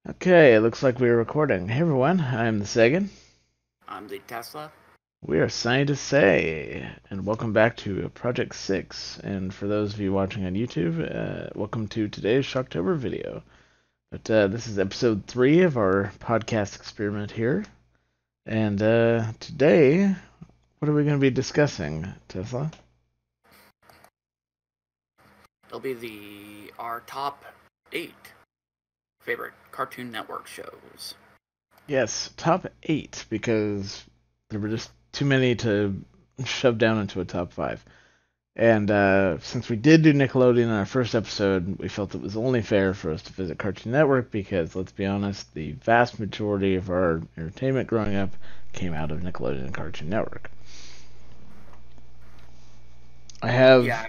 Okay, it looks like we're recording. Hey everyone, I'm the Sagan. I'm the Tesla. We are Science to Say, and welcome back to Project 6. And for those of you watching on YouTube, welcome to today's Shocktober video. But this is episode 3 of our podcast experiment here. And today, what are we going to be discussing, Tesla? It'll be our top 8 favorite Cartoon Network shows. Yes, top 8, because there were just too many to shove down into a top 5. And since we did do Nickelodeon in our first episode, we felt it was only fair for us to visit Cartoon Network because, let's be honest, the vast majority of our entertainment growing up came out of Nickelodeon and Cartoon Network. I have, Yeah,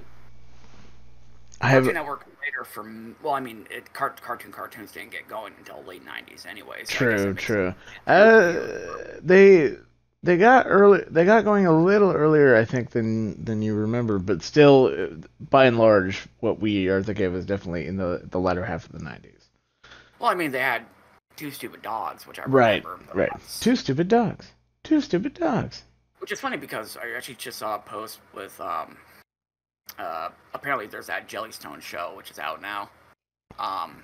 I have, Cartoon Network later from cartoons didn't get going until late '90s anyway, so I guess true, it makes true. good for you. They got early, they got going a little earlier, I think, than you remember, but still, by and large, what we are thinking of is definitely in the latter half of the '90s. Well, I mean, they had Two Stupid Dogs, which I Right, remember, but right. Two stupid dogs. Two stupid dogs. which is funny because I actually just saw a post with apparently there's that Jellystone show which is out now. Um,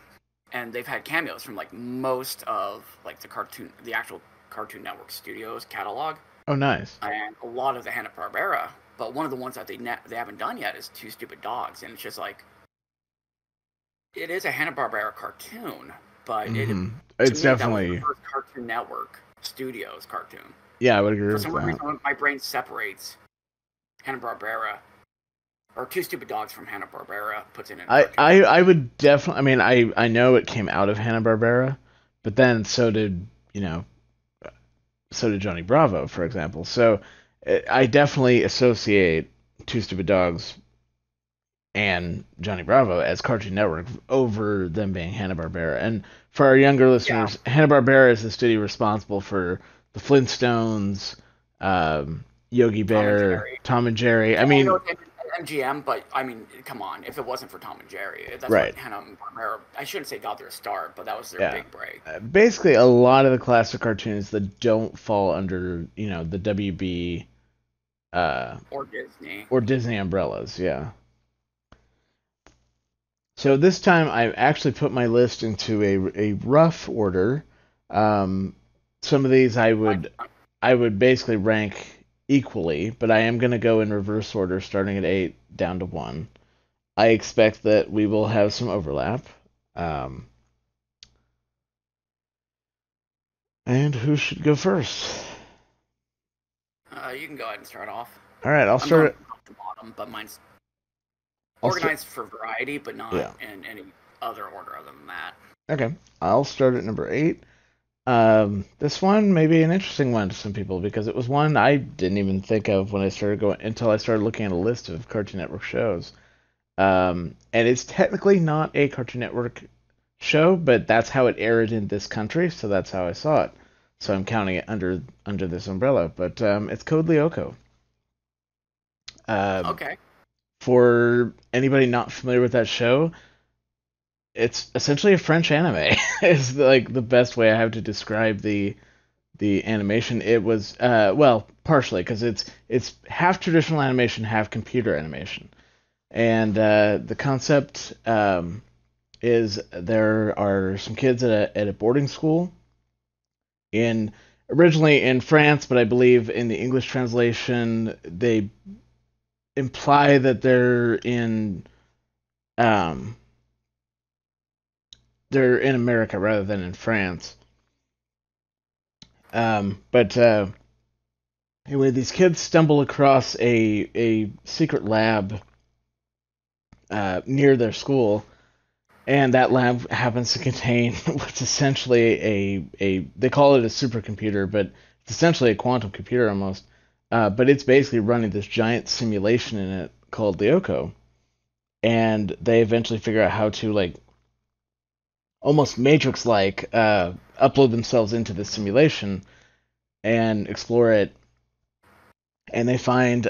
and they've had cameos from like most of like the actual Cartoon Network Studios catalog, Oh, nice. and a lot of the Hanna Barbera. But one of the ones that they haven't done yet is Two Stupid Dogs, and it's just like it is a Hanna Barbera cartoon, but it Hmm. to It's me that was the definitely, first Cartoon Network Studios cartoon. yeah, I would agree For with some that. reason, my brain separates Hanna Barbera or Two Stupid Dogs from Hanna Barbera, puts it in I, Cartoon I, Network. I would definitely. I mean, I know it came out of Hanna Barbera, but then so did Johnny Bravo, for example. So I definitely associate Two Stupid Dogs and Johnny Bravo as Cartoon Network over them being Hanna Barbera. And for our younger Yeah, listeners, Hanna Barbera is the studio responsible for the Flintstones, Yogi Tom and Bear, Jerry. Tom and Jerry. I Well, I know mean, it's MGM, but I mean, come on. If it wasn't for Tom and Jerry, that's what right. Hanna Barbera. I shouldn't say got their start, but that was their Yeah. big break. Basically, a lot of the classic cartoons that don't fall under, the WB uh, Or Disney. or Disney umbrellas. Yeah. So this time I actually put my list into a rough order. Um, some of these I, I would basically rank equally, but I am going to go in reverse order, starting at 8 down to 1. I expect that we will have some overlap. Um, and who should go first? you can go ahead and start off. All right, I'm going from top to bottom, but mine's I'll start. organized for variety, but not Yeah. in any other order other than that. Okay. I'll start at number 8. This one may be an interesting one to some people because it was one I didn't even think of when I started going until I started looking at a list of Cartoon Network shows. And it's technically not a Cartoon Network show, but that's how it aired in this country, so that's how I saw it. So I'm counting it under this umbrella. But it's Code Lyoko. Uh, Okay. for anybody not familiar with that show, it's essentially a French anime. Is like the best way I have to describe the animation. It was well, partially because it's half traditional animation, half computer animation. And the concept is there are some kids at a boarding school in originally in France, but I believe in the English translation they imply that um, they're in America rather than in France. But anyway, these kids stumble across a secret lab near their school, and that lab happens to contain what's essentially a they call it a supercomputer, but it's essentially a quantum computer almost. But it's basically running this giant simulation in it called Lyoko, and they eventually figure out how to like almost Matrix like upload themselves into the simulation and explore it, and they find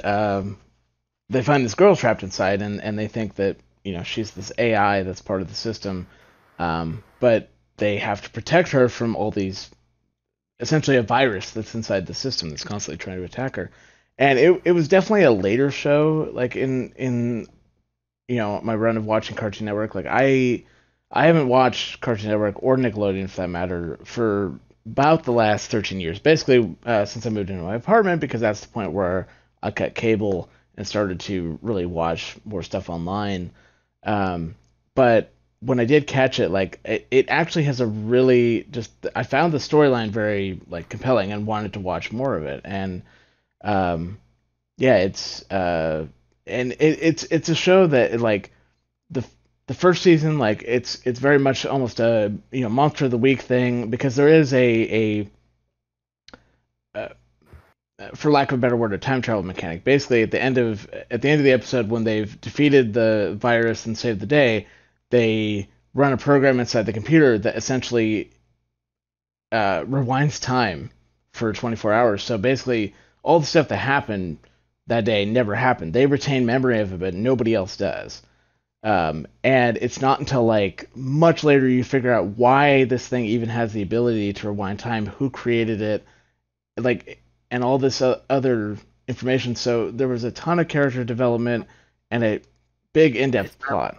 this girl trapped inside, and they think that she's this AI that's part of the system, but they have to protect her from all these, essentially a virus that's inside the system that's constantly trying to attack her. And it was definitely a later show, like in my run of watching Cartoon Network. Like I haven't watched Cartoon Network or Nickelodeon for that matter for about the last 13 years, basically since I moved into my apartment, because that's the point where I cut cable and started to really watch more stuff online. But when I did catch it, like it actually has a really just I found the storyline very like compelling and wanted to watch more of it. And um, yeah, it's a show that like the the first season, like it's very much almost a monster of the week thing, because there is uh, for lack of a better word, a time travel mechanic. Basically, at the end of the episode, when they've defeated the virus and saved the day, they run a program inside the computer that essentially rewinds time for 24 hours. So basically, all the stuff that happened that day never happened. They retain memory of it, but nobody else does. And it's not until like much later you figure out why this thing even has the ability to rewind time, who created it, like, and all this other information. So there was a ton of character development and a big It's in-depth very plot.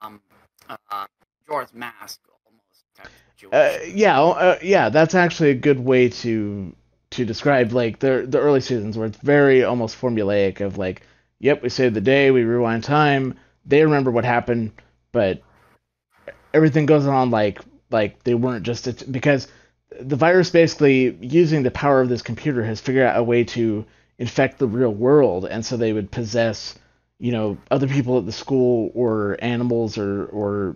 um, uh, Jorah's mask almost type situation. Yeah, that's actually a good way to describe like the early seasons, where it's very almost formulaic of like, yep, we saved the day, we rewind time, they remember what happened, but everything goes on like they weren't just because the virus, basically using the power of this computer, has figured out a way to infect the real world, and so they would possess other people at the school or animals, or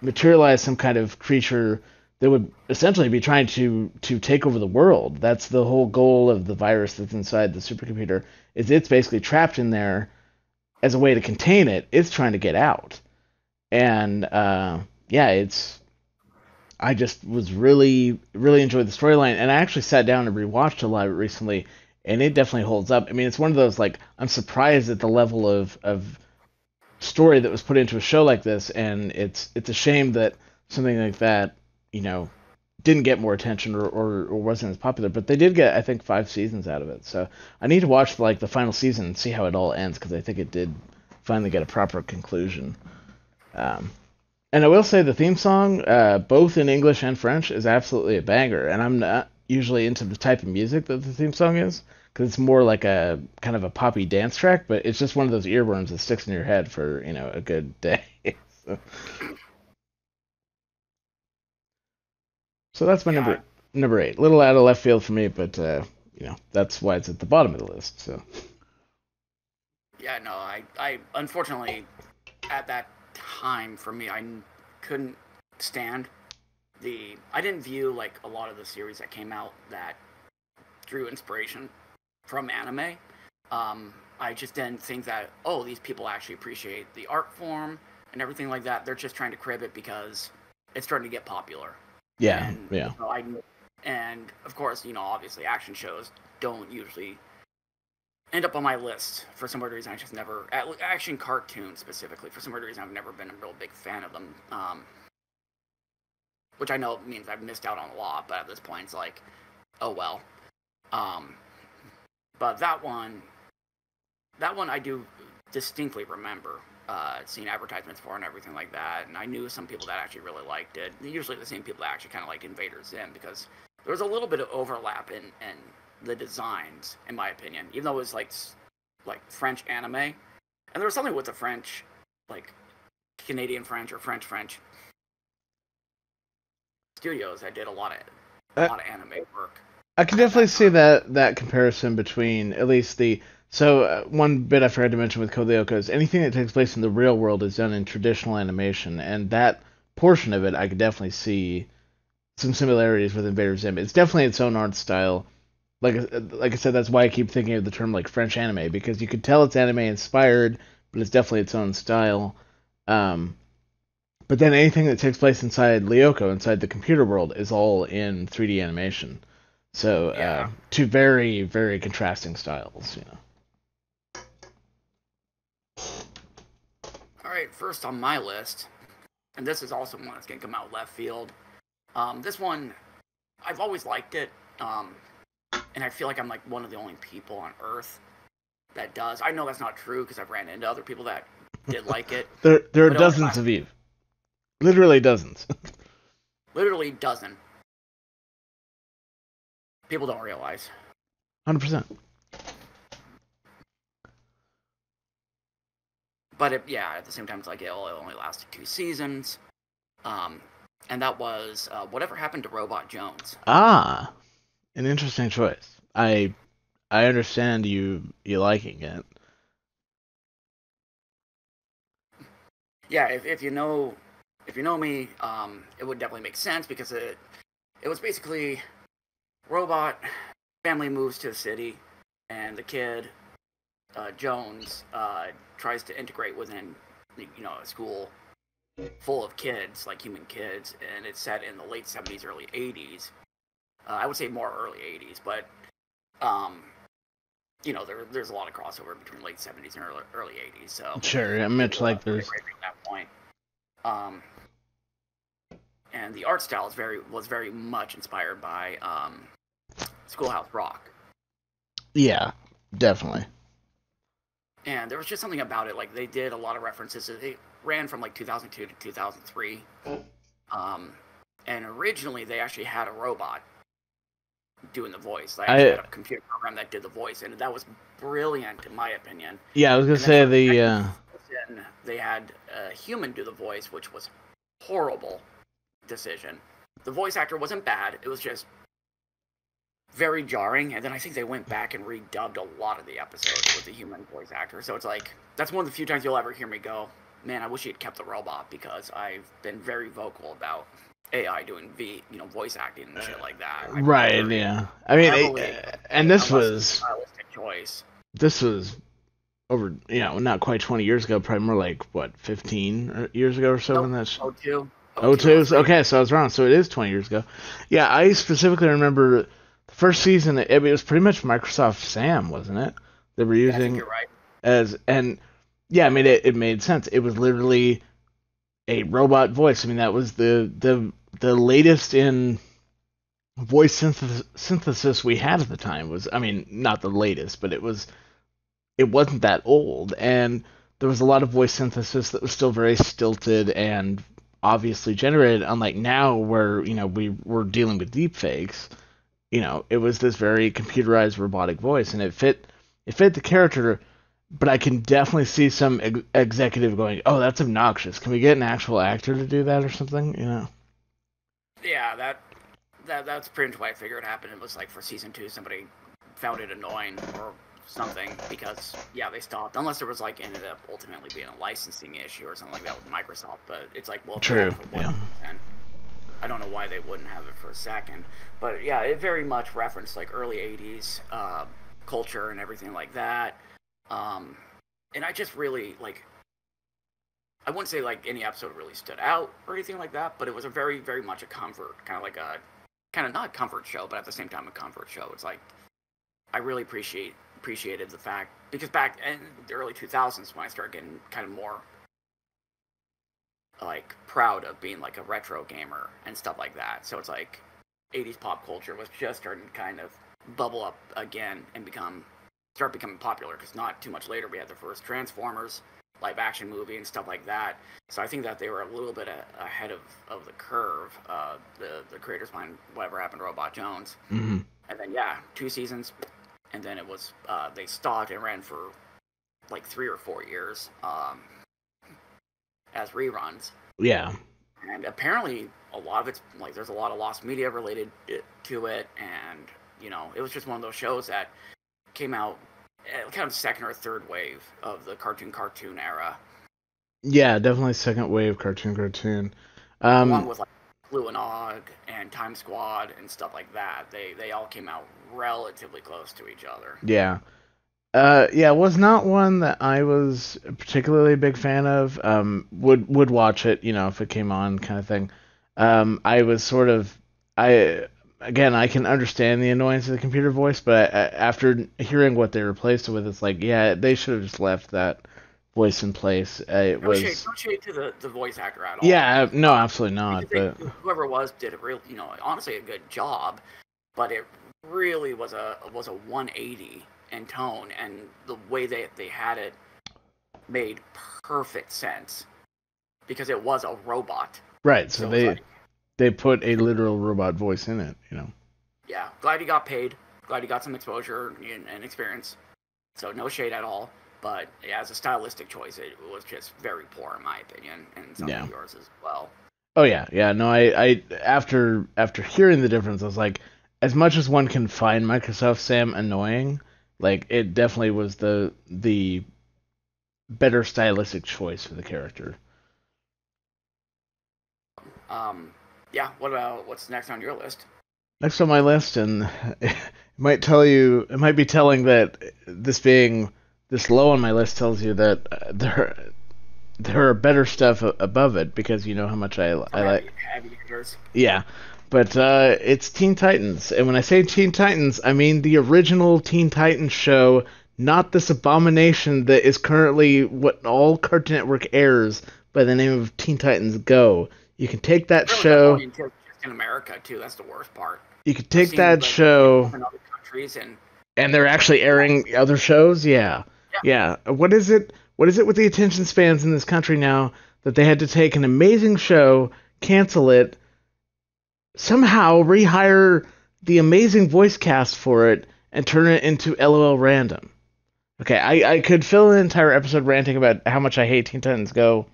materialize some kind of creature that would essentially be trying to take over the world. That's the whole goal of the virus that's inside the supercomputer. Is it's basically trapped in there as a way to contain it. It's trying to get out. And yeah, it's I just was really enjoyed the storyline, and I actually sat down and rewatched a lot of it recently, and it definitely holds up. I mean, it's one of those, like, I'm surprised at the level of story that was put into a show like this, and it's a shame that something like that, you know, didn't get more attention, or wasn't as popular. But they did get, I think, 5 seasons out of it. So I need to watch like the final season and see how it all ends, because I think it did finally get a proper conclusion. Um, and I will say the theme song, both in English and French, is absolutely a banger. And I'm not usually into the type of music that the theme song is, because it's more like a kind of a poppy dance track. But it's just one of those earworms that sticks in your head for a good day. so, so that's my Yeah, number 8. Little out of left field for me, but that's why it's at the bottom of the list. So yeah, no, I unfortunately at that time for me, couldn't stand I didn't view like a lot of the series that came out that drew inspiration from anime. I just didn't think that, oh, these people actually appreciate the art form and everything like that. They're just trying to crib it because it's starting to get popular. yeah, And yeah. and of course, obviously action shows don't usually end up on my list for some weird reason. I just never action cartoons specifically, for some weird reason, I've never been a real big fan of them. Which I know means I've missed out on a lot, but at this point it's like, oh well. Um, but that one I do distinctly remember seeing advertisements for and everything like that, and I knew some people that actually really liked it. Usually the same people that actually kind of like Invader Zim, because there was a little bit of overlap in the designs, in my opinion, even though it was like French anime, and there was something with the French, like Canadian French or French studios that did a Uh, lot of anime work I can at definitely that see time. that comparison between at least the. So one bit I forgot to mention with Code Lyoko is anything that takes place in the real world is done in traditional animation, and that portion of it I could definitely see some similarities with Invader Zim. It's definitely its own art style. Like I said, that's why I keep thinking of the term like French anime, because you could tell it's anime inspired, but it's definitely its own style. Um, but then anything that takes place inside Lyoko, inside the computer world, is all in 3D animation. So Yeah. two very very contrasting styles. All right. First on my list, and this is also one that's gonna come out left field. This one, I've always liked it, and I feel like I'm like one of the only people on Earth that does. I know that's not true because I've ran into other people that did like it, There are but it only dozens lasts of you, literally dozens. literally dozen. People don't realize. 100%. But yeah, at the same time, it's like it only lasted 2 seasons. And that was Whatever Happened to Robot Jones. Ah, an interesting choice. I understand you liking it. Yeah, if you know me, it would definitely make sense because it was basically robot family moves to the city, and the kid Jones tries to integrate within a school full of kids like human kids, and it's set in the late 70s, early 80s. I would say more early 80s, but um, there's a lot of crossover between late 70s and early 80s. So Sure, much like really there's. great at that point. Um, and the art style was very much inspired by Schoolhouse Rock. Yeah, definitely. And there was just something about it. Like they did a lot of references. It ran from like 2002 to 2003. And originally they actually had a robot doing the voice. They actually had a computer program that did the voice, and that was brilliant in my opinion. Yeah, I was gonna say the. They had a human do the voice, which was horrible decision. The voice actor wasn't bad. It was just very jarring, and then I think they went back and redubbed a lot of the episodes with the human voice actor. So it's like that's one of the few times you'll ever hear me go, man, I wish he had kept the robot, because I've been very vocal about AI doing voice acting and shit like that. Right, yeah. I mean, and this was stylistic choice. This was over, not quite 20 years ago, probably more like what, 15 years ago or so. Nope. When that's 02. Oh, two. Okay, so I was wrong. So it is 20 years ago. Yeah, I specifically remember the first season. It was pretty much Microsoft Sam, wasn't it? They were using, I think you're right. and yeah, I mean it made sense. It was literally a robot voice. I mean that was the latest in voice synthesis we had at the time. Was, I mean, not the latest, but it wasn't that old, and there was a lot of voice synthesis that was still very stilted and obviously generated, unlike now where we're dealing with deep fakes. It was this very computerized robotic voice, and it fit the character. But I can definitely see some executive going, "Oh, that's obnoxious. Can we get an actual actor to do that or something?" Yeah, that's pretty much why I figured it happened. It was like for season 2, somebody found it annoying or something, because they stopped, unless there was like ended up ultimately being a licensing issue or something like that with Microsoft. But it's like, well, true, yeah. And I don't know why they wouldn't have it for a second. But yeah, it very much referenced like early 80s culture and everything like that. And I just really like, I wouldn't say like any episode really stood out or anything like that, but it was a very, very much a comfort, kind of not a comfort show, but at the same time a comfort show. It's like, I really appreciated the fact, because back in the early 2000s when I started getting kind of more like proud of being like a retro gamer and stuff like that. So it's like 80s pop culture was just starting to kind of bubble up again and start becoming popular, because not too much later we had the first Transformers live action movie and stuff like that. So I think that they were a little bit ahead of the curve, the creators behind Whatever Happened to Robot Jones. Mm-hmm. And then 2 seasons, and then it was they stopped and ran for like 3 or 4 years as reruns. Yeah. And apparently a lot of it's like there's a lot of lost media related to it, and it was just one of those shows that came out kind of second or third wave of the cartoon era. Yeah, definitely second wave cartoon. Along with like Blue and Og and Time Squad and stuff like that. They all came out relatively close to each other. Yeah. Yeah, it was not one that I was particularly a big fan of. Would watch it, if it came on, kind of thing. I was sort of, I can understand the annoyance of the computer voice, but after hearing what they replaced it with, it's like, yeah, they should have just left that voice in place. It was, No shade to the voice actor at all. yeah, no, Um, absolutely not. because But whoever it was did a real, honestly a good job, but it really was a 180 in tone, and the way they had it made perfect sense because it was a robot. right, so So it was like, they put a literal robot voice in it. You know. yeah, glad he got paid, glad he got some exposure and experience. So no shade at all. But yeah, as a stylistic choice, it was just very poor in my opinion, and some Yeah. of yours as well. Oh yeah, yeah. No, I after hearing the difference, I was like, as much as one can find Microsoft Sam annoying, like it definitely was the better stylistic choice for the character. Um, yeah. What about what's next on your list? Next on my list, and it might be telling that this being this low on my list tells you that there are better stuff above it because you know how much Some I like. heavy hitters. Yeah, but it's Teen Titans, and when I say Teen Titans, I mean the original Teen Titans show, not this abomination that is currently what all Cartoon Network airs by the name of Teen Titans Go. You can take that Really, that's show. only just in America too. That's the worst part. You can I've take seen that like videos show, in other countries, and and they're actually airing other shows. Yeah, yeah, yeah. What is it? What is it with the attention spans in this country now that they had to take an amazing show, cancel it, somehow rehire the amazing voice cast for it and turn it into LOL Random. Okay, I could fill an entire episode ranting about how much I hate Teen Titans Go.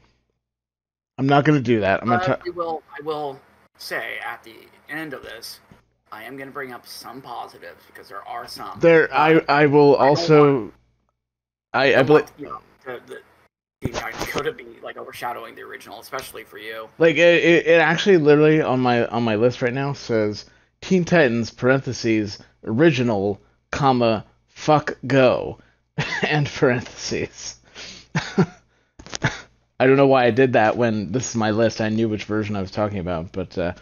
I'm not gonna do that. I'm gonna but try. I will say at the end of this, I am going to bring up some positives because there are some, There, but I will I don't want also. I I don't believe want the Teen Titans Go to be like overshadowing the original, especially for you. like it actually literally on my list right now says Teen Titans parentheses original comma fuck go and parentheses. I don't know why I did that when this is my list. I knew which version I was talking about, but But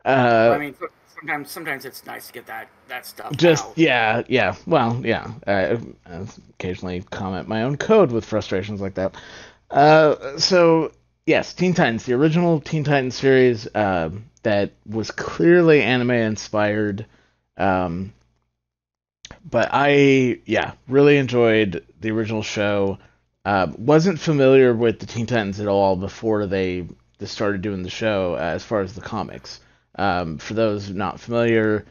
uh, I mean, sometimes it's nice to get that stuff just out. yeah, yeah. Well, yeah. I occasionally comment my own code with frustrations like that. So yes, Teen Titans, the original Teen Titans series, that was clearly anime inspired. Um, but I, yeah, really enjoyed the original show. Wasn't familiar with the Teen Titans at all before they started doing the show, as far as the comics. For those not familiar,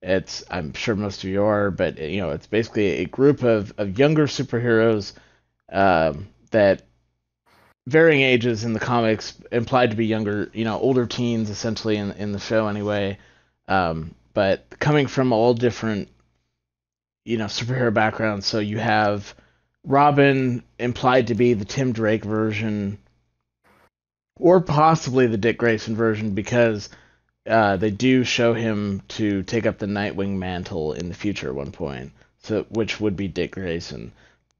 it's I'm sure most of you are, but you know it's basically a group of younger superheroes that varying ages in the comics implied to be younger, you know, older teens essentially in the show anyway. But coming from all different, you know, superhero backgrounds. So you have Robin implied to be the Tim Drake version, or possibly the Dick Grayson version, because they do show him to take up the Nightwing mantle in the future at one point. So which would be Dick Grayson.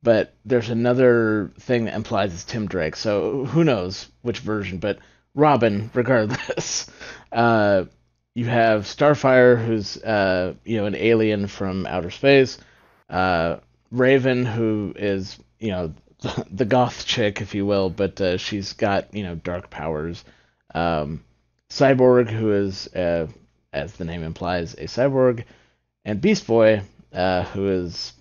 But there's another thing that implies it's Tim Drake. So who knows which version? But Robin, regardless. Uh, you have Starfire, who's you know an alien from outer space. Uh, Raven, who is you know the goth chick, if you will, but she's got you know dark powers. Um, Cyborg, who is as the name implies, a cyborg, and Beast Boy, who is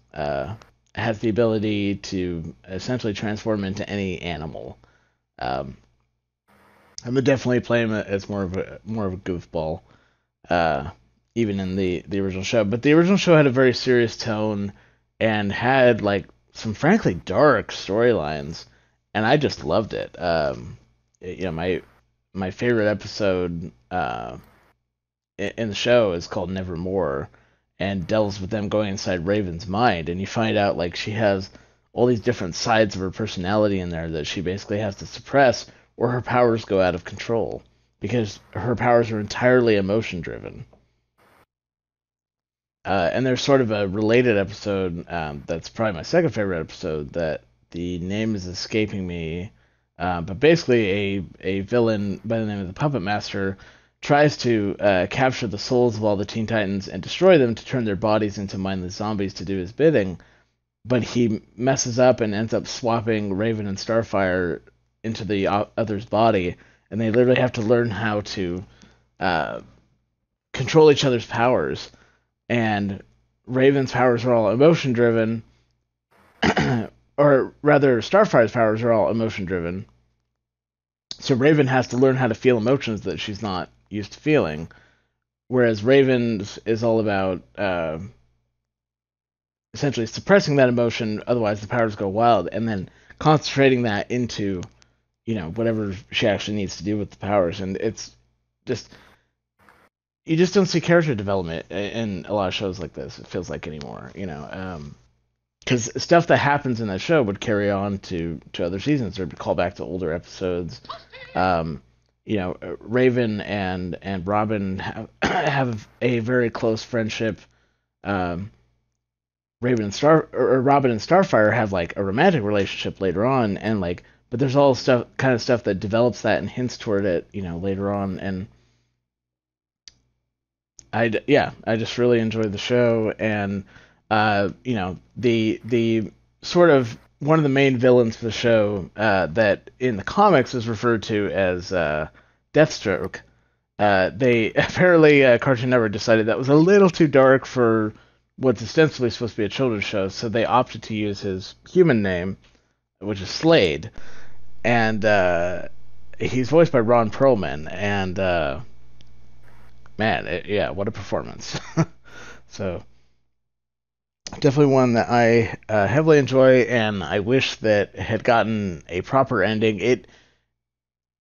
has the ability to essentially transform into any animal. Um, I'm definitely playing it as more of a goofball, uh, even in the original show. But the original show had a very serious tone and had like some frankly dark storylines, and I just loved it. You know, my favorite episode in the show is called Nevermore, and delves with them going inside Raven's mind, and you find out like she has all these different sides of her personality in there that she basically has to suppress, or her powers go out of control because her powers are entirely emotion driven. And there's sort of a related episode that's probably my second favorite episode that the name is escaping me, but basically a villain by the name of the Puppet Master tries to capture the souls of all the Teen Titans and destroy them to turn their bodies into mindless zombies to do his bidding. but he messes up and ends up swapping Raven and Starfire into the other's body, and they literally have to learn how to uh, control each other's powers. And Raven's powers are all emotion driven, or rather, Starfire's powers are all emotion driven. So Raven has to learn how to feel emotions that she's not used to feeling, whereas Raven's is all about essentially suppressing that emotion, otherwise the powers go wild, and then concentrating that into whatever she actually needs to do with the powers. And it's just you just don't see character development in a lot of shows like this. It feels like anymore, because stuff that happens in that show would carry on to other seasons or call back to older episodes. Um, Raven and Robin have a very close friendship. Um, Robin and Starfire have like a romantic relationship later on, and like, but there's all stuff that develops that and hints toward it, later on. And I just really enjoyed the show. And the sort of one of the main villains for the show, that in the comics is referred to as Deathstroke. They apparently, Cartoon Network decided that was a little too dark for what's ostensibly supposed to be a children's show, so they opted to use his human name, which is Slade, and he's voiced by Ron Perlman. And man, yeah, what a performance! So definitely one that I heavily enjoy, and I wish that had gotten a proper ending.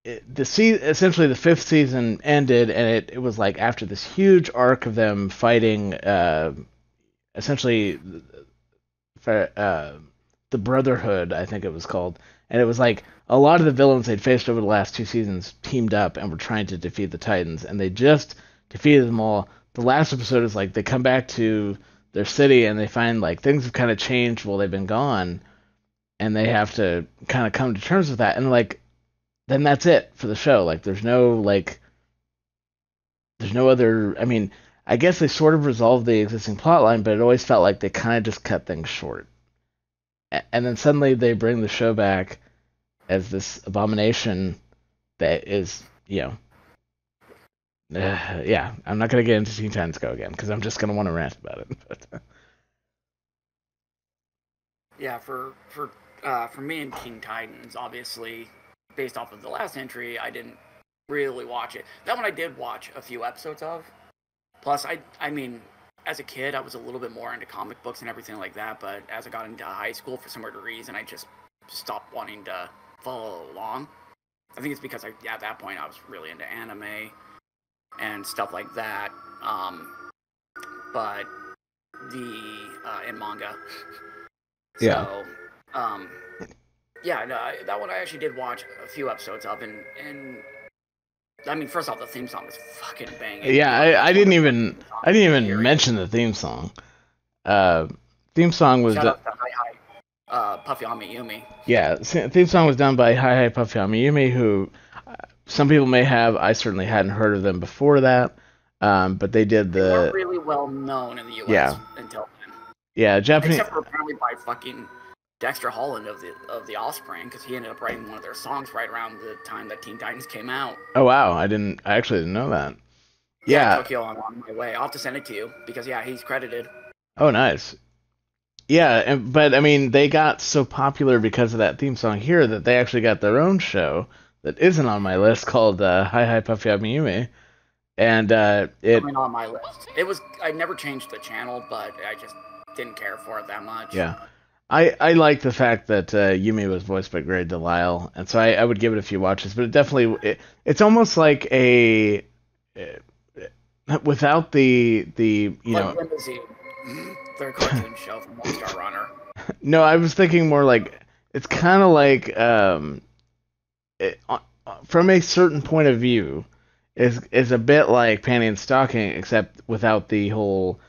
Essentially the fifth season ended, and it was like after this huge arc of them fighting, essentially the Brotherhood, I think it was called, and it was like a lot of the villains they'd faced over the last two seasons teamed up and were trying to defeat the Titans, and they just defeated them all. The last episode is like they come back to their city and they find like things have kind of changed while they've been gone, and they have to kind of come to terms with that. And like then that's it for the show. Like there's no other. I mean, I guess they sort of resolved the existing plot line, but it always felt like they kind of just cut things short. And then suddenly they bring the show back as this abomination that is, yeah. I'm not gonna get into Teen Titans Go again because I'm just gonna want to rant about it. But, Yeah, for me and Teen Titans, obviously, based off of the last entry, I didn't really watch it. That one I did watch a few episodes of. Plus, I mean, as a kid, I was a little bit more into comic books and everything like that. But as I got into high school, for some weird reason, I just stopped wanting to follow along. I think it's because at that point I was really into anime and stuff like that. But in manga. yeah, So, yeah, no, that one I actually did watch a few episodes of, and I mean, first off, the theme song is fucking banging. yeah. I didn't even mention the theme song. Uh, theme song was Shout out to Hi Hi, Puffy Yumi. Yeah, theme song was done by Hi Hi Puffy Yumi, who some people may have. I certainly hadn't heard of them before that. But they did They weren't really well known in the U.S. Yeah. until then. Yeah, Japanese. Except for apparently by fucking Dexter Holland of the Offspring, because he ended up writing one of their songs right around the time that Teen Titans came out. Oh wow, I actually didn't know that. Yeah. Tokyo on my way. I'll have to send it to you because he's credited. Oh nice. Yeah, but I mean, they got so popular because of that theme song here that they actually got their own show that isn't on my list called Hi Hi Puffy Yumi, and it Coming on my list. I never changed the channel, but I just didn't care for it that much. Yeah. I like the fact that Yumi was voiced by Greg Delisle, and so I would give it a few watches. But it's almost like without the Limousine, their cartoon show from One Star Runner. No, I was thinking more like it's kind of like from a certain point of view is a bit like Panty and Stocking, except without the whole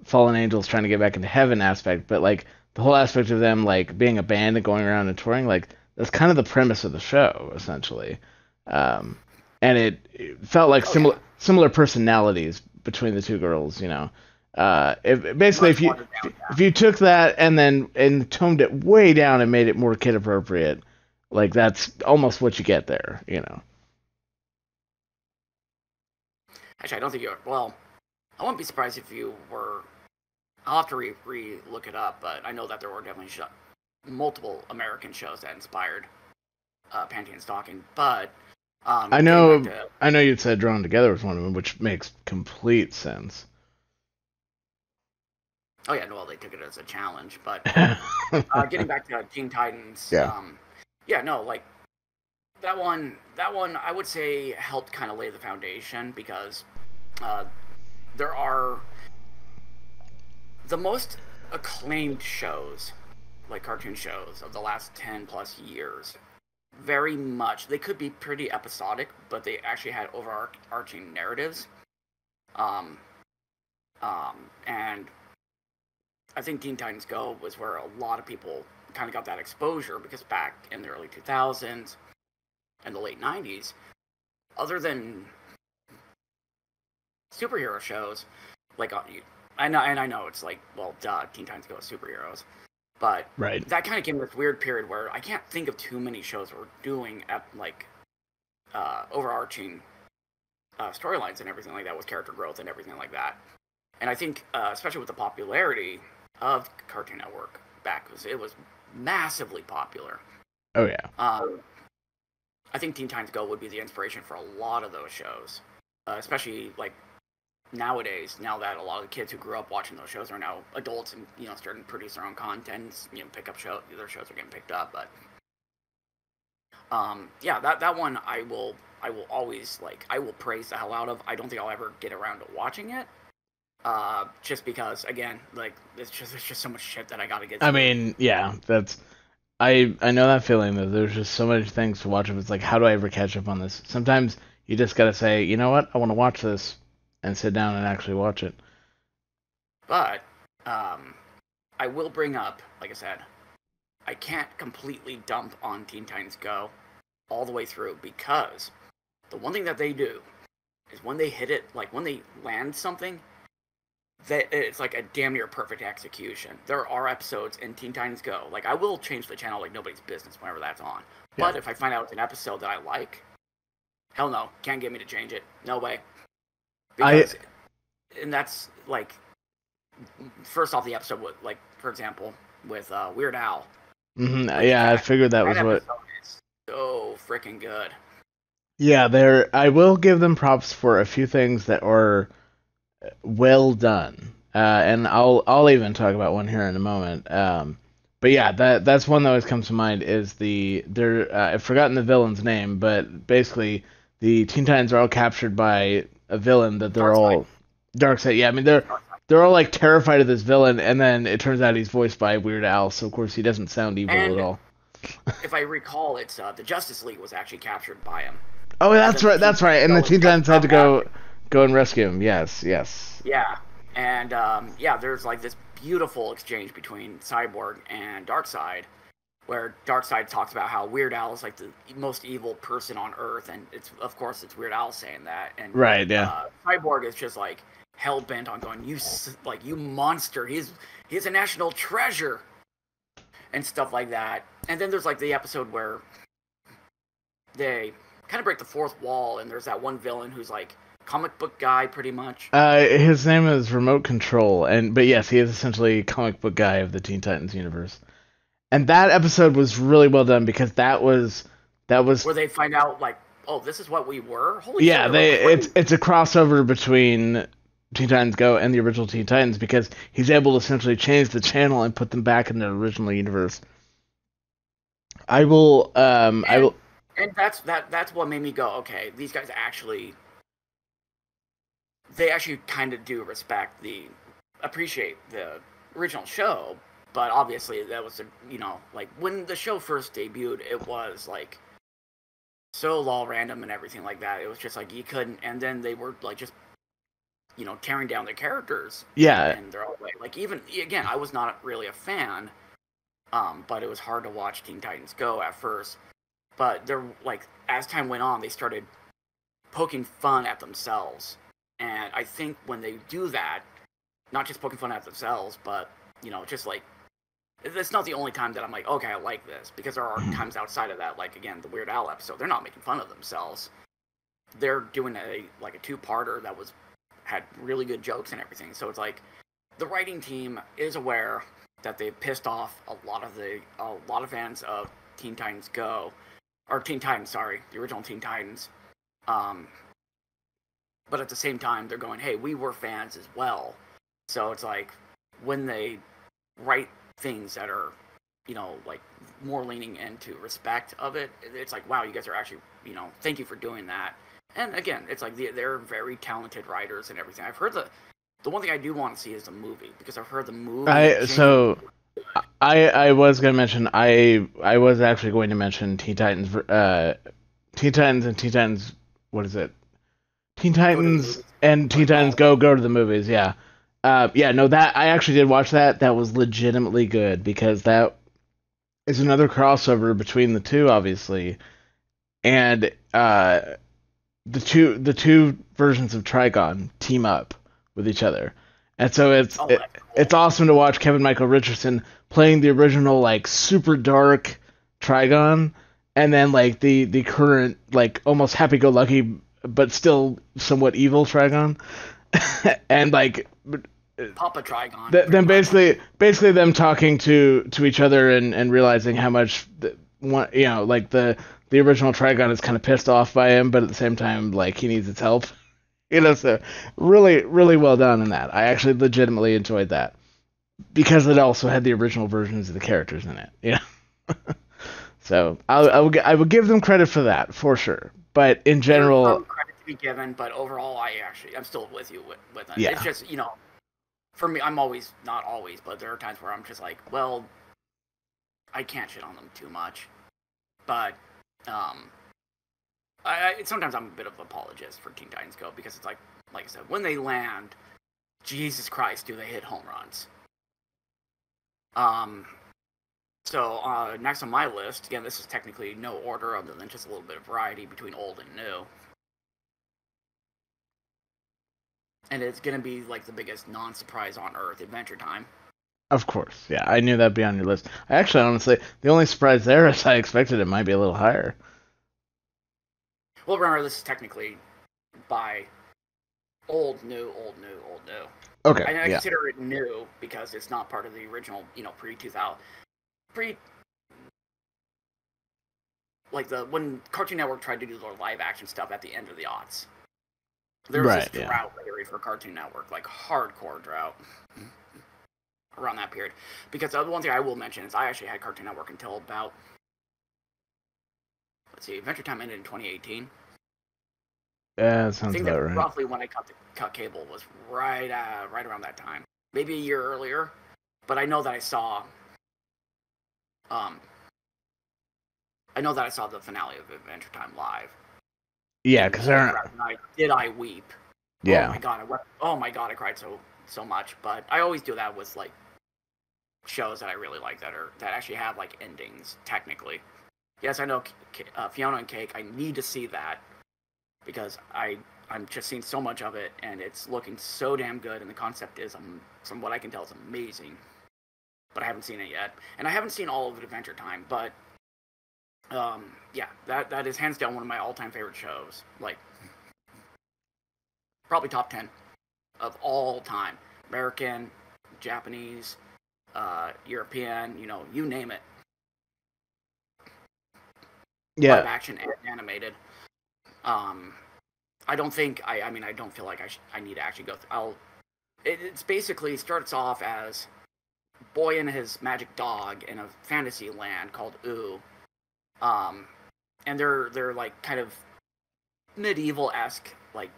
fallen angels trying to get back into heaven aspect, but like the whole aspect of them like being a band and going around and touring, like that's kind of the premise of the show essentially. And it felt like similar personalities between the two girls, Basically, Much watered down. if you took that and toned it way down and made it more kid appropriate, like that's almost what you get there, you know. Actually, I don't think you. Well, I wouldn't be surprised if you were. I'll have to look it up, but I know that there were definitely multiple American shows that inspired Panty and Stocking. But I getting back know to I know you'd said Drawn Together was one of them, which makes complete sense. oh yeah, well they took it as a challenge, but getting back to Teen Titans, Yeah. yeah, no, like that one I would say helped kind of lay the foundation because uh, there are the most acclaimed shows, like cartoon shows of the last 10 plus years. Very much, they could be pretty episodic, but they actually had overarching narratives. Um, and I think Teen Titans Go was where a lot of people kind of got that exposure because back in the early 2000s and the late 90s, other than superhero shows, like I know it's like, well, duh, Teen Titans Go is superheroes, but Right. that kind of came this weird period where I can't think of too many shows that were doing like overarching storylines and everything like that with character growth and everything like that. And I think, especially with the popularity of Cartoon Network back, it was massively popular. Oh yeah. I think Teen Titans Go would be the inspiration for a lot of those shows, especially like nowadays. Now that a lot of the kids who grew up watching those shows are now adults and starting to produce their own content, pick up their shows are getting picked up. But yeah, that one I will always like. I will praise the hell out of. I don't think I'll ever get around to watching it. Just because, again, like it's just so much shit that I gotta get I through. mean, yeah, that's I know that feeling that there's just so many things to watch. It's like, how do I ever catch up on this? Sometimes you just gotta say, you know what, I want to watch this, and sit down and actually watch it. But I will bring up, like I said, I can't completely dump on Teen Titans Go all the way through because the one thing that they do is when they hit it, like when they land something, that it's like a damn near perfect execution. There are episodes in Teen Titans Go. Like I will change the channel like nobody's business whenever that's on. Yeah. But if I find out it's an episode that I like, hell no, can't get me to change it. No way. I Because and that's like first off the episode with like for example with Weird Al. Like yeah, I figured that that was what. episode is so freaking good. Yeah, there. I will give them props for a few things that are well done. And I'll even talk about one here in a moment. But yeah, that's one that always comes to mind is I've forgotten the villain's name, but basically the Teen Titans are all captured by a villain that they're Dark Side. all Darkseid. Yeah, I mean they're all like terrified of this villain, and then it turns out he's voiced by Weird Al, so of course he doesn't sound evil at And all. if I recall, it's the Justice League was actually captured by him, Oh, and that's then the right, Teen that's right. Titans And the Go Teen tries to Titans had to come back. go and rescue him. Yes, yes. Yeah, and yeah, there's like this beautiful exchange between Cyborg and Darkseid, where Darkseid talks about how Weird Al is like the most evil person on Earth, and it's of course it's Weird Al saying that, and Right, yeah. Cyborg is just like hell bent on going, you monster, he's a national treasure and stuff like that. And then there's like the episode where they kind of break the fourth wall, and there's that one villain who's like comic book guy pretty much. His name is Remote Control, but yes, he is essentially a comic book guy of the Teen Titans universe. And that episode was really well done because that was Where they find out like, oh, this is what we were. Holy yeah, shit, we were crazy. it's a crossover between Teen Titans Go and the original Teen Titans because he's able to essentially change the channel and put them back in the original universe. I will I And will that's what made me go, okay, these guys actually they actually kind of do appreciate the original show, but obviously that was like when the show first debuted, it was like so all random and everything like that. It was just like you couldn't, and then they were like just tearing down their characters yeah. and their own way. Like even again, I was not really a fan, but it was hard to watch Teen Titans Go at first. But they're like as time went on, they started poking fun at themselves, and I think when they do that, not just poking fun at themselves, but just like it's not the only time that I'm like, okay, I like this, because there are times outside of that, like again the Weird Al episode, they're not making fun of themselves. They're doing a two-parter that had really good jokes and everything. So it's like the writing team is aware that they pissed off a lot of fans of Teen Titans Go, or Teen Titans, sorry, the original Teen Titans. But at the same time, they're going, hey, we were fans as well. So it's like when they write things that are, like more leaning into respect of it, it's like, wow, you guys are actually, thank you for doing that. And again, it's like they're very talented writers and everything. I've heard the one thing I do want to see is the movie, because I've heard the movie. I was gonna mention I was actually going to mention Teen Titans and Teen Titans, what is it? Teen Titans and Teen Titans Go to the movies, yeah. No, that I actually did watch that. That was legitimately good, because that is another crossover between the two, obviously, and the two versions of Trigon team up with each other, and so it's awesome to watch Kevin Michael Richardson playing the original like super dark Trigon, and then like the current like almost happy-go-lucky but still somewhat evil Trigon, and like Papa Trigon. Then basically them talking to each other and realizing how much like the original Trigon is kind of pissed off by him, but at the same time like he needs its help. So really really well done in that. I actually legitimately enjoyed that, because it also had the original versions of the characters in it. So I would give them credit for that for sure. But in general, there's some credit to be given, but overall, I'm still with you with it. Yeah. It's just for me, I'm always, not always, but there are times where I'm just like, well, I can't shit on them too much. But sometimes I'm a bit of an apologist for Teen Titans Go, because it's like I said, when they land, Jesus Christ, do they hit home runs. So next on my list, again, this is technically no order other than just a little bit of variety between old and new. And it's going to be like the biggest non-surprise on Earth, Adventure Time. Of course, yeah, I knew that'd be on your list. I actually, honestly, the only surprise there is I expected it might be a little higher. Well, remember, this is technically by old, new. Okay, I consider it new because it's not part of the original, pre-2000, when Cartoon Network tried to do their live action stuff at the end of the aughts. There was this drought period for Cartoon Network, like hardcore drought around that period. Because the one thing I will mention is I actually had Cartoon Network until about, Adventure Time ended in 2018. Yeah, that sounds about right. Roughly when I cut cable was right around that time, maybe a year earlier. But I know that I saw the finale of Adventure Time live. Yeah, because did I weep? Yeah. Oh my god, I cried so much. But I always do that with like shows that I really like that actually have like endings technically. Yes, I know Fiona and Cake. I need to see that because I'm just seeing so much of it and it's looking so damn good, and the concept is, from what I can tell, is amazing. But I haven't seen it yet, and I haven't seen all of Adventure Time, but. That is hands down one of my all-time favorite shows. Like, probably top 10 of all time. American, Japanese, European, you name it. Yeah. Live action and animated. I don't think I don't feel like I need to actually go through. It's basically starts off as boy and his magic dog in a fantasy land called Ooh. And they're like kind of medieval-esque like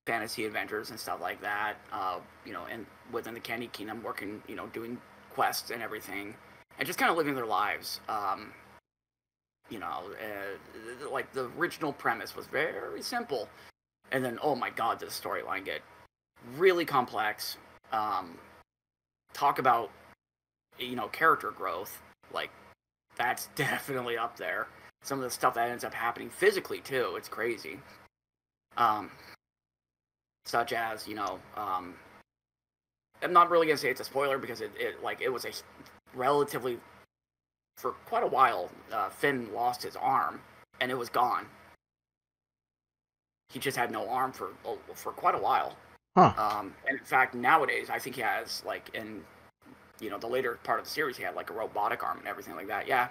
fantasy adventures and stuff like that. And within the Candy Kingdom, working, doing quests and everything, and just kind of living their lives. Like the original premise was very simple, and then oh my god, does the storyline get really complex. Talk about character growth, like. That's definitely up there. Some of the stuff that ends up happening physically too, it's crazy. Such as I'm not really gonna say it's a spoiler because it was a relatively for quite a while. Finn lost his arm and it was gone. He just had no arm for quite a while. Huh. And in fact, nowadays I think he has like in the later part of the series he had like a robotic arm and everything like that. Yeah,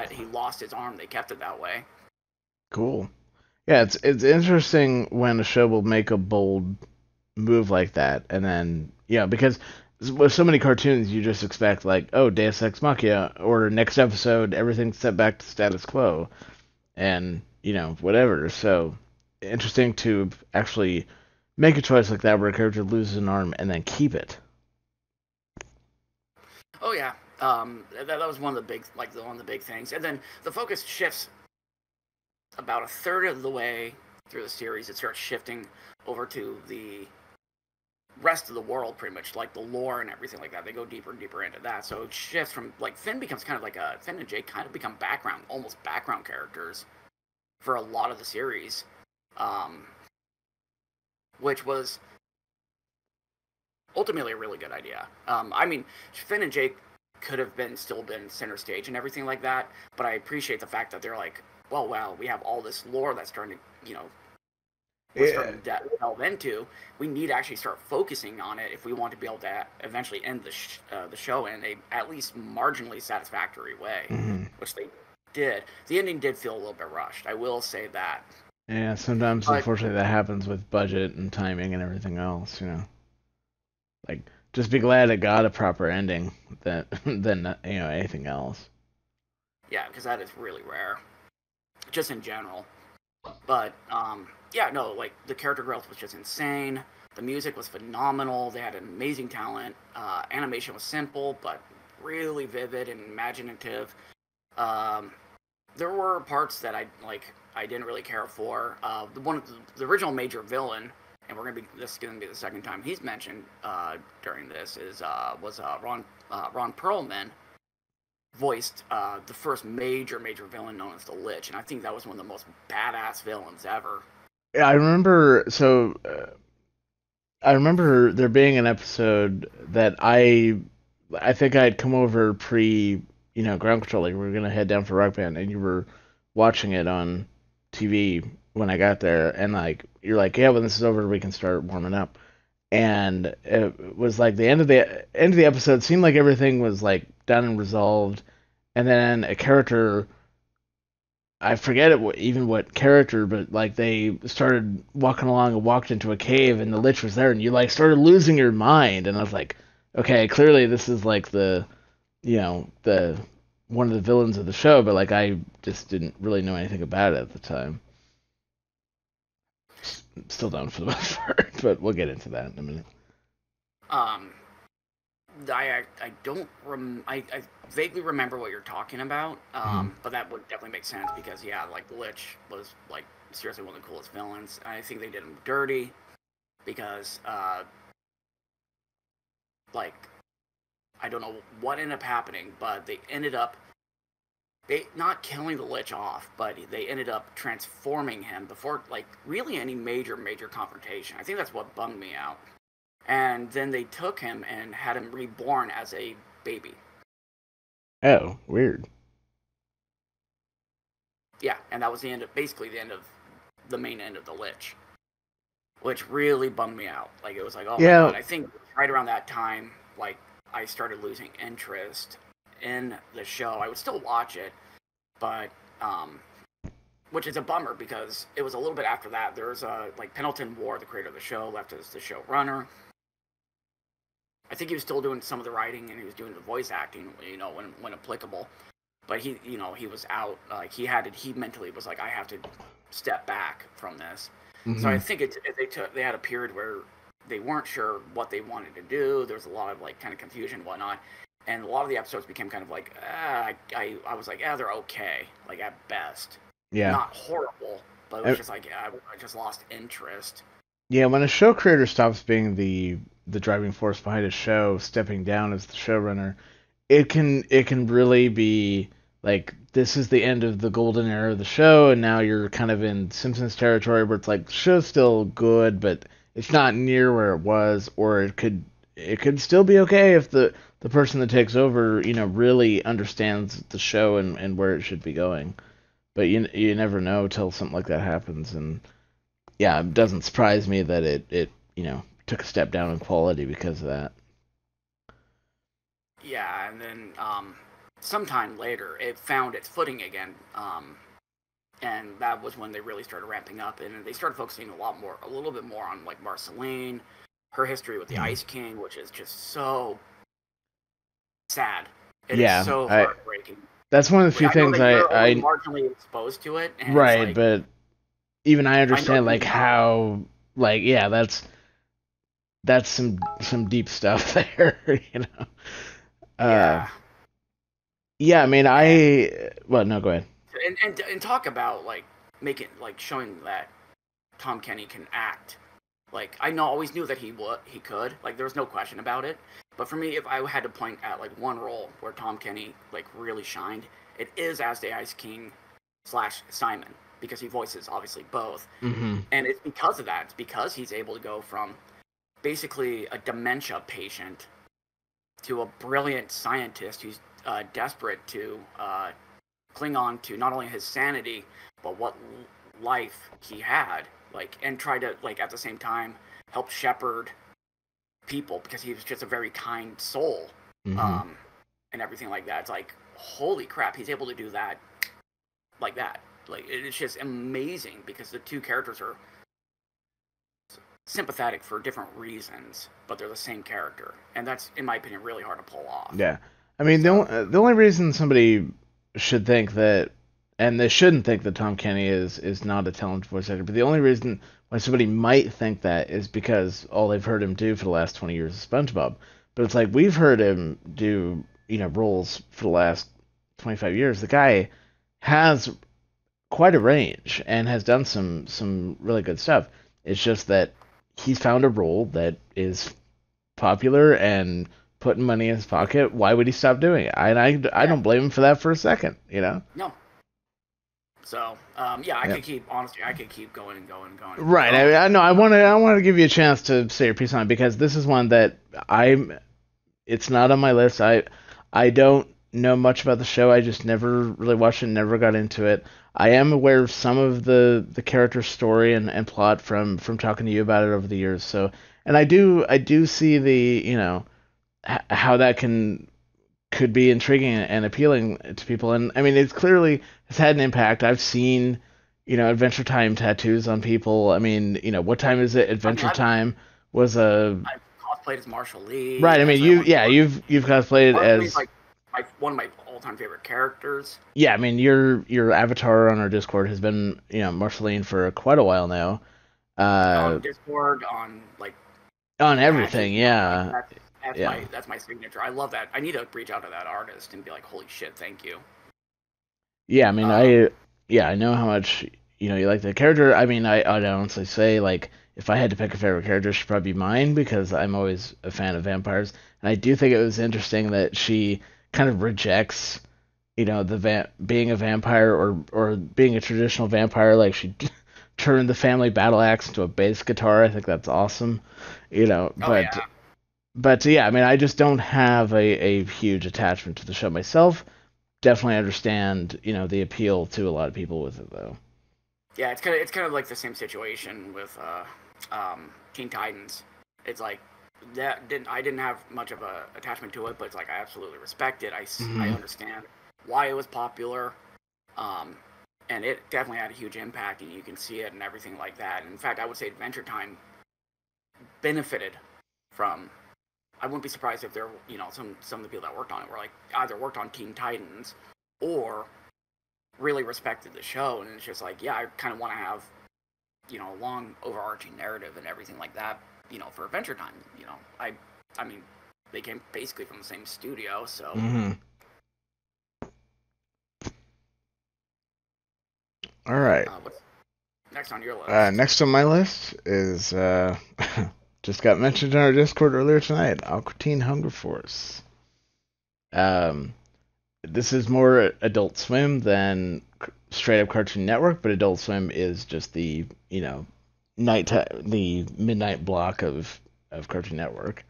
he lost his arm. They kept it that way. Cool. Yeah, it's interesting when a show will make a bold move like that, and then because with so many cartoons, you just expect like, oh, Deus Ex Machina, or next episode, everything's set back to status quo, and whatever. So interesting to actually make a choice like that where a character loses an arm and then keep it. Oh yeah, that was one of the big one of the big things, and then the focus shifts about a third of the way through the series. It starts shifting over to the rest of the world, pretty much like the lore and everything like that. They go deeper and deeper into that, so it shifts from like Finn becomes kind of like Finn and Jake kind of become almost background characters for a lot of the series, which was ultimately a really good idea. I mean, Finn and Jake could have still been center stage and everything like that, but I appreciate the fact that they're like, well, wow, we have all this lore that's starting to, we're starting to delve into. We need to actually start focusing on it if we want to be able to eventually end the show in a at least marginally satisfactory way, which they did. The ending did feel a little bit rushed. I will say that. Yeah, sometimes unfortunately that happens with budget and timing and everything else. Like, just be glad it got a proper ending than anything else. Yeah, because that is really rare, just in general. But yeah, no, like the character growth was just insane. The music was phenomenal. They had amazing talent. Animation was simple but really vivid and imaginative. There were parts that I didn't really care for. The original major villain, and this is gonna be the second time he's mentioned during this, was Ron Perlman voiced the first major villain known as the Lich, and I think that was one of the most badass villains ever. Yeah, I remember. So I remember there being an episode that I think I'd come over pre ground control. Like we were gonna head down for Rock Band, and you were watching it on TV when I got there, and like you're like, yeah, when this is over, we can start warming up. And it was like the end of the episode seemed like everything was like done and resolved, and then a character, I forget even what character, but like they started walking along and walked into a cave, and the Lich was there, and you like started losing your mind, and I was like, okay, clearly this is like the one of the villains of the show, but like I just didn't really know anything about it at the time. Still down for the most part, but we'll get into that in a minute. Um, I don't I vaguely remember what you're talking about. But that would definitely make sense because yeah, like the Lich was like seriously one of the coolest villains. I think they did him dirty because like I don't know what ended up happening, but they not killing the Lich off, but they ended up transforming him before like really any major confrontation. I think that's what bummed me out. And then they took him and had him reborn as a baby. Oh, weird. Yeah, and that was basically the end of the main end of the Lich, which really bummed me out. Like it was like, oh my god. I think right around that time, like I started losing interest in the show. I would still watch it, but which is a bummer because it was a little bit after that. There was like Pendleton Ward, the creator of the show, left as the showrunner. I think he was still doing some of the writing and he was doing the voice acting, when applicable. But he was out. Like he mentally was like, I have to step back from this. So I think they had a period where they weren't sure what they wanted to do. There was a lot of like kind of confusion and whatnot. And a lot of the episodes became kind of like, I was like, yeah, they're okay, like at best. Yeah. Not horrible, but it was just like, yeah, I just lost interest. Yeah, when a show creator stops being the driving force behind a show, stepping down as the showrunner, it can really be like this is the end of the golden era of the show, and now you're kind of in Simpsons territory where it's like the show's still good, but it's not near where it was, or it could it could still be okay if the person that takes over, really understands the show and where it should be going. But you never know till something like that happens, and yeah, it doesn't surprise me that it took a step down in quality because of that. Yeah, and then sometime later, it found its footing again, and that was when they really started ramping up, and they started focusing a little bit more on like Marceline, her history with the Mm. Ice King, which is just so sad. It is Yeah, so I heartbreaking. that's one of the Like few I know things that I you're only I marginally exposed to it, and it's right, like but even I I know understand you like know. how like yeah, that's some deep stuff there, you know. Uh, Yeah, yeah, I mean, and well, no, go ahead. and talk about like making like showing that Tom Kenny can act. Like I know always knew that he could. Like there was no question about it. But for me, if I had to point at like one role where Tom Kenny like really shined, it is as the Ice King slash Simon because he voices obviously both, Hmm. and it's because of that. It's because he's able to go from basically a dementia patient to a brilliant scientist who's desperate to cling on to not only his sanity but what life he had, like, and try to like at the same time help shepherd people because he was just a very kind soul, Hmm. um, and everything like that. It's like holy crap, he's able to do that like that. Like it's just amazing because the two characters are sympathetic for different reasons, but they're the same character, and that's, in my opinion, really hard to pull off. Yeah, I mean, So, the only reason somebody should think that, and they shouldn't think that Tom Kenny is not a talented voice actor, but the only reason why somebody might think that is because all they've heard him do for the last 20 years is SpongeBob. But it's like we've heard him do, roles for the last 25 years. The guy has quite a range and has done some really good stuff. It's just that he's found a role that is popular and putting money in his pocket. Why would he stop doing it? I yeah, don't blame him for that for a second. You know? no. So, yeah, Yeah. I could keep going and going and going and Right. going. I know. I want to give you a chance to say your piece on it because this is one that I'm. It's not on my list. I don't know much about the show. I just never really watched it. Never got into it. I am aware of some of the character story and plot from talking to you about it over the years. So, and I do see the how that could be intriguing and appealing to people. And I mean, it clearly has had an impact. I've seen, Adventure Time tattoos on people. I mean, what time is it? I mean, Adventure Time was a I've cosplayed as Marshall Lee. right. I mean, That's like one of you've cosplayed Marshall Lee's as like one of my all time favorite characters. yeah. I mean, your avatar on our Discord has been Marceline for quite a while now. On Uh, Discord, on like on patches everything, and stuff, like yeah, yeah, that's my signature. I love that. I need to reach out to that artist and be like, holy shit, thank you. yeah. I mean, Um, I know how much you like the character. I mean, I'd honestly say like if I had to pick a favorite character, it should probably be mine because I'm always a fan of vampires, and I do think it was interesting that she kind of rejects the being a vampire or being a traditional vampire. Like she turned the family battle axe into a bass guitar. I think that's awesome. oh But yeah, yeah, I mean, I just don't have a huge attachment to the show myself. Definitely understand, the appeal to a lot of people with it though. yeah. It's kind of like the same situation with Teen Titans. It's like I didn't have much of a attachment to it, but it's like I absolutely respect it. I Hmm. understand why it was popular, um, and it definitely had a huge impact, and you can see it and everything like that. In fact, I would say Adventure Time benefited from. I wouldn't be surprised if there, some of the people that worked on it were like either worked on Teen Titans or really respected the show, and it's just like, yeah, I kind of want to have, a long overarching narrative and everything like that, for Adventure Time. I mean, they came basically from the same studio, so Hmm. All right. what's next on your list? Next on my list is just got mentioned in our Discord earlier tonight. Aqua Teen Hunger Force. Um, this is more Adult Swim than straight up Cartoon Network, but Adult Swim is just the the midnight block of Cartoon Network.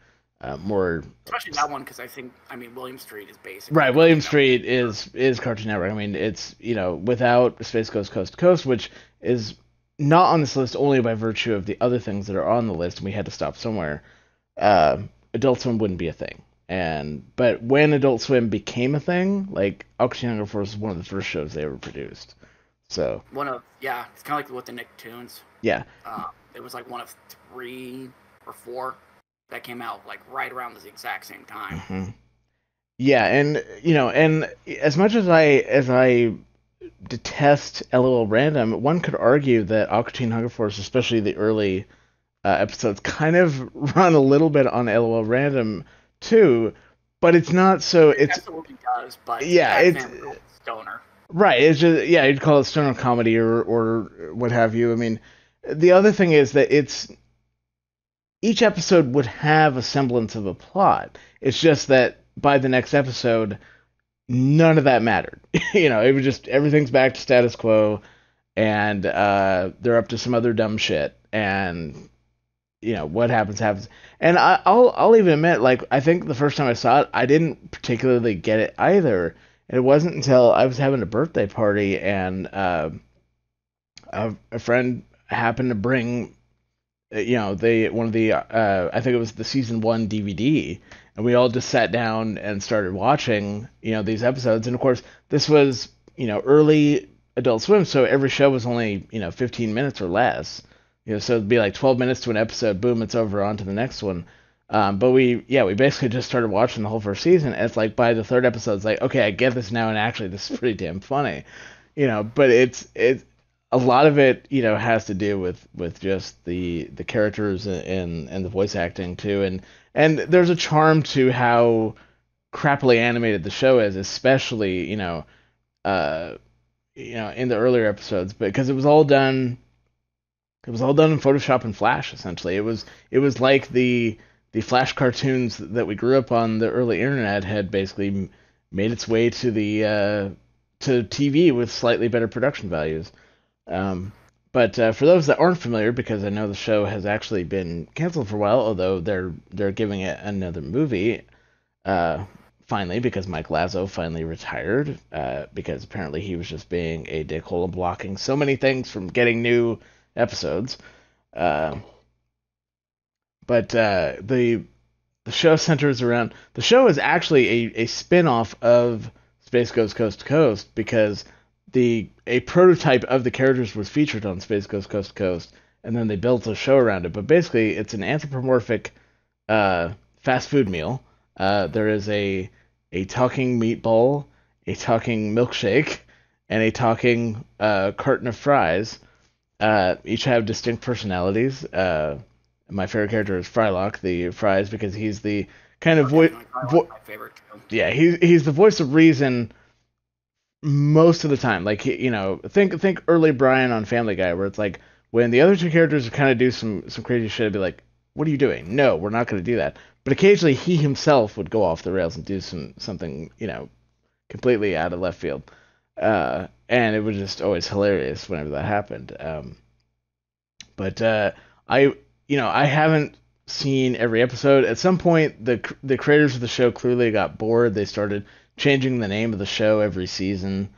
more. Especially that one because I mean William Street is basically Right, William Cartoon Network. Street is Cartoon Network. I mean, it's without Space Ghost Coast to Coast, which is not on this list only by virtue of the other things that are on the list, and we had to stop somewhere. uh, Adult Swim wouldn't be a thing. But when Adult Swim became a thing, like Aqua Teen Hunger Force was one of the first shows they ever produced. So It's kind of like with the Nicktoons. yeah. It was like one of 3 or 4 that came out like right around the exact same time. Yeah, and and as much as I detest LOL Random, one could argue that Aqua Teen Hunger Force, especially the early episodes, kind of run a little bit on LOL Random too, but it's not so. It It's absolutely does, but yeah, back it's then it was stoner. right. It's just yeah, you'd call it stoner comedy or what have you. I mean, the other thing is that it's each episode would have a semblance of a plot. It's just that by the next episode, none of that mattered. It was just everything's back to status quo, and they're up to some other dumb shit, and what happens happens. And I'll even admit, like I think the first time I saw it, I didn't particularly get it either. And it wasn't until I was having a birthday party and a friend happened to bring they one of the I think it was the season 1 DVD, and we all just sat down and started watching these episodes. And of course, this was early Adult Swim, so every show was only 15 minutes or less. So it'd be like 12 minutes to an episode. Boom, it's over on to the next one. But we basically just started watching the whole first season. And it's like by the third episode, it's like, okay, I get this now, and actually, this is pretty damn funny. But it's a lot of it, has to do with just the characters and the voice acting too, and there's a charm to how crappily animated the show is, especially uh, in the earlier episodes, because it was all done. It was all done in Photoshop and Flash, essentially. It was like the Flash cartoons that we grew up on the early internet had basically made its way to TV with slightly better production values. But for those that aren't familiar, because I know the show has actually been canceled for a while, although they're giving it another movie, uh, finally, because Mike Lazo finally retired, because apparently he was just being a dickhole and blocking so many things from getting new episodes. Uh, but the show centers around the show is actually a spin-off of Space Ghost Coast to Coast, because a prototype of the characters was featured on Space Ghost Coast to Coast, and then they built a show around it. But basically, it's an anthropomorphic fast food meal. There is a talking meatball, a talking milkshake, and a talking carton of fries. Each have distinct personalities. My favorite character is Frylock, the fries, because he's the kind of voice. My favorite too. Yeah, he's the voice of reason most of the time. Like think early Brian on Family Guy, where it's like when the other two characters kind of do some crazy shit, I'd be like, "What are you doing? No, we're not going to do that." But occasionally he himself would go off the rails and do something completely out of left field, and it was just always hilarious whenever that happened. But I haven't seen every episode. At some point, the creators of the show clearly got bored. They started changing the name of the show every season.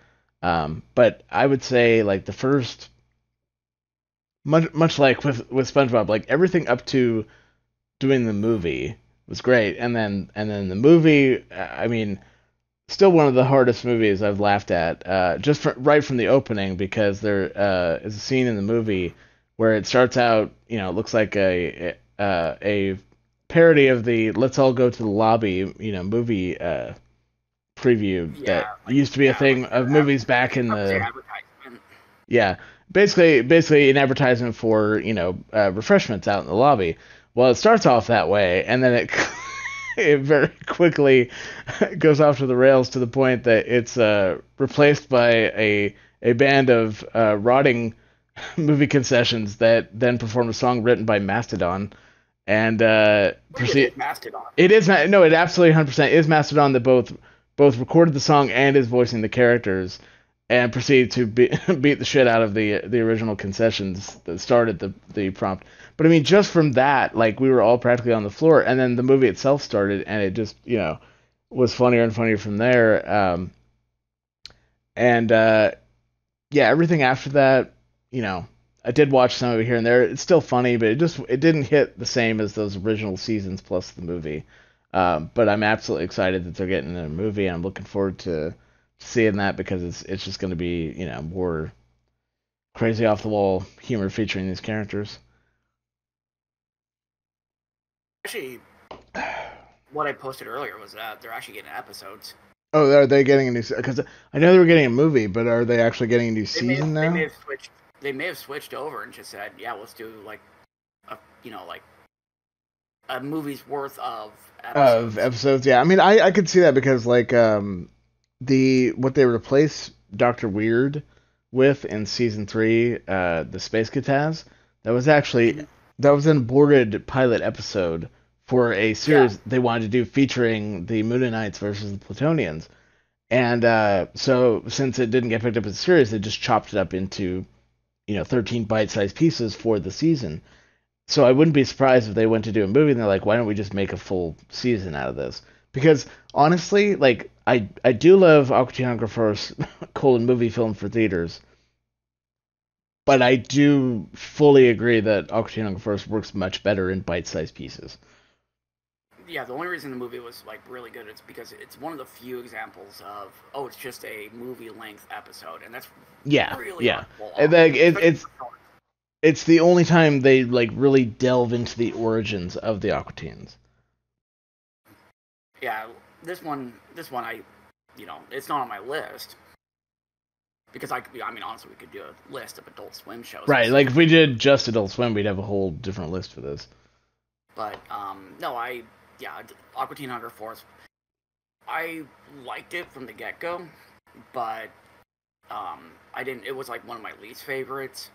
But I would say like the first, much like with SpongeBob, like everything up to doing the movie was great, and then the movie, I mean, still one of the hardest movies I've laughed at, right from the opening, because there is a scene in the movie where it starts out, it looks like a parody of the "Let's all go to the lobby," movie preview that used to be a thing of movies back in the advertisement. yeah, basically an advertisement for refreshments out in the lobby. Well, it starts off that way, and then it it very quickly goes off to the rails to the point that it's replaced by a band of rotting movie concessions that then perform a song written by Mastodon, and proceed. Mastodon. It is no, it absolutely 100% is Mastodon that both recorded the song and is voicing the characters, and proceeded to beat the shit out of the original concessions that started the prompt. But I mean, just from that, like we were all practically on the floor, and then the movie itself started, and it just was funnier and funnier from there. And yeah, everything after that, you know, I did watch some of it here and there. It's still funny, but it didn't hit the same as those original seasons plus the movie. But I'm absolutely excited that they're getting a movie, and I'm looking forward to seeing that because it's just going to be more crazy off the wall humor featuring these characters. Actually, what I posted earlier was that they're actually getting episodes. Oh, are they getting a new? Because I know they were getting a movie, but are they actually getting a new They may have, season they may now? have switched. They may have switched over and just said, "Yeah, let's do like a like a movie's worth of Of episodes." episodes, yeah. I mean, I could see that because like the what they replace Doctor Weird with in season three, the Space Kataz, that was actually Mhm. that was an aborted pilot episode for a Yeah, series they wanted to do featuring the Mooninites versus the Plutonians. And so since it didn't get picked up as a series, they just chopped it up into 13 bite-sized pieces for the season. So I wouldn't be surprised if they went to do a movie and they're like, why don't we just make a full season out of this? Because honestly, like I do love Aqua Teen Hunger Force colon movie film for theaters, but I do fully agree that Aqua Teen Hunger Force works much better in bite-sized pieces. yeah. The only reason the movie was like really good is because it's one of the few examples of it's just a movie length episode, and that's Yeah, really hard yeah. to pull And off, like especially for short. it's the only time they like really delve into the origins of the Aqua Teens. Yeah, this one, it's not on my list because I mean, honestly, we could do a list of Adult Swim shows Right, like if we specifically. did just Adult Swim, we'd have a whole different list for this. But no, yeah, Aqua Teen Hunger Force. I liked it from the get go, but I didn't. It was like one of my least favorites,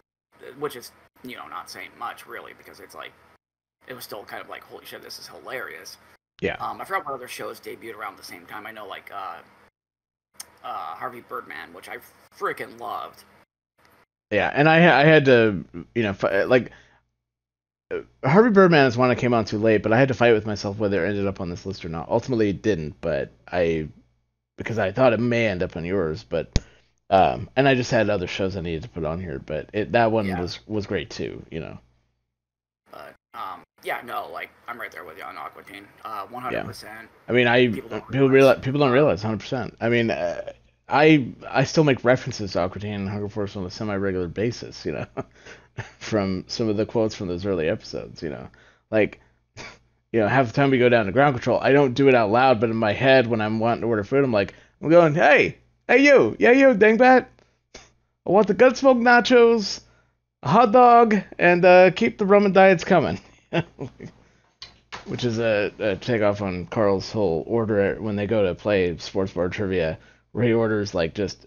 which is not saying much really because it's like it was still kind of like holy shit, this is hilarious. Yeah. I forgot what other shows debuted around the same time. I know like Harvey Birdman, which I freaking loved. Yeah, and I had to, like Harvey Birdman is one I came on too late, but I had to fight with myself whether it ended up on this list or not. Ultimately, it didn't, but because I thought it may end up on yours, but and I just had other shows I needed to put on here, but that one Yeah, was great too. but yeah, no, like I'm right there with you on Aqua Teen. Yeah. 100%. I mean, People don't realize. people don't realize 100%. I mean, I still make references to Aqua Teen and Hunger Force on a semi-regular basis, from some of the quotes from those early episodes. Like, half the time we go down to ground control, I don't do it out loud, but in my head when I'm wanting to order food, I'm going, hey you, yeah you, dingbat, I want the Gunsmoke nachos, a hot dog, and keep the rum and diets coming. Which is a takeoff on Carl's whole order when they go to play sports bar trivia, where he orders like just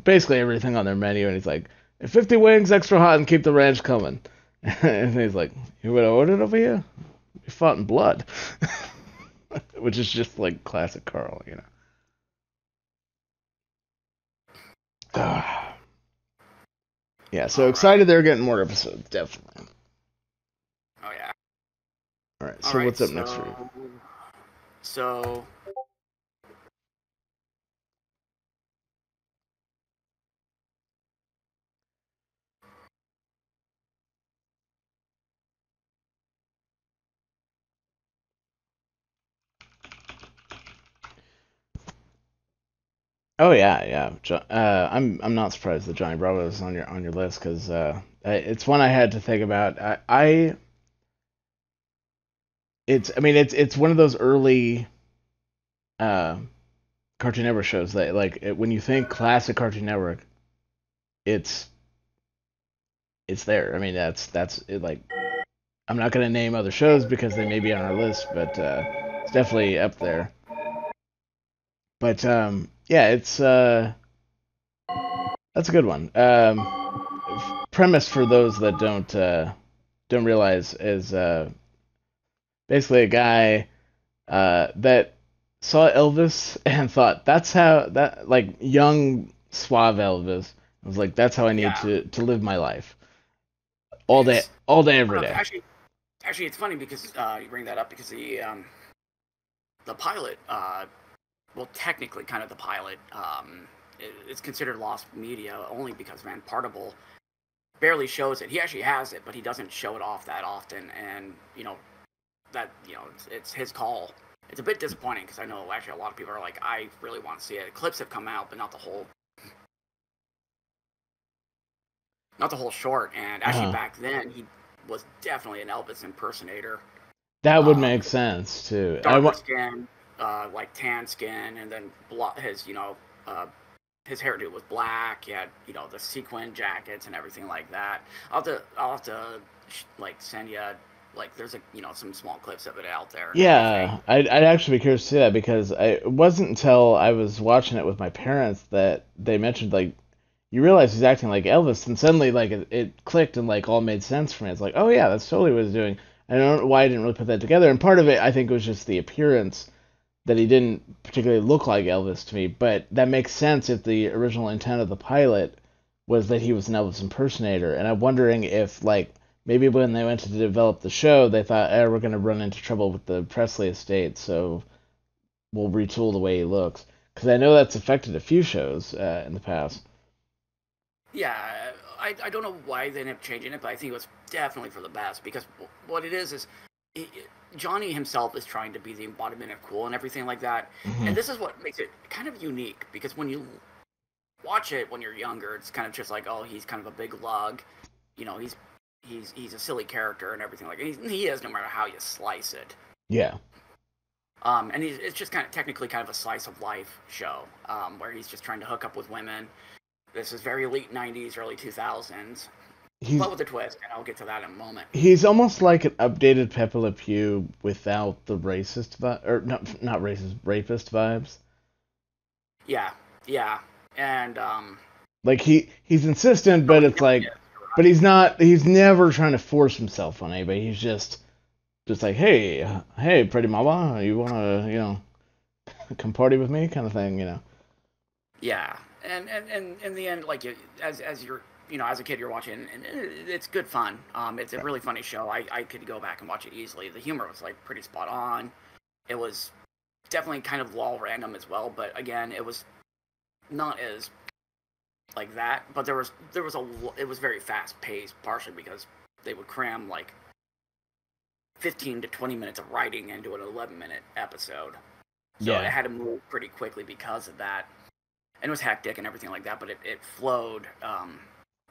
basically everything on their menu, and he's like, 50 wings, extra hot, and keep the ranch coming. And he's like, you would have ordered over here? We fought in blood. Which is just like classic Carl. Yeah, so All right. excited they're getting more episodes, definitely. Oh yeah. All right, All so right. what's up next for you? So Oh yeah, yeah. I'm not surprised that Johnny Bravo is on your list because it's one I had to think about. I mean it's one of those early uh, Cartoon Network shows that like when you think classic Cartoon Network, it's it's there. I mean that's it. Like I'm not gonna name other shows because they may be on our list, but it's definitely up there. But yeah, it's that's a good one. Premise for those that don't realize is basically a guy that saw Elvis and thought that's how that like young suave Elvis was like that's how I need yeah, to live my life. his all day, every day. actually, it's funny because you bring that up because the pilot, well, technically, kind of the pilot, it's considered lost media only because Van Partible barely shows it. He actually has it, but he doesn't show it off that often, and it's his call. It's a bit disappointing because I know actually a lot of people are like, I really want to see it. Clips have come out, but not the whole short. And actually, Uh-huh. back then he was definitely an Elvis impersonator. That would make Um, sense too. Darker skin, like tan skin, and then his hairdo was black. He had the sequin jackets and everything like that. I'll have to like send you like there's some small clips of it out there and everything. Yeah, I'd actually be curious to see that because it wasn't until I was watching it with my parents that they mentioned like you realize he's acting like Elvis, and suddenly like it clicked and like all made sense for me. It's like, oh yeah, that's totally what he's doing. I don't know why I didn't really put that together, and part of it I think was just the appearance that he didn't particularly look like Elvis to me, but that makes sense if the original intent of the pilot was that he was an Elvis impersonator. And I'm wondering if, like, maybe when they went to develop the show, they thought, we're going to run into trouble with the Presley estate, so we'll retool the way he looks. Because I know that's affected a few shows in the past. Yeah, I don't know why they ended up changing it, but I think it was definitely for the best because what it is he, Johnny himself is trying to be the embodiment of cool and everything like that. Hmm. And this is what makes it kind of unique because when you watch it when you're younger, it's kind of just like, oh, he's kind of a big lug. He's a silly character and everything like that. He is no matter how you slice it. Yeah. And it's just kind of technically kind of a slice of life show where he's just trying to hook up with women. This is very late '90s, early 2000s, He's but with a twist, and I'll get to that in a moment. he's almost like an updated Pepe Le Pew without the racist or not racist, rapist vibes. Yeah, yeah, and Like he's insistent, no, but he it's definitely like, is. You're but right. he's not. He's never trying to force himself on anybody. He's just like, hey, pretty mama, you wanna come party with me, kind of thing, Yeah, and in the end, like as you're as a kid you're watching, and it's good fun. It's a really funny show. I could go back and watch it easily. The humor was like pretty spot on. It was definitely kind of all random as well, but again, it was not as like that. But it was very fast paced, partially because they would cram like 15 to 20 minutes of writing into an 11-minute episode. So it Yeah, had to move pretty quickly because of that. And it was hectic and everything like that, but it flowed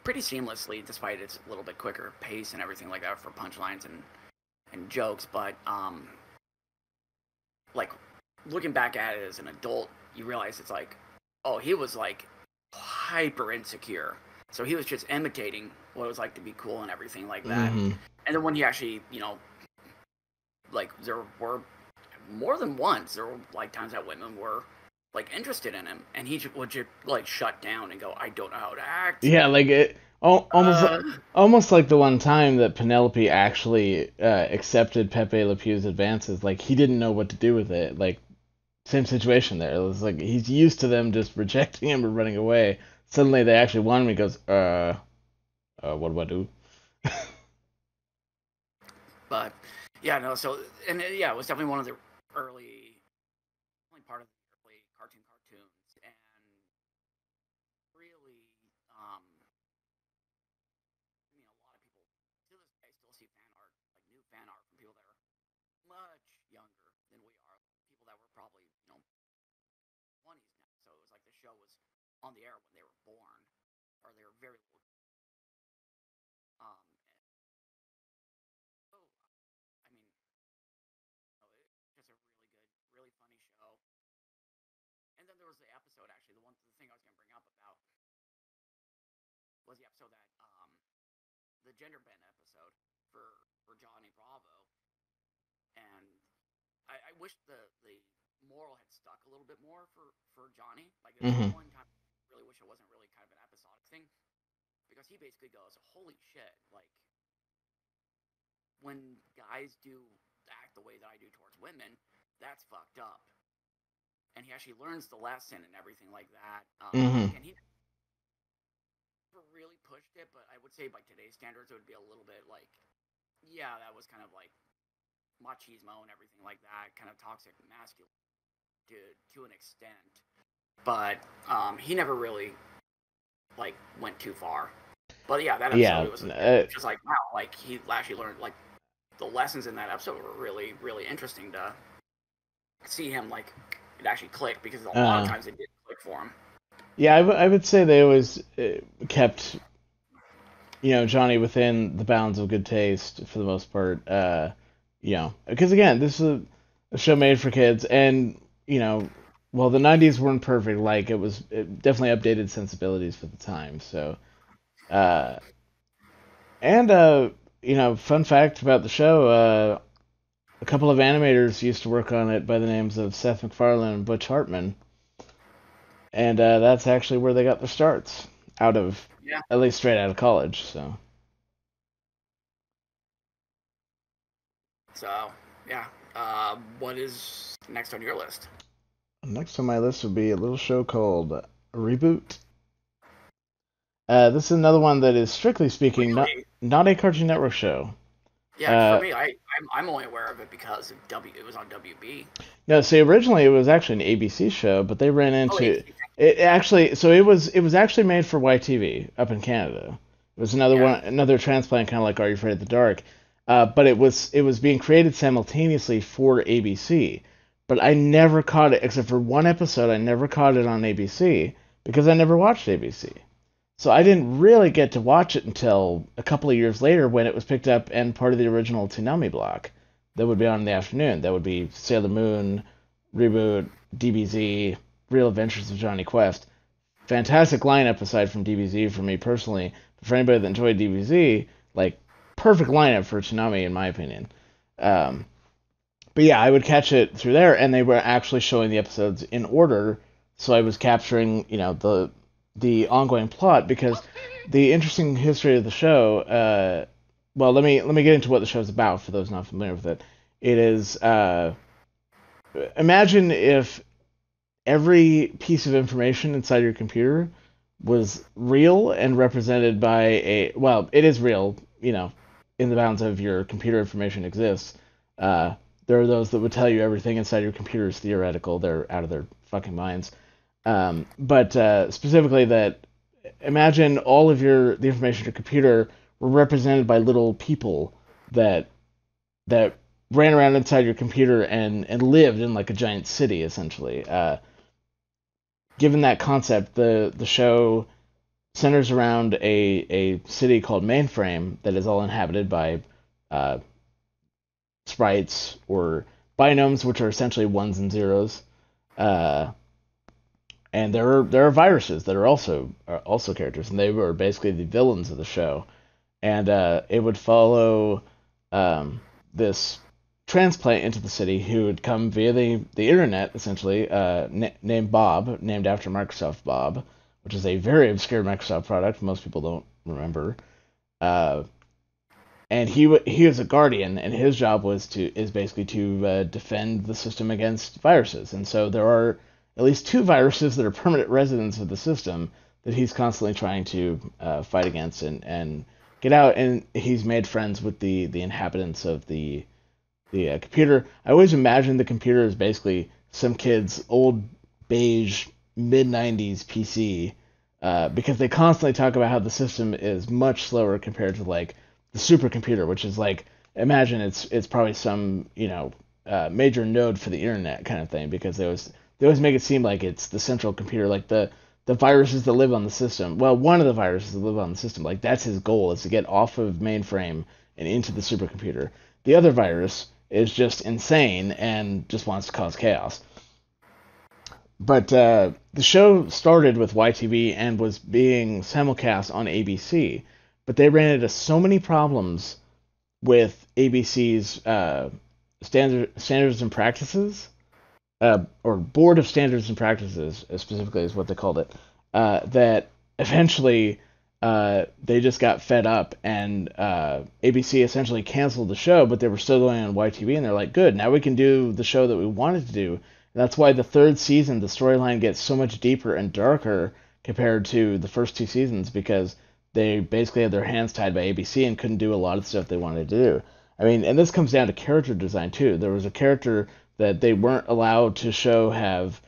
pretty seamlessly despite its a little bit quicker pace and everything like that for punchlines and jokes. But like looking back at it as an adult, you realize it's like, oh, he was like hyper insecure. So he was just imitating what it was like to be cool and everything like that. mm-hmm, And then when he actually, like there were more than once. There were like times that women were like interested in him, and he would just like shut down and go, "I don't know how to act." yeah, like it Uh, almost like the one time that Penelope actually accepted Pepe Le Pew's advances. Like he didn't know what to do with it. Like same situation there. It was like he's used to them just rejecting him or running away. Suddenly they actually want him. He goes, what do I do? but yeah, no. So and yeah, it was definitely one of the early, only part of the early cartoons, and really, a lot of people to this day still see fan art, like new fan art from people that are much younger than we are, people that were probably 20s now. So it was like the show was on the air when they were born, or they were very little. So I mean, it's just a really good, really funny show. And then there was the episode actually, the thing I was gonna bring up about was the episode that the gender bend episode for Johnny Bravo, and I wish the moral had stuck a little bit more for Johnny. Like there's Hmm. one time I really wish it wasn't really kind of an episodic thing because he basically goes, "Holy shit!" Like when guys do act the way that I do towards women, that's fucked up. And he actually learns the lesson and everything like that. Hmm. Again, he never really pushed it, but I would say by today's standards, it would be a little bit like, yeah, that was kind of like machismo and everything like that, kind of toxic masculine to an extent. But he never really like went too far. But yeah, that episode Yeah, it was just like wow, like he actually learned like the lessons in that episode were really really interesting to see him like it actually clicked because a lot of uh, times it didn't click for him. yeah. I would say they always kept Johnny within the bounds of good taste for the most part. Because again, this is a show made for kids, and well, the '90s weren't perfect. Like it definitely updated sensibilities for the time. So, uh, and fun fact about the show, a couple of animators used to work on it by the names of Seth MacFarlane and Butch Hartman, and that's actually where they got their starts out of, Yeah. at least straight out of college. So. So yeah, what is next on your list? Next on my list would be a little show called Reboot. This is another one that is strictly speaking Really? not a Cartoon Network show. Yeah, for Uh, me, I'm only aware of it because of it was on WB. no, see, originally it was actually an ABC show, but they ran Oh, into ABC. it actually. So it was actually made for YTV up in Canada. It was another Yeah. one, another transplant, kind of like Are You Afraid of the Dark? But it was being created simultaneously for ABC. But I never caught it except for one episode. I never caught it on ABC because I never watched ABC. So I didn't really get to watch it until a couple of years later when it was picked up and part of the original Toonami block that would be on in the afternoon. That would be Sailor Moon, Reboot, DBZ, Real Adventures of Johnny Quest. Fantastic lineup aside from DBZ for me personally. But for anybody that enjoyed DBZ, like perfect lineup for Toonami in my opinion. Um, but yeah, I would catch it through there, and they were actually showing the episodes in order, so I was capturing, the ongoing plot because the interesting history of the show. Well, let me get into what the show's about for those not familiar with it. It is imagine if every piece of information inside your computer was real and represented by it is real, in the bounds of your computer information exists. There are those that would tell you everything inside your computer is theoretical. They're out of their fucking minds. But specifically that imagine all of the information in your computer were represented by little people that that ran around inside your computer and lived in like a giant city essentially. Given that concept, the show centers around a city called Mainframe that is all inhabited by uh, sprites or binomes, which are essentially ones and zeros. Uh, and there are viruses that are also characters, and they were basically the villains of the show. And it would follow this transplant into the city who would come via the internet, essentially, named Bob, named after Microsoft Bob, which is a very obscure Microsoft product most people don't remember. Uh, and he was a guardian, and his job is basically to defend the system against viruses. And so there are at least two viruses that are permanent residents of the system that he's constantly trying to fight against and get out. And he's made friends with the inhabitants of the computer. I always imagine the computer as basically some kid's old beige mid '90s PC, because they constantly talk about how the system is much slower compared to like the supercomputer, which is like imagine it's probably some major node for the internet kind of thing because they always make it seem like it's the central computer, like the viruses that live on the system. Well, one of the viruses that live on the system, like that's his goal is to get off of mainframe and into the supercomputer. The other virus is just insane and just wants to cause chaos. But the show started with YTV and was being simulcast on ABC, but they ran into so many problems with ABC's standards and practices, or Board of Standards and Practices, specifically is what they called it, that eventually they just got fed up and ABC essentially canceled the show, but they were still going on YTV, and they're like, good, now we can do the show that we wanted to do. And that's why the third season, the storyline gets so much deeper and darker compared to the first two seasons because they basically had their hands tied by ABC and couldn't do a lot of stuff they wanted to do. I mean, and this comes down to character design too. There was a character that they weren't allowed to show have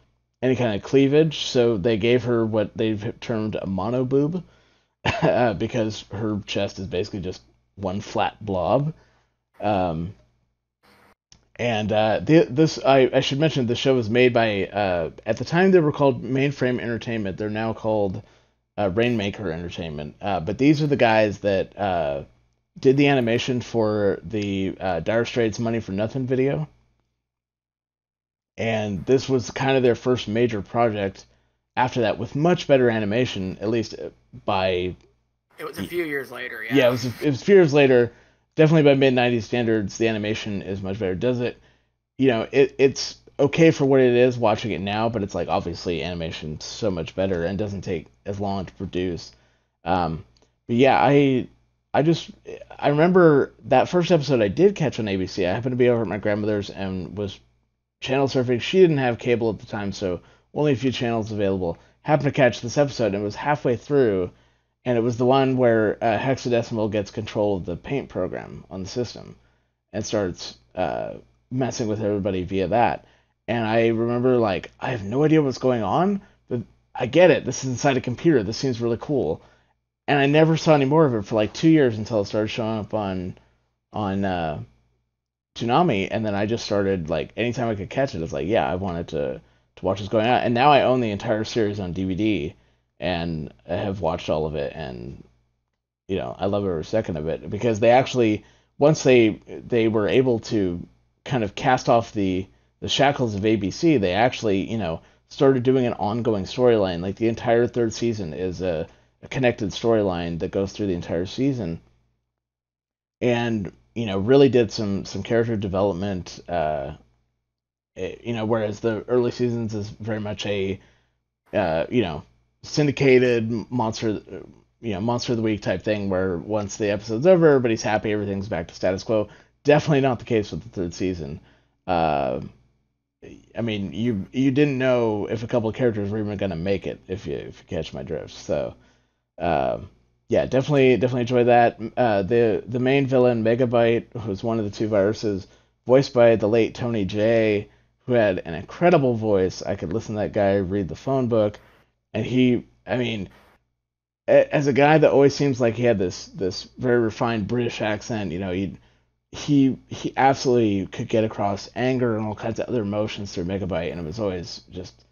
any kind of cleavage, so they gave her what they've termed a mono boob because her chest is basically just one flat blob. Um, and I should mention the show was made by at the time they were called Mainframe Entertainment. They're now called Rainmaker Entertainment. But these are the guys that did the animation for the Dire Straits Money for Nothing video, and this was kind of their first major project. After that, with much better animation, at least by It was a few years later, yeah, yeah. it was a few years later. Definitely by mid '90s standards, the animation is much better. Does it? It's okay for what it is watching it now, but it's like obviously animation so much better and doesn't take as long to produce. But yeah, I just I remember that first episode I did catch on ABC. I happened to be over at my grandmother's and was channel surfing. She didn't have cable at the time, so only a few channels available. Happened to catch this episode and it was halfway through, and it was the one where Hexadecimal gets control of the paint program on the system and starts messing with everybody via that. And I remember like I have no idea what's going on, but I get it. This is inside a computer. This seems really cool. And I never saw any more of it for like 2 years until it started showing up on Toonami, and then I just started like anytime I could catch it, it's like yeah, I wanted to watch what's going on. And now I own the entire series on DVD, and I have watched all of it, and I love every second of it because they actually once they were able to kind of cast off the shackles of ABC, they actually started doing an ongoing storyline. Like the entire third season is a connected storyline that goes through the entire season, and really did some character development. Whereas the early seasons is very much a syndicated monster of the week type thing where once the episode's over, everybody's happy, everything's back to status quo. Definitely not the case with the third season. Uh, I mean, you didn't know if a couple of characters were even gonna make it if you catch my drift. So uh, yeah, definitely enjoy that. The main villain Megabyte, who was one of the two viruses, voiced by the late Tony J, who had an incredible voice. I could listen to that guy read the phone book, and I mean, as a guy that always seems like he had this very refined British accent, he absolutely could get across anger and all kinds of other emotions through Megabyte, and it was always just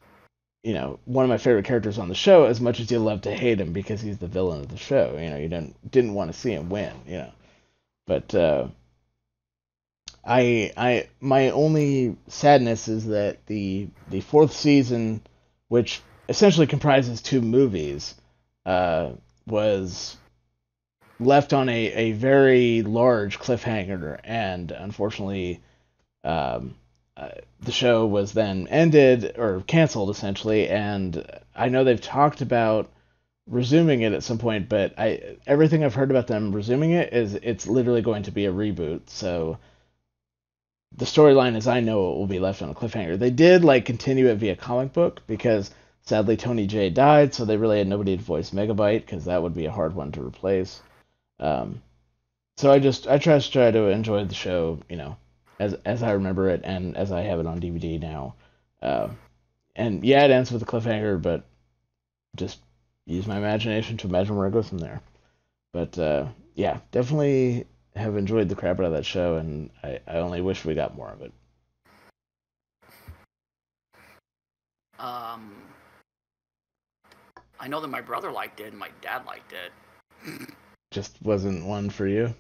one of my favorite characters on the show. As much as you love to hate him because he's the villain of the show, you didn't want to see him win, But I my only sadness is that the fourth season, which essentially comprises two movies, was left on a very large cliffhanger, and unfortunately, um, the show was then ended or canceled essentially. And I know they've talked about resuming it at some point, but everything I've heard about them resuming it is it's literally going to be a reboot. So the storyline, as I know it, will be left on a cliffhanger. They did like continue it via comic book because sadly Tony J died, so they really had nobody to voice Megabyte because that would be a hard one to replace. Um, so I try to enjoy the show, as I remember it and as I have it on DVD now. Uh, and yeah, it ends with a cliffhanger, but just use my imagination to imagine where it goes from there. But yeah, definitely have enjoyed the crap out of that show, and I only wish we got more of it. Um, I know that my brother liked it and my dad liked it. Just wasn't one for you.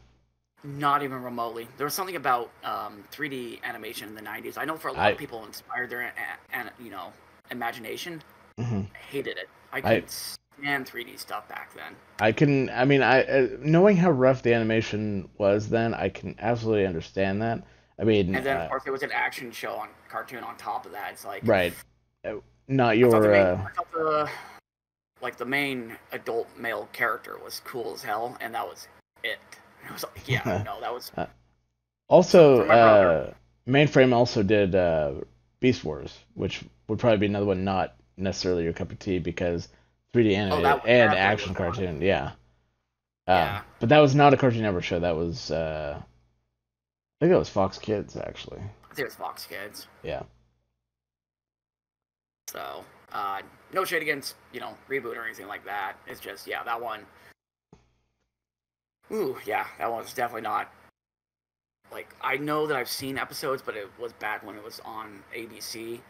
Not even remotely. There was something about 3D animation in the 90s. I know for a lot I of people inspired their imagination. mhm. Hated it. I I couldn't stand 3D stuff back then. I can. I mean, I knowing how rough the animation was then, I can absolutely understand that. I mean, And then of course there was an action show on cartoon on top of that. It's like right, not I thought your. the main adult male character was cool as hell, and that was it. I was like, yeah, no, that was Uh, Also, for my brother. Mainframe also did Beast Wars, which would probably be another one not necessarily your cup of tea because 3D Oh, that animated was and definitely was action fun. cartoon. Yeah. Yeah, But that was not a Cartoon Network show. That was I think that was Fox Kids actually. I think it was Fox Kids. Yeah. So, no shade against reboot or anything like that. It's just yeah, that one. Ooh, yeah, that one was definitely not like I know that I've seen episodes, but it was back when it was on ABC,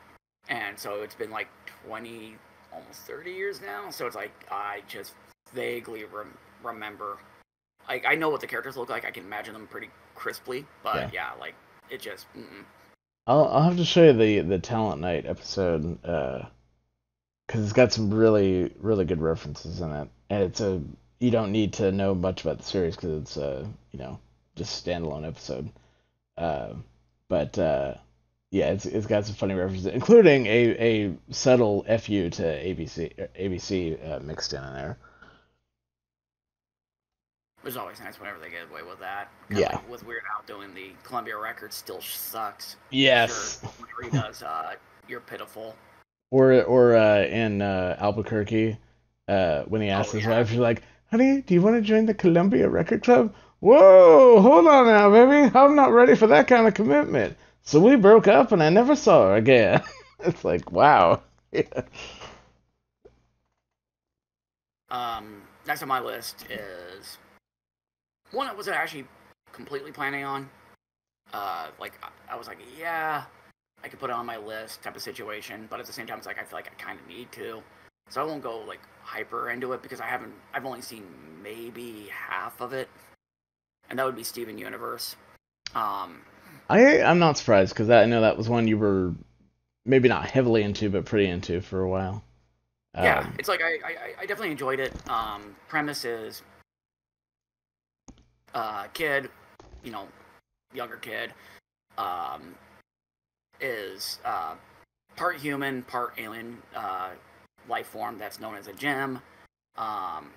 and so it's been like 20, almost 30 years now. So it's like I just vaguely remember. Like I know what the characters look like. I can imagine them pretty crisply, Yeah. but yeah, like it just. Mm-mm. I'll have to show you the Talent Night episode because it's got some really good references in it, and it's a you don't need to know much about the series because it's a just a standalone episode. Uh, but yeah, it's got some funny references, including a subtle fu to ABC mixed in there. It's always nice whenever they get away with that. Kind of Yeah. like with Weird Al doing the Columbia Records still sucks. Sure, Yes. whenever he does, you're pitiful. Or in Albuquerque, when he asked Oh his yeah. wife, she's like, "Honey, do you want to join the Columbia Record Club?" Whoa, hold on now, baby. I'm not ready for that kind of commitment. So we broke up, and I never saw her again. It's like, wow. Yeah. Next on my list is one I wasn't actually completely planning on. Like I was like, yeah, I could put it on my list type of situation, but at the same time, it's like I feel like I kind of need to. So I won't go like hyper into it because I've only seen maybe half of it, and that would be Steven Universe. Um, I'm not surprised because I know that was one you were maybe not heavily into, but pretty into for a while. yeah, Um, it's like I definitely enjoyed it. Premise is kid, you know, younger kid, um, is part human, part alien life form that's known as a gem. Um,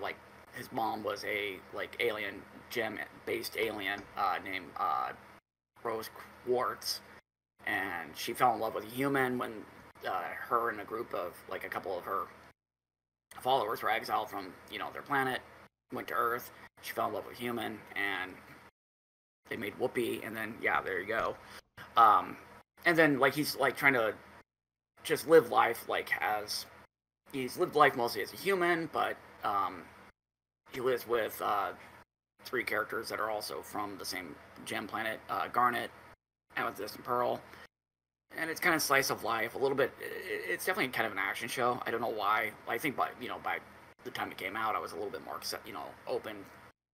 like his mom was a like alien gem based alien named Rose Quartz, and she fell in love with a human when her and a group of like a couple of her followers were exiled from their planet, went to Earth. She fell in love with a human, and they made Whoopi, and then yeah, there you go. Um, and then like he's like trying to just live life like as he's lived life mostly as a human, but he lives with three characters that are also from the same gem planet, Garnet, Amethyst, and Pearl. And it's kind of slice of life, a little bit. It's definitely kind of an action show. I don't know why. I think by the time it came out, I was a little bit more open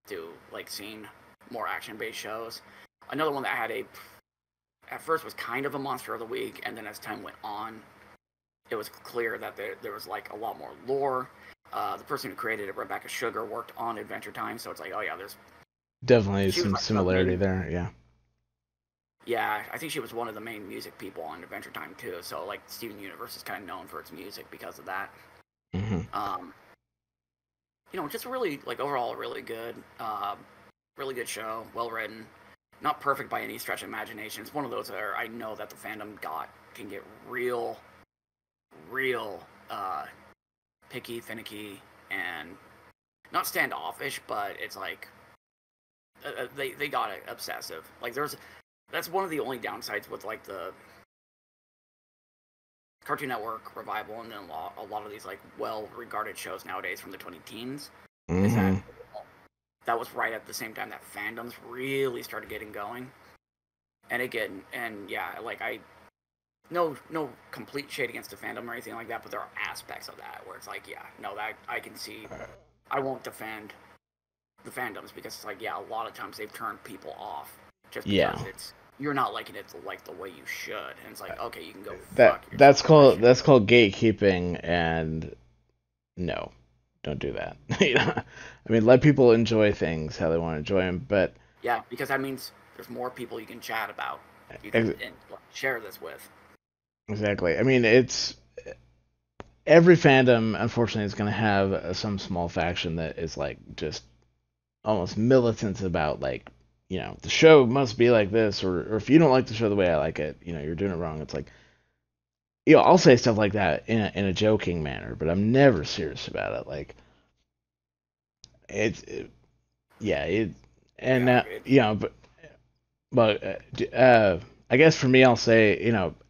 to like seeing more action based shows. Another one that had at first was kind of a monster of the week, and then as time went on, it was clear that there was like a lot more lore. The person who created it, Rebecca Sugar, worked on Adventure Time, so it's like, oh yeah, there's Definitely she was some like the similarity main. there. Yeah. Yeah, I think she was one of the main music people on Adventure Time too. So like Steven Universe is kind of known for its music because of that. Hmm. Um, just really like overall really good show, well written, not perfect by any stretch of imagination. It's one of those where I know that the fandom got can get real picky, finicky, and not standoffish, but it's like they got it obsessive. Like that's one of the only downsides with like the Cartoon Network revival and then a lot of these like well-regarded shows nowadays from the 2010s is that Hmm. that was right at the same time that fandoms really started getting going. And again, and yeah, like no complete shade against the fandom or anything like that, but there are aspects of that where it's like, yeah, no, that I can see. I won't defend the fandoms because it's like, yeah, a lot of times they've turned people off just Yeah. because you're not liking it like the way you should, and it's like, okay, you can go That fuck that's yourself with that called shit. that's called gatekeeping, and no, don't do that. I mean, let people enjoy things how they want to enjoy them, but Yeah, because that means there's more people you can chat about, you can ex- like, share this with. exactly. I mean, it's every fandom, unfortunately, is going to have some small faction that is like just almost militant about like the show must be like this, or if you don't like the show the way I like it, you're doing it wrong. It's like I'll say stuff like that in a joking manner, but I'm never serious about it. Like it yeah, and Yeah, it, but I guess for me, I'll say,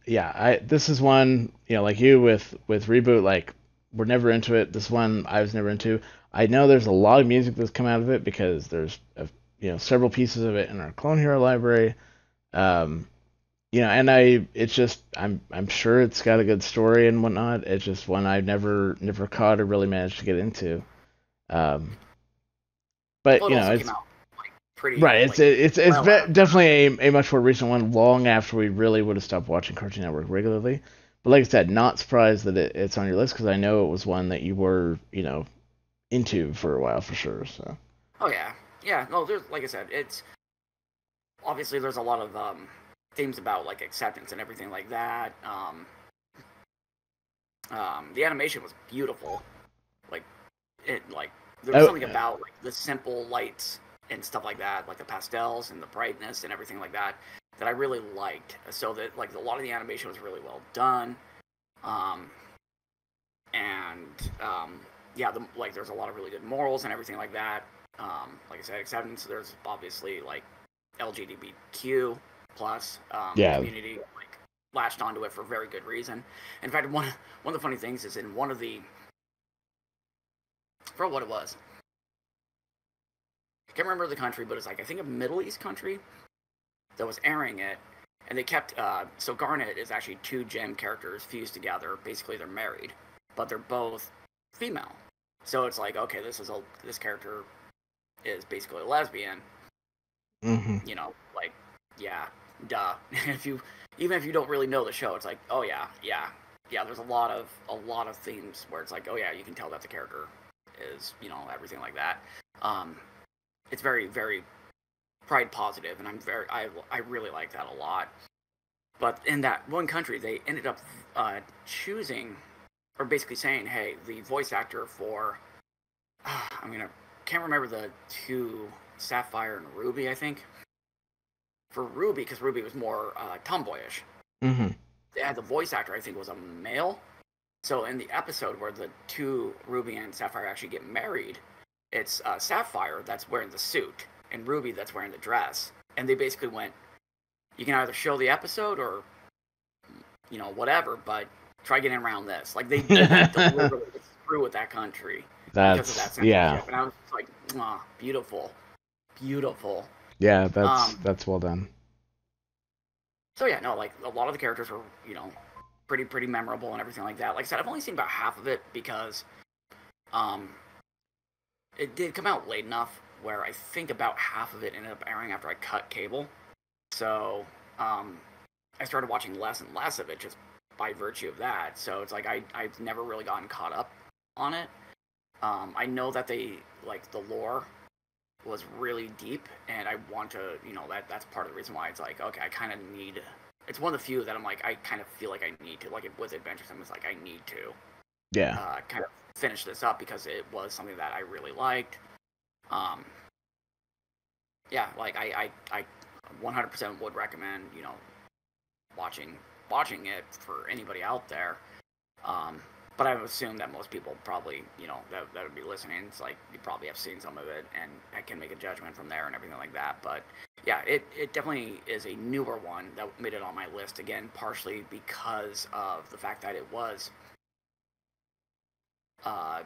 yeah, this is one, like you with reboot, like we're never into it. This one I was never into. I know there's a lot of music that's come out of it because there's several pieces of it in our Clone Hero library. Um, and it's just I'm sure it's got a good story and whatnot. It's just one I've never caught or really managed to get into. Um, but well, it also came out like pretty right, like it's well after. definitely a much more recent one, long after we really would have stopped watching Cartoon Network regularly. But like I said, not surprised that it's on your list because I know it was one that you were into for a while for sure. So Oh yeah, yeah. No, there's like I said, it's obviously there's a lot of themes about like acceptance and everything like that. The animation was beautiful. Like like there was oh something about like the simple lights and stuff like that, like the pastels and the brightness and everything like that, that I really liked. So that like a lot of the animation was really well done. Um, and yeah, like there's a lot of really good morals and everything like that. Like I said, acceptance. There's obviously like LGBTQ plus yeah, community like latched onto it for very good reason. In fact, one of the funny things is in one of the for what it was. I can't remember the country, but it's like I think a Middle East country that was airing it, and they kept so Garnet is actually two gem characters fused together. Basically, they're married, but they're both female. So it's like, okay, this character is basically a lesbian. hmm Like, yeah, duh. if you Even if you don't really know the show, it's like, oh yeah, yeah, yeah. There's a lot of themes where it's like, oh yeah, you can tell that the character is everything like that. Um, it's very very pride positive, and I really like that a lot. But in that one country, they ended up choosing, or basically saying, hey, the voice actor for I'm gonna can't remember the two, Sapphire and Ruby, I think. For Ruby, because Ruby was more tomboyish. hmm They had the voice actor, I think, was a male. So in the episode where the two Ruby and Sapphire actually get married, it's Sapphire that's wearing the suit and Ruby that's wearing the dress. And they basically went, you can either show the episode or whatever, but try getting around this. Like they went deliberately through with that country because of that yeah, censorship, and I was just like, beautiful, beautiful. yeah, Um, that's well done. so yeah, no, like a lot of the characters were pretty memorable and everything like that. Like I said, I've only seen about half of it because um, it did come out late enough where I think about half of it ended up airing after I cut cable. So um, I started watching less and less of it just by virtue of that. So it's like I've never really gotten caught up on it. I know that they like the lore was really deep, and I want to, that's part of the reason why it's like, okay, I kind of need. It's one of the few that I'm like, I kind of feel like I need to, like with Adventure Time, it's like I need to Yeah, kind of finish this up because it was something that I really liked. Um, yeah, like I 100% would recommend, watching watching it for anybody out there. Um, but I would assume that most people probably, that would be listening. It's like you probably have seen some of it, and I can make a judgment from there and everything like that. But yeah, it definitely is a newer one that made it on my list again, partially because of the fact that it was uh,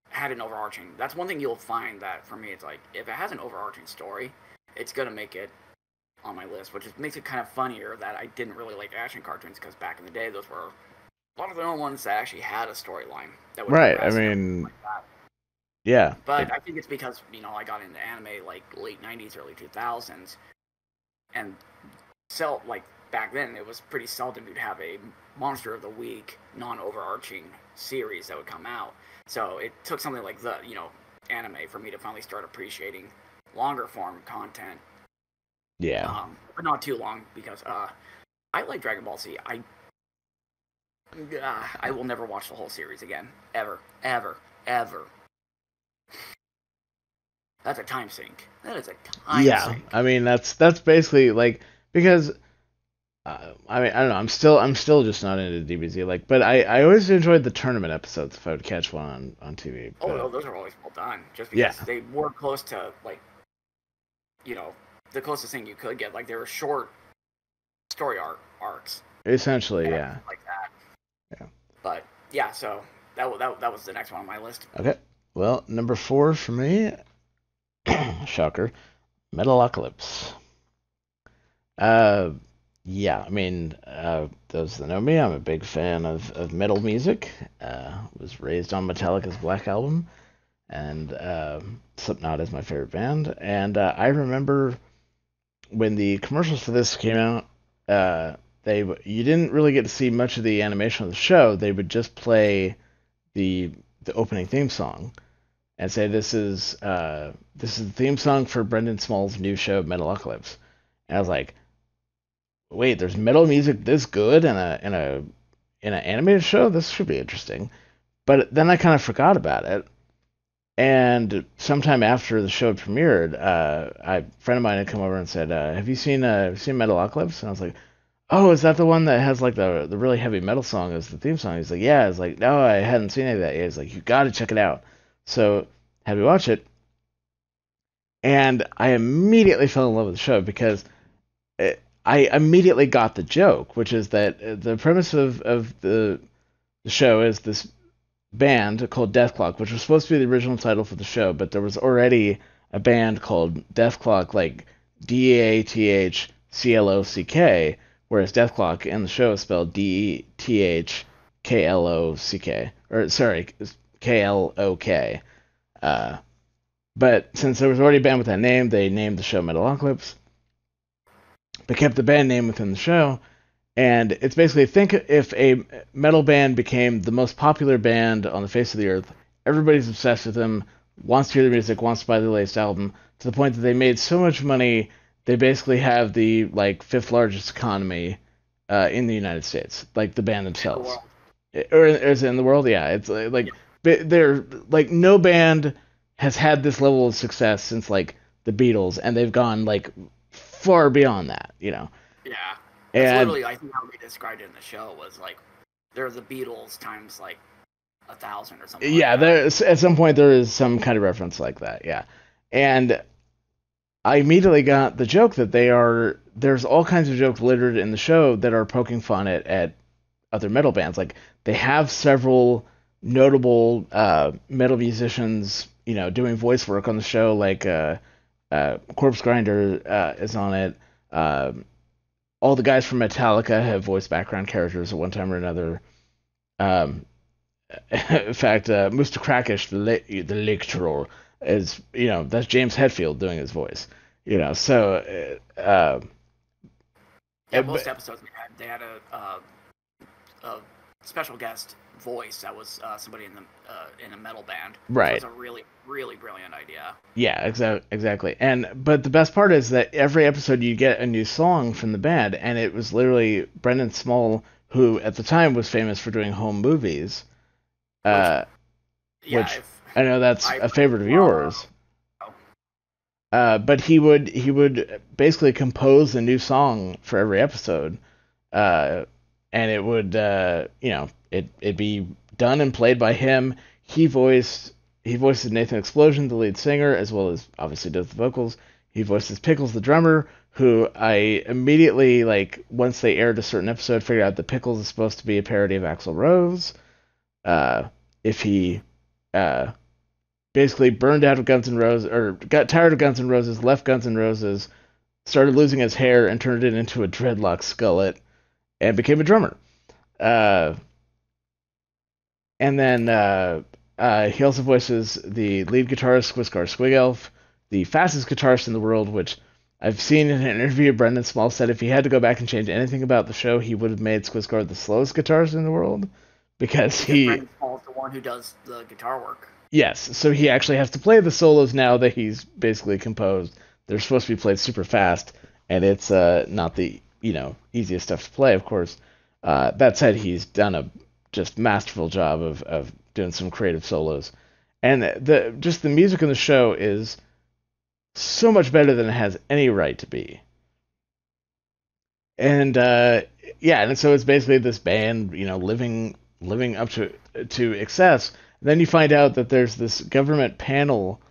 had an overarching. That's one thing you'll find that for me, it's like if it has an overarching story, it's gonna make it on my list, which makes it kind of funnier that I didn't really like action cartoons because back in the day, those were a lot of the only ones that actually had a storyline that would right. I progress and everything mean, like that. yeah, But I think it's because I got into anime like late '90s, early 2000s, and like back then it was pretty seldom you'd have a monster of the week non-overarching series that would come out. So it took something like the anime for me to finally start appreciating longer form content, yeah. but not too long because I like Dragon Ball Z. I will never watch the whole series again, ever, ever, ever. That's a time sink. That is a time Yeah, sink. I mean that's basically like because I mean, I don't know. I'm still just not into DBZ. Like, but I always enjoyed the tournament episodes if I would catch one on TV. Oh But no, those are always well done. Just yeah, because they were close to like you know the closest thing you could get. Like they were short story arcs essentially, and yeah, everything like that. yeah. But yeah, so that was the next one on my list. Okay. Well, number four for me, shocker, Metalocalypse. Uh, yeah, I mean, those that know me, I'm a big fan of metal music. Was raised on Metallica's Black Album, and Slipknot is my favorite band. And I remember when the commercials for this came out, they you didn't really get to see much of the animation of the show. They would just play the the opening theme song and say this is the theme song for Brendan Small's new show Metalocalypse. And I was like, wait, there's metal music this good in an animated show? This should be interesting. But then I kind of forgot about it. And sometime after the show had premiered, a friend of mine had come over and said, have you seen Metalocalypse? And I was like, oh, is that the one that has like the really heavy metal song as the theme song? He's like, yeah. I was like, no, I hadn't seen any of that yet. He's like, you got to check it out. So had me watch it, and I immediately fell in love with the show because I immediately got the joke, which is that the premise of the show is this band called Death Clock, which was supposed to be the original title for the show, but there was already a band called Death Clock, like DATHCLOCK, whereas Death Clock in the show is spelled DETHKLOCK, or sorry, KLOK. Uh, but since there was already a band with that name, they named the show Metalocalypse, but kept the band name within the show. And it's basically think if a metal band became the most popular band on the face of the earth, everybody's obsessed with them, wants to hear their music, wants to buy the latest album, to the point that they made so much money they basically have the like fifth largest economy in the United States, like the band themselves, or is it in the world? Yeah, it's like they're like no band has had this level of success since like the Beatles, and they've gone like far beyond that, you know. Yeah, that's And literally I think how they described it in the show was like they're the Beatles times like 1,000 or something like yeah, that. there's at some point there is some kind of reference like that, yeah. And I immediately got the joke that there's all kinds of jokes littered in the show that are poking fun at other metal bands. Like they have several notable metal musicians, you know, doing voice work on the show. Like Corpse Grinder is on it. All the guys from Metallica have voiced background characters at one time or another. Um, in fact, Mr. Crackish, the lecturer, is that's James Hetfield doing his voice. So Yeah, but, most episodes they had a special guest voice that was somebody in a metal band. So right. it's a really really brilliant idea. Yeah, exactly. But the best part is that every episode you get a new song from the band, and it was literally Brendan Small, who at the time was famous for doing home movies, Which uh, yeah, which if I know that's I a favorite of love yours. oh, But he would basically compose a new song for every episode, uh, and it would it'd be done and played by him. He voices Nathan Explosion, the lead singer, as well as obviously does the vocals. He voices Pickles, the drummer, who I immediately, like, once they aired a certain episode, figured out that Pickles is supposed to be a parody of Axl Rose. If he uh, basically burned out of Guns N' Roses, or got tired of Guns N' Roses, left Guns N' Roses, started losing his hair and turned it into a dreadlock skullet, and became a drummer. Uh, and then he also voices the lead guitarist Squiskar Squigelf, the fastest guitarist in the world, which I've seen in an interview. Brendan Small said if he had to go back and change anything about the show, he would have made Squiskar the slowest guitarist in the world because because he, Brendan Paul is the one who does the guitar work. yes, so he actually has to play the solos now that he's basically composed. They're supposed to be played super fast, and it's not the easiest stuff to play, of course. That said, he's done a just masterful job of doing some creative solos, and the music in the show is so much better than it has any right to be. and yeah, and so it's basically this band, living up to excess. Then you find out that there's this government panel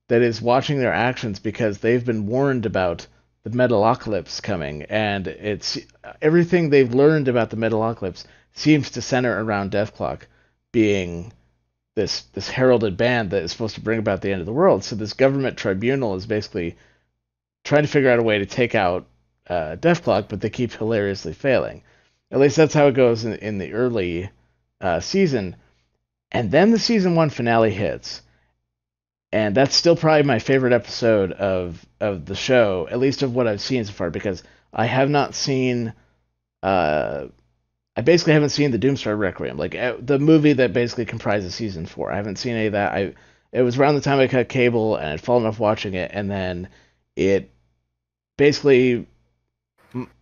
that is watching their actions because they've been warned about the metalocalypse coming, and it's everything they've learned about the metalocalypse seems to center around Deathclock being this heralded band that is supposed to bring about the end of the world. So this government tribunal is basically trying to figure out a way to take out Deathclock, but they keep hilariously failing. At least that's how it goes in the early season. And then the season one finale hits, and that's still probably my favorite episode of the show, at least of what I've seen so far, because I have not seen. I basically haven't seen the Doomstar Requiem, like the movie that basically comprises season four. I haven't seen any of that. I It was around the time I cut cable, and I'd fallen off watching it, and then it basically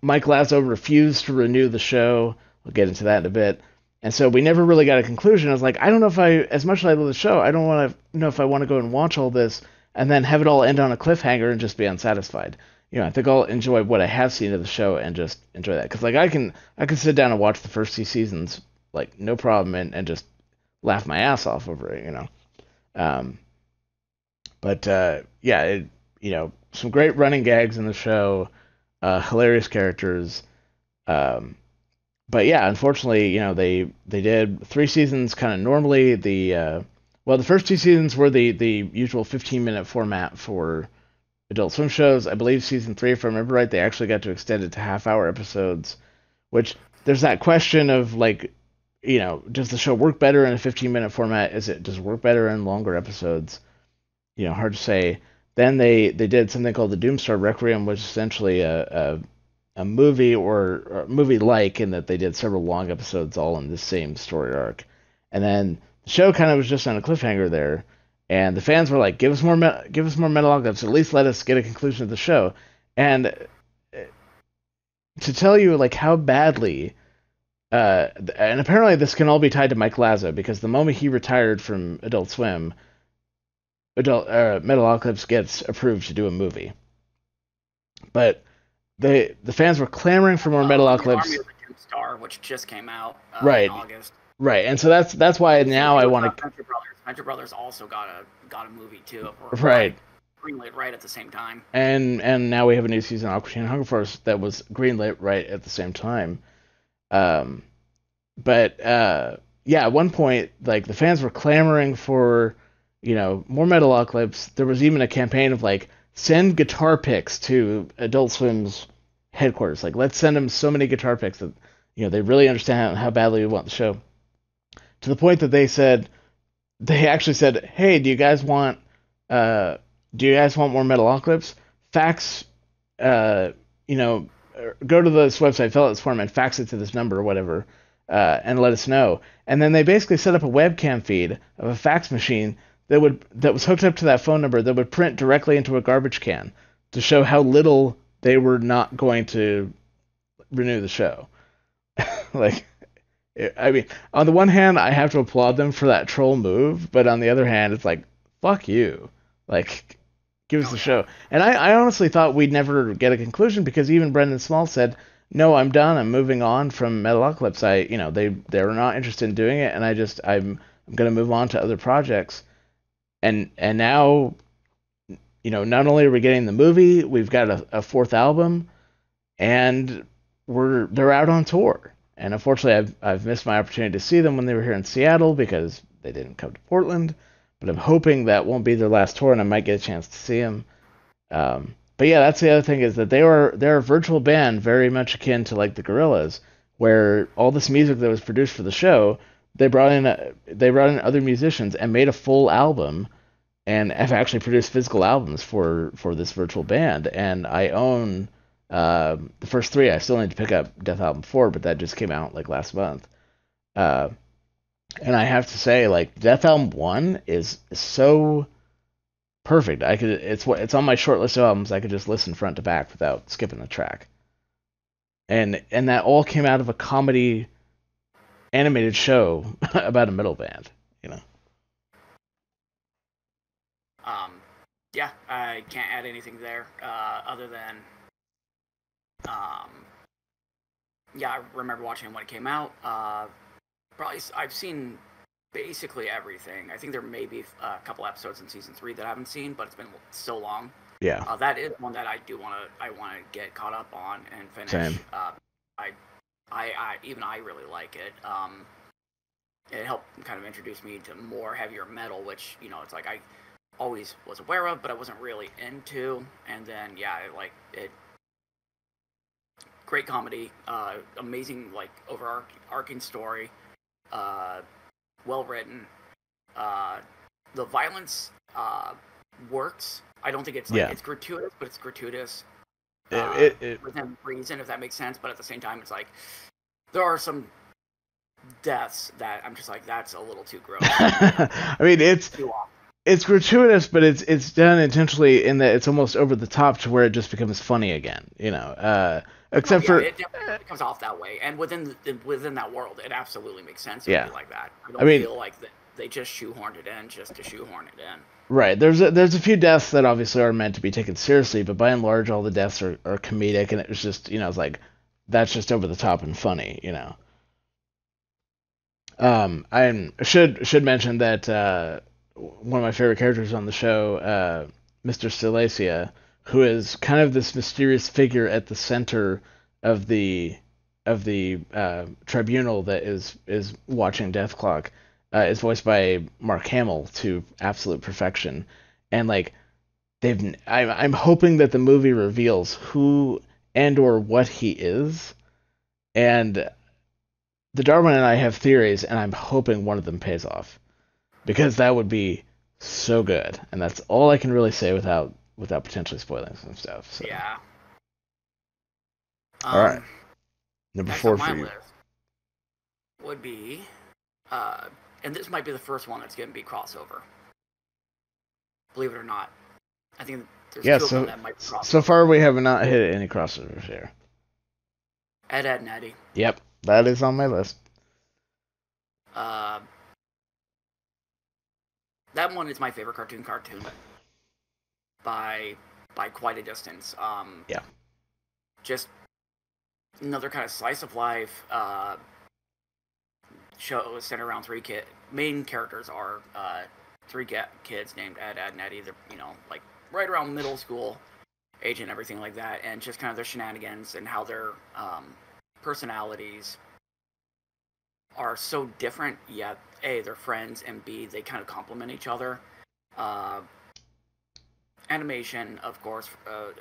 Mike Lazo refused to renew the show. We'll get into that in a bit. And so we never really got a conclusion. I was like, I don't know if as much as I love the show, I don't want to know if I want to go and watch all this and then have it all end on a cliffhanger and just be unsatisfied. I think I'll enjoy what I have seen of the show and just enjoy that. Because like I can sit down and watch the first two seasons like no problem and just laugh my ass off over it. Um, but yeah, some great running gags in the show, hilarious characters. Um, but yeah, unfortunately, they did three seasons kind of normally. The first two seasons were the usual 15-minute format for Adult Swim shows. I believe season three, if I remember right, they actually got to extend it to half-hour episodes. Which there's that question of like, does the show work better in a 15-minute format? Does it work better in longer episodes? Hard to say. Then they did something called the Doomstar Requiem, which is essentially a movie or movie like in that they did several long episodes all in the same story arc. And then the show kind of was just on a cliffhanger there, and the fans were like, give us more Metalocalypse, at least let us get a conclusion of the show." And to tell you like how badly, and apparently this can all be tied to Mike Lazo because the moment he retired from Adult Swim, Adult Metalocalypse gets approved to do a movie. But the fans were clamoring for more The Army Metalocalypse. of the Doomstar, which just came out in Right, August. right, and so that's why Same now thing I with want to. Venture Brothers. Venture Brothers also got a movie too, or Right, greenlit right at the same time. and now we have a new season of Aqua Teen Hunger Force that was greenlit right at the same time. Um, but yeah, at one point, like the fans were clamoring for, more Metalocalypse. There was even a campaign of like send guitar picks to Adult Swim's headquarters. Like let's send them so many guitar picks that they really understand how badly we want the show. To the point that they actually said, "Hey, uh, do you guys want more Metalocalypse? Fax, uh, you know, go to this website, fill out this form, and fax it to this number or whatever, and let us know." And then they basically set up a webcam feed of a fax machine that was hooked up to that phone number that would print directly into a garbage can to show how little they were not going to renew the show. Like, I mean, on the one hand, I have to applaud them for that troll move, but on the other hand, it's like, fuck you. Like, give us Oh the yeah. show. And I honestly thought we'd never get a conclusion because even Brendan Small said, "No, I'm done. I'm moving on from Metalocalypse. They were not interested in doing it, and I'm gonna move on to other projects." And now, not only are we getting the movie, we've got a fourth album, and they're out on tour. And unfortunately, I've missed my opportunity to see them when they were here in Seattle because they didn't come to Portland. But I'm hoping that won't be their last tour, and I might get a chance to see them. But yeah, that's the other thing is that they're a virtual band, very much akin to like the Gorillaz, where all this music that was produced for the show, they brought in other musicians and made a full album, and have actually produced physical albums for this virtual band. And I own the first three. I still need to pick up Death Album 4, but that just came out like last month. Uh, and I have to say, like Death Album 1 is so perfect. It's on my short list of albums I could just listen front to back without skipping a track. And that all came out of a comedy animated show about a metal band, you know. Um, yeah, I can't add anything there other than um, yeah, I remember watching it when it came out. Probably I've seen basically everything. I think there may be a couple episodes in season 3 that I haven't seen, but it's been so long. Yeah, That is one that I want to get caught up on and same. finish. I, even I really like it. It helped kind of introduce me to more heavier metal, which it's like I always was aware of, but I wasn't really into. And then yeah, like it. Great comedy, amazing like overarching story, uh, well written. Uh, the violence works. I don't think it's like Yeah, it's gratuitous, but it's gratuitous it within reason, if that makes sense. But at the same time, it's like there are some deaths that I'm just like that's a little too gross. I mean, Too often. it's gratuitous, but it's done intentionally in that it's almost over the top to where it just becomes funny again. No, Except yeah, for it definitely comes off that way, and within that world, it absolutely makes sense to yeah. be like that. I I don't mean, feel like that they just shoehorned it in just to shoehorn it in. right. There's a few deaths that obviously are meant to be taken seriously, but by and large, all the deaths are comedic, and it was just it's like that's just over the top and funny. I should mention that one of my favorite characters on the show, Mr. Silesia, who is kind of this mysterious figure at the center of the tribunal that is watching Death Clock, is voiced by Mark Hamill to absolute perfection, and like I'm hoping that the movie reveals who and or what he is, and the Darwin and I have theories, and I'm hoping one of them pays off because that would be so good, and that's all I can really say without potentially spoiling some stuff. So, Yeah. all right, Um, number Next on four for my you. list would be, uh, and this might be the first one that's going to be crossover. Believe it or not, I think there's Yeah, two of them so that might be so far crossover. we have not hit any crossovers here. Ed, Ed, and Eddie. Yep, that is on my list. Uh, that one is my favorite cartoon by quite a distance. Yeah. Just another kind of slice of life show centered around main characters are three kids named Ed, Ed, and Eddie. They're like right around middle school age and everything like that, and just kind of their shenanigans and how their personalities are so different. Yet A, they're friends, and B, they kind of complement each other. Uh, Animation, of course,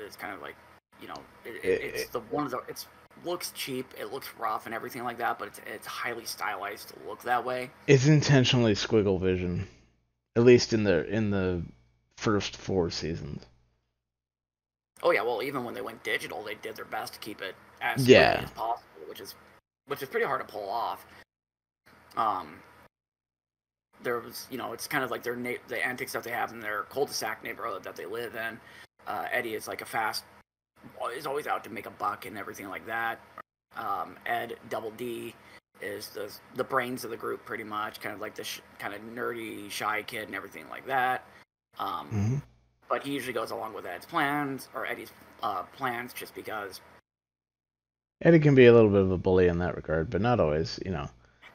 is kind of like it's It, the one of the it's looks cheap, it looks rough and everything like that, but it's highly stylized to look that way. it's intentionally squiggle vision, at least in the first four seasons. Oh yeah, well even when they went digital, they did their best to keep it as squiggly Yeah, as possible, which is pretty hard to pull off. Um, there was it's kind of like the antics that they have in their cul-de-sac neighborhood that they live in. Eddie is like is always out to make a buck and everything like that. Ed Double D is the brains of the group pretty much, kind of like the kind of nerdy shy kid and everything like that. Um, hmm but he usually goes along with Eddie's plans just because. Eddie can be a little bit of a bully in that regard, but not always.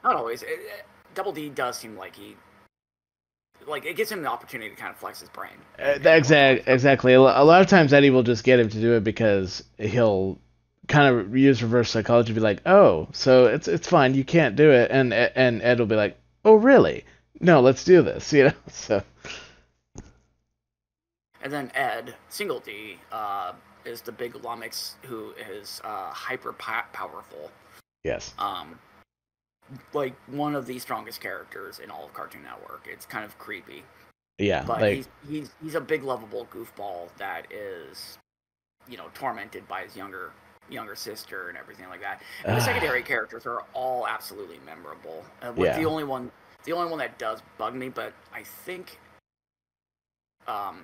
Not always. Double D does seem like it gives him the opportunity to kind of flex his brain and Exactly. A lot of times Eddie will just get him to do it because he'll kind of use reverse psychology, be like, "Oh, so it's fine, you can't do it," and Ed will be like, "Oh, really? No, let's do this." So And then Ed Single D is the big lummox who is hyper powerful. yes, Um, like one of the strongest characters in all of Cartoon Network. It's kind of creepy, yeah, but like he's a big lovable goofball that is tormented by his younger sister and everything like that. And the secondary characters are all absolutely memorable. With yeah, the only one that does bug me, but I think um,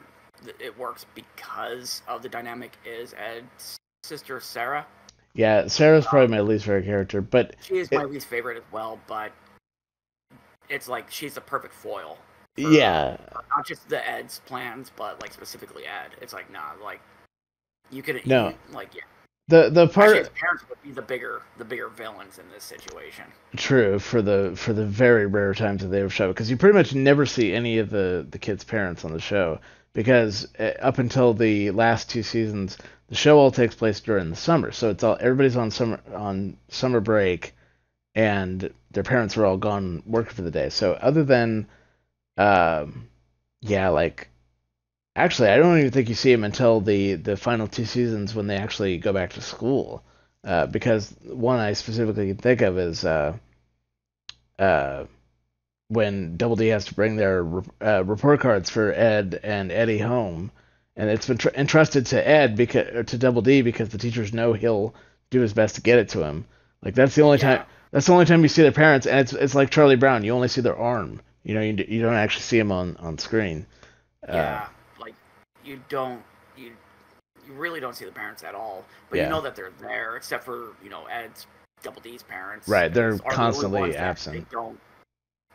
it works because of the dynamic is Ed's sister Sarah. yeah. Sarah's Um, probably my least favorite character, but she is my it, least favorite as well, but it's like she's the perfect foil yeah, for not just the Ed's plans, but like specifically Ed. It's like nah, like you could no, like yeah. The Actually, his part parents would be the bigger villains in this situation. true for the very rare times that they have show because you pretty much never see any of the kids' parents on the show because up until the last two seasons, the show all takes place during the summer, so it's all everybody's on summer break and their parents are all gone working for the day. So other than yeah, like actually, I don't even think you see him until the final two seasons when they actually go back to school. Because one I specifically can think of is uh, when Double D has to bring their report cards for Ed and Eddie home, and it's been entrusted to Ed because or to Double D because the teachers know he'll do his best to get it to him. Like that's the only time. Yeah, That's the only time you see their parents, and it's like Charlie Brown. You only see their arm. You don't actually see them on screen. Uh, yeah. Like you don't you you really don't see the parents at all, but you yeah, know that they're there, except for Ed's Double D's parents right. They're are the only constantly ones that they absent. don't.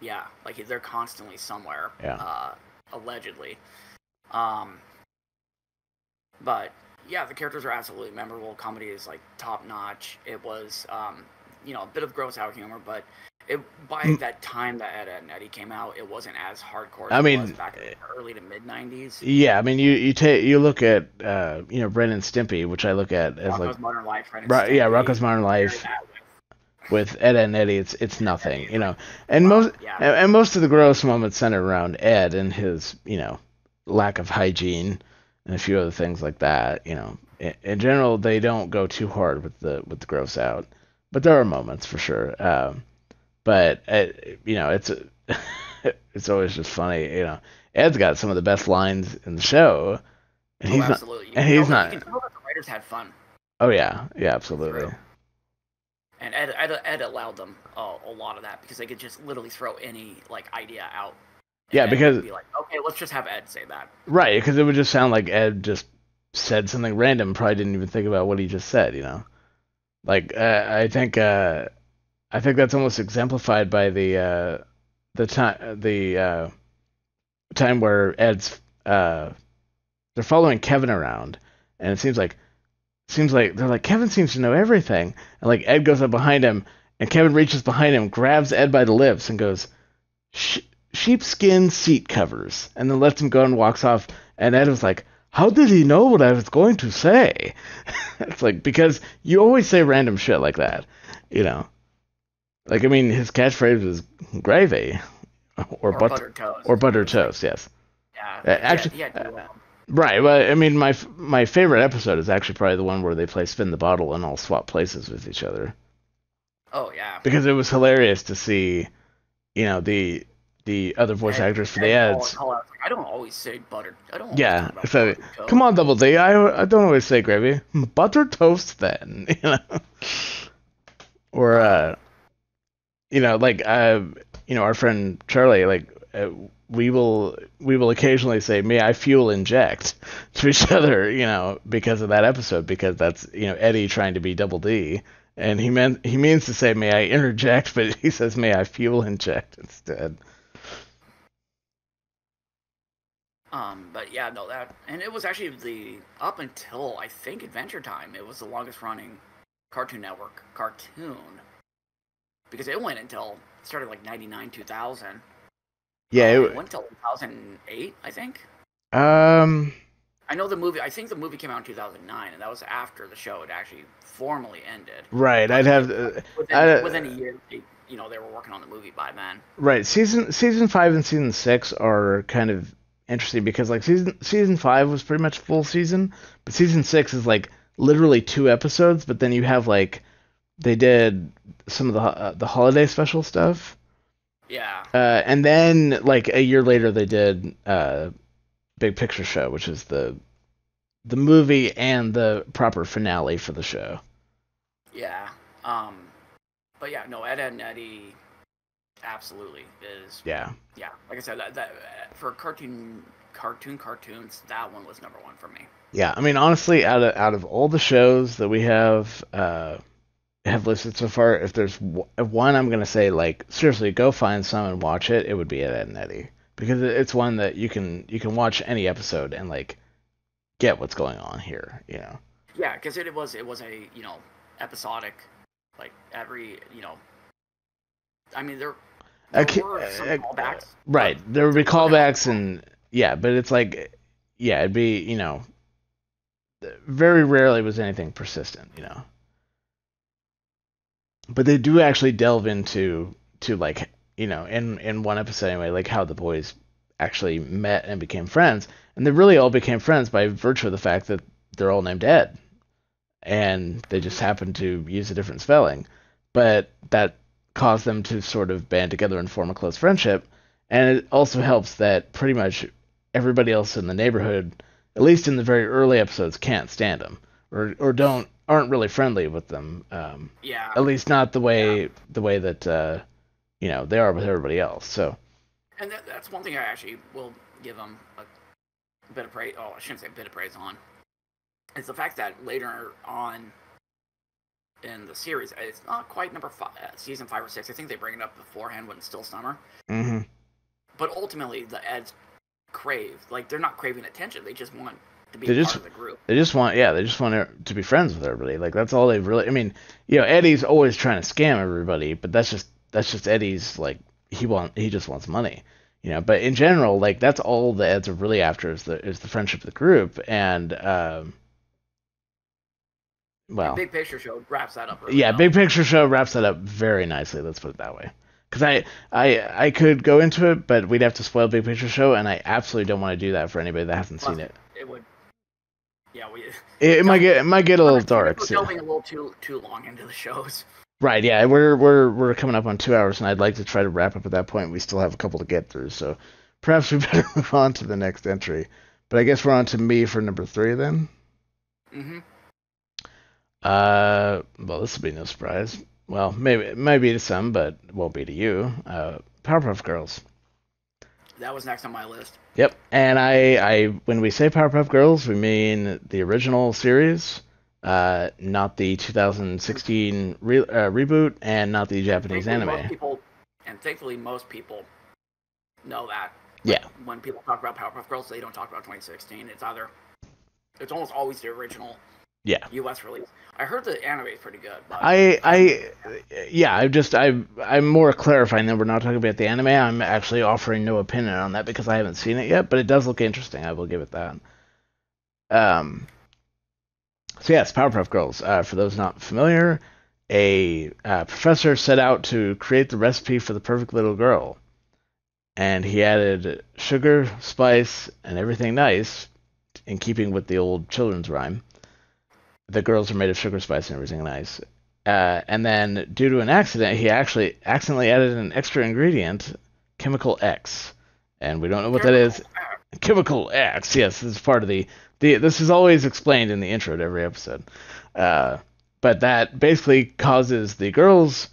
Yeah, like they're constantly somewhere, Yeah. allegedly. Um, but yeah, the characters are absolutely memorable. Comedy is like top notch. It was, a bit of gross out humor, but by Mm, that time that Ed, Edd n Eddy came out, it wasn't as hardcore as I it was mean, back in the early to mid '90s. yeah. I mean, you look at Ren and Stimpy, which I look at as like Rocko's Modern Life, Ren and right, yeah, Rocko's Stimpy. Modern Compare Life that with Ed, and Eddie. It's with Ed, Edd n nothing, Eddy. Like, and wow, most yeah, and most of the gross moments center around Ed and his lack of hygiene and a few other things like that. In general, they don't go too hard with the gross out, but there are moments for sure. But it's it's always just funny. Ed's got some of the best lines in the show, and oh, he's not. absolutely. And he's You can not. tell that the writers had fun Oh yeah, yeah, through. absolutely. And Ed allowed them a lot of that because they could just literally throw any like idea out, and Yeah, Ed would because be like, "Okay, let's just have Ed say that." right, because it would just sound like Ed just said something random, probably didn't even think about what he just said. Like I think that's almost exemplified by the time where Ed's they're following Kevin around, and it seems like they're like Kevin seems to know everything, and like Ed goes up behind him, and Kevin reaches behind him, grabs Ed by the lips, and goes sheepskin seat covers, and then lets him go and walks off. And Ed was like, "How did he know what I was going to say?" It's like because you always say random shit like that, you know. Like I mean, his catchphrase was gravy or Or but buttered toast. or It buttered was like, toast. Yes, yeah, actually, he had two of them. right. Well, I mean, my favorite episode is actually probably the one where they play spin the bottle and all swap places with each other Oh yeah, because it was hilarious to see, the other voice Ed actors for the Ed ads. call out. Like, I don't always say buttered. I don't always Yeah, talk about so buttered come toast. on, Double D. I don't always say gravy. Buttered toast then, or like our friend Charlie, like we will occasionally say, "May I fuel inject?" to each other, because of that episode, because that's Eddie trying to be Double D, and he means to say, "May I interject?" but he says, "May I fuel inject?" instead. But yeah, no, that and it was actually the up until I think Adventure Time, it was the longest running Cartoon Network cartoon because it went until it started like '99, 2000. Yeah. It went until 2008, I think. Um. I know the movie. I think the movie came out in 2009, and that was after the show had actually formally ended. Right. I'd But have. within a year, they were working on the movie by then. Right. Season 5 and season 6 are kind of interesting because like season 5 was pretty much full season, but season 6 is like literally 2 episodes. But then you have like they did some of the holiday special stuff, Yeah. and then like a year later they did Big Picture Show, which is the movie and the proper finale for the show. Yeah. Um. But yeah, no, Ed, Edd n Eddy absolutely is. Yeah. Yeah, like I said, that for cartoons, that one was number one for me. Yeah. I mean, honestly, out of all the shows that we have listed so far, if there's one I'm gonna say like seriously go find some and watch it, it would be Ed, and Eddie because it's one that you can watch any episode and like get what's going on here. Yeah, because it was a episodic, like every I mean there Okay, were some callbacks, but right. There would be it wasn't like callbacks and yeah, but it's like yeah, it'd be very rarely was anything persistent, But they do actually delve into to like in one episode anyway, like how the boys actually met and became friends, and they really all became friends by virtue of the fact that they're all named Ed, and they just happen to use a different spelling, but that caused them to sort of band together and form a close friendship, and it also helps that pretty much everybody else in the neighborhood, at least in the very early episodes, can't stand them or don't aren't really friendly with them. yeah, At least not yeah. the way that they are with everybody else. So And that's one thing I actually will give them a bit of praise. Oh, I shouldn't say a bit of praise on. It's the fact that later on in the series, it's not quite number five, season 5 or 6. I think they bring it up beforehand when it's still summer. hmm But ultimately, the Eds crave, like, they're not craving attention. They just want to be a they part just of the group. they just want to be friends with everybody. Like that's all they really. I mean, Eddie's always trying to scam everybody, but that's just Eddie's like he just wants money. But in general, like that's all the Eds are really after is the friendship of the group, and And well, Big Picture Show wraps that up really yeah, well. Big Picture Show wraps that up very nicely. Let's put it that way. Because I could go into it, but we'd have to spoil Big Picture Show, and I absolutely don't want to do that for anybody that hasn't seen Plus, it. it would, yeah, we It might delve, get a little dark. we're So. delving a little too long into the shows. Right, yeah, we're coming up on 2 hours, and I'd like to try to wrap up at that point. We still have a couple to get through, so perhaps we better move on to the next entry. But I guess we're on to me for number three then. Hmm. Well, this will be no surprise. Well, maybe it might be to some, but it won't be to you. Powerpuff Girls. That was next on my list. Yep, and I when we say Powerpuff Girls, we mean the original series, not the 2016 reboot, and not the And Japanese thankfully, most anime. people, and thankfully, most people know that. Like Yeah, when people talk about Powerpuff Girls, they don't talk about 2016. It's almost always the original yeah. U.S. release. I heard the anime is pretty good, but I, I haven't. yeah, I'm more clarifying that we're not talking about the anime. I'm actually offering no opinion on that because I haven't seen it yet, but it does look interesting. I will give it that. Um, so yes, Powerpuff Girls. For those not familiar, a professor set out to create the recipe for the perfect little girl, and he added sugar, spice, and everything nice, in keeping with the old children's rhyme. The girls are made of sugar, spice, and everything nice. And then, due to an accident, he actually accidentally added an extra ingredient, chemical X, and we don't know what that Chemical. is. Chemical X, yes, this is part of the. This is always explained in the intro to every episode. Uh, but that basically causes the girls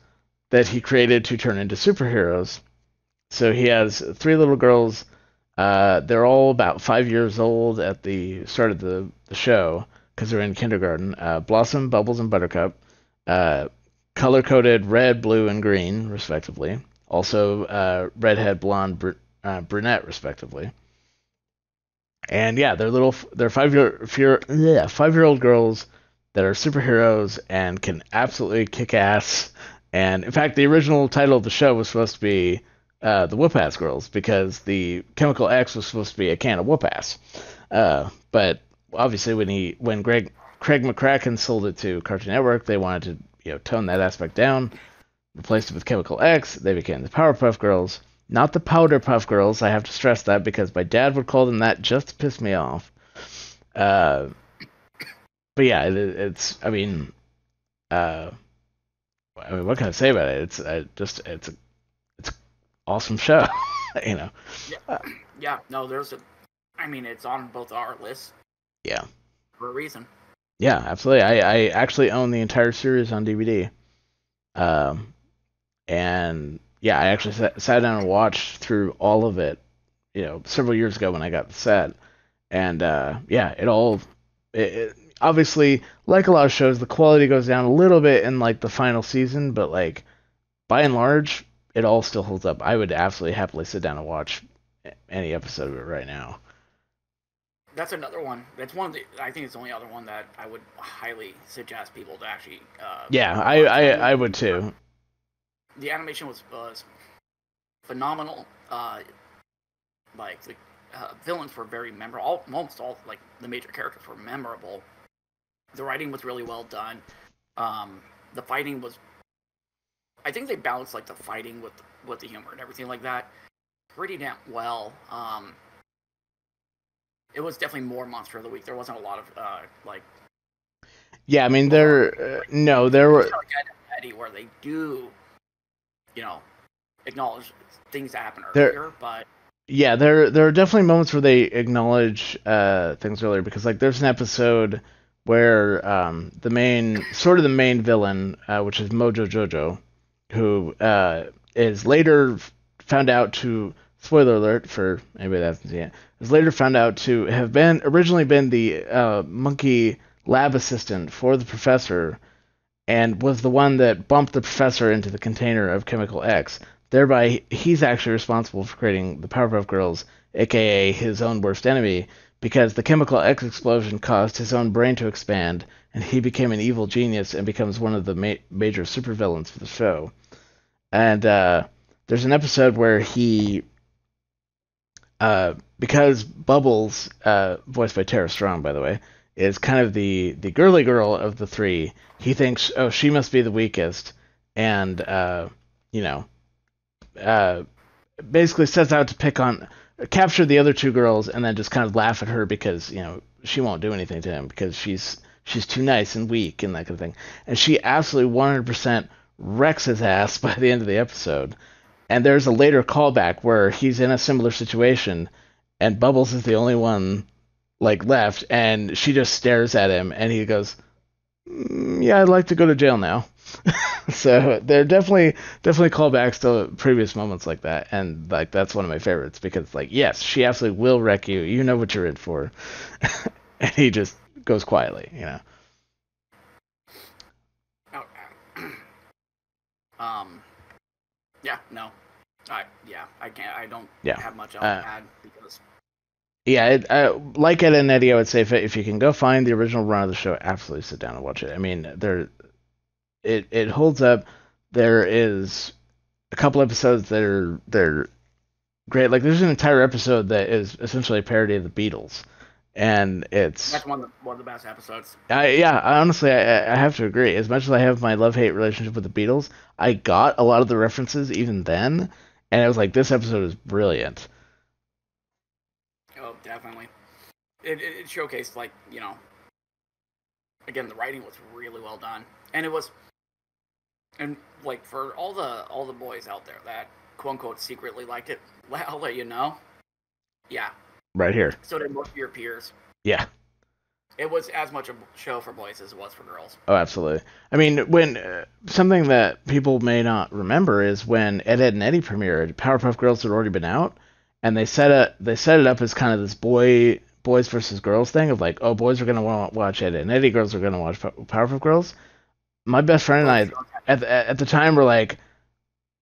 that he created to turn into superheroes. So he has three little girls. They're all about 5 years old at the start of the show because they're in kindergarten. Blossom, Bubbles, and Buttercup. Uh, Color coded red, blue, and green, respectively. Also, redhead, blonde, brunette, respectively. And yeah, they're 5 year old girls that are superheroes and can absolutely kick ass. And in fact, the original title of the show was supposed to be the Whoop Ass Girls because the Chemical X was supposed to be a can of whoop ass. But obviously, when Craig McCracken sold it to Cartoon Network, they wanted to tone that aspect down, replaced it with Chemical X. They became the Powerpuff Girls. Not the Powder Puff Girls. I have to stress that because my dad would call them that just to piss me off. Uh, but yeah, it's. Uh, I mean, what can I say about it? It's an awesome show. you know. Yeah, Uh, yeah. No, I mean, it's on both our lists yeah. for a reason. Yeah, absolutely. I actually own the entire series on DVD. Um, and yeah, I actually sat down and watched through all of it. Several years ago when I got the set, and yeah, it obviously, like a lot of shows, the quality goes down a little bit in like the final season, but like by and large, it all still holds up. I would absolutely happily sit down and watch any episode of it right now. that's another one. That's one of the. I think it's the only other one that I would highly suggest people to actually Yeah, watch. I mean, I would too. the animation was phenomenal. Like the villains were very memorable. Almost all like the major characters were memorable. The writing was really well done. The fighting was. I think they balanced like the fighting with the humor and everything like that pretty damn well. It was definitely more Monster of the Week. There wasn't a lot of like. Yeah, I mean Well, there like, no it's there kind were of like Eddie where they do, you know, acknowledge things that happened there earlier, but yeah there are definitely moments where they acknowledge things earlier because like there's an episode where the main villain which is Mojo Jojo who is later found out to spoiler alert for anybody that hasn't seen it is later found out to have been originally been the monkey lab assistant for the professor and was the one that bumped the professor into the container of Chemical X. Thereby, he's actually responsible for creating the Powerpuff Girls, aka his own worst enemy, because the Chemical X explosion caused his own brain to expand, and he became an evil genius and becomes one of the major supervillains for the show. And there's an episode where because Bubbles, voiced by Tara Strong, by the way, is kind of the girly girl of the three. He thinks, oh, she must be the weakest, and you know, uh, basically sets out to capture the other two girls, and then just kind of laugh at her because she won't do anything to him because she's too nice and weak and that kind of thing. And she absolutely 100% wrecks his ass by the end of the episode. And there's a later callback where he's in a similar situation, and Bubbles is the only one like left, and she just stares at him, and he goes, "Yeah, I'd like to go to jail now." So there are definitely callbacks to previous moments like that, and like that's one of my favorites because like yes, she absolutely will wreck you. You know what you're in for, and he just goes quietly. oh, um, yeah, no, I can't. I don't Yeah. have much else to add because Yeah, like Ed and Eddie, I would say if you can go find the original run of the show, absolutely sit down and watch it. I mean, it holds up. There is a couple episodes that are they're great. Like there's an entire episode that is essentially a parody of the Beatles, and that's one of the best episodes. honestly I have to agree. As much as I have my love hate relationship with the Beatles, I got a lot of the references even then, and I was like, this episode is brilliant. Oh, definitely. It showcased like again the writing was really well done, and it was and like for all the boys out there that quote unquote secretly liked it, I'll let you know. Yeah, Right here. so did most of your peers. Yeah. It was as much a show for boys as it was for girls. Oh, absolutely. I mean, when something that people may not remember is when Ed, and Eddie premiered, Powerpuff Girls had already been out, and they set it up as kind of this boys versus girls thing of like, oh, boys are gonna want to watch Ed and Eddie, girls are gonna watch Powerpuff Girls. My best friend and Both I shows at the time were like,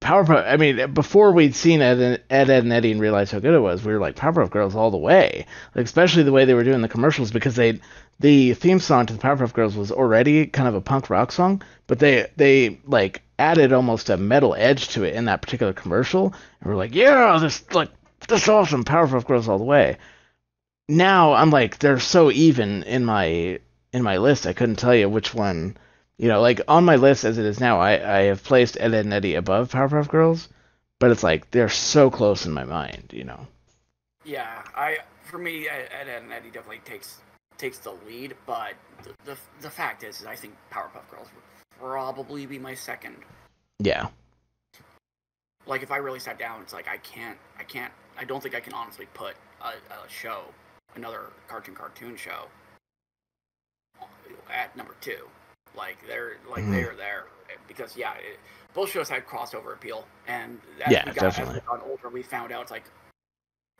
Powerpuff. I mean, before we'd seen Ed, and Eddie and realized how good it was, we were like Powerpuff Girls all the way. Like especially the way they were doing the commercials because the theme song to the Powerpuff Girls was already kind of a punk rock song, but they like added almost a metal edge to it in that particular commercial, and we're like, yeah, this awesome Powerpuff Girls all the way. Now I'm like they're so even in my list. I couldn't tell you which one. Like on my list as it is now, I have placed Ed, and Eddie above Powerpuff Girls, but it's like they're so close in my mind. yeah, I for me, Ed and Eddie definitely takes the lead, but the fact is I think Powerpuff Girls would probably be my second. Yeah. Like if I really sat down, it's like I don't think I can honestly put a show, another cartoon show, at number two. Like they're there because both shows had crossover appeal, and Yeah, as definitely. we got older, we found out it's like,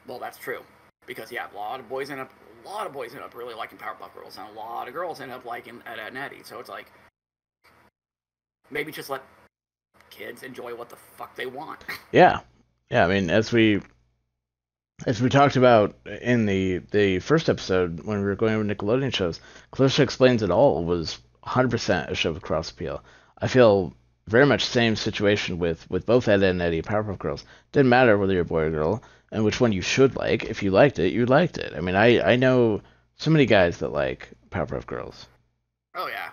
well, that's true because a lot of boys end up really liking Powerpuff Girls, and a lot of girls end up liking Ed, and Eddie. So it's like maybe just let kids enjoy what the fuck they want. Yeah. Yeah, I mean, as we as we talked about in the first episode when we were going over Nickelodeon shows, Clarissa Explains It All was 100% a show with cross appeal. I feel very much same situation with both Ed and Eddie Powerpuff Girls. Didn't matter whether you're a boy or girl and which one you should like. If you liked it, you liked it. I mean, I know so many guys that like Powerpuff Girls. Oh yeah.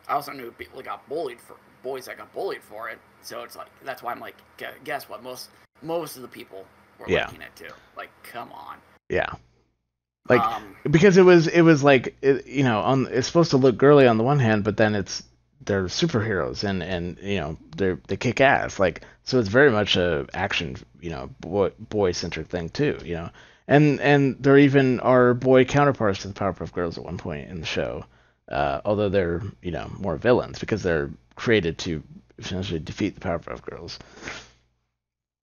I also knew people that got bullied for boys that got bullied for it. So it's like that's why I'm like, guess what? Most of the people were Yeah, liking it too. Like, come on. yeah. Like Um, because it was like on it's supposed to look girly on the one hand, but then they're superheroes and they kick ass, like, so it's very much a action, boy centric thing too, and there even are boy counterparts to the Powerpuff Girls at one point in the show, although they're more villains because they're created to essentially defeat the Powerpuff Girls.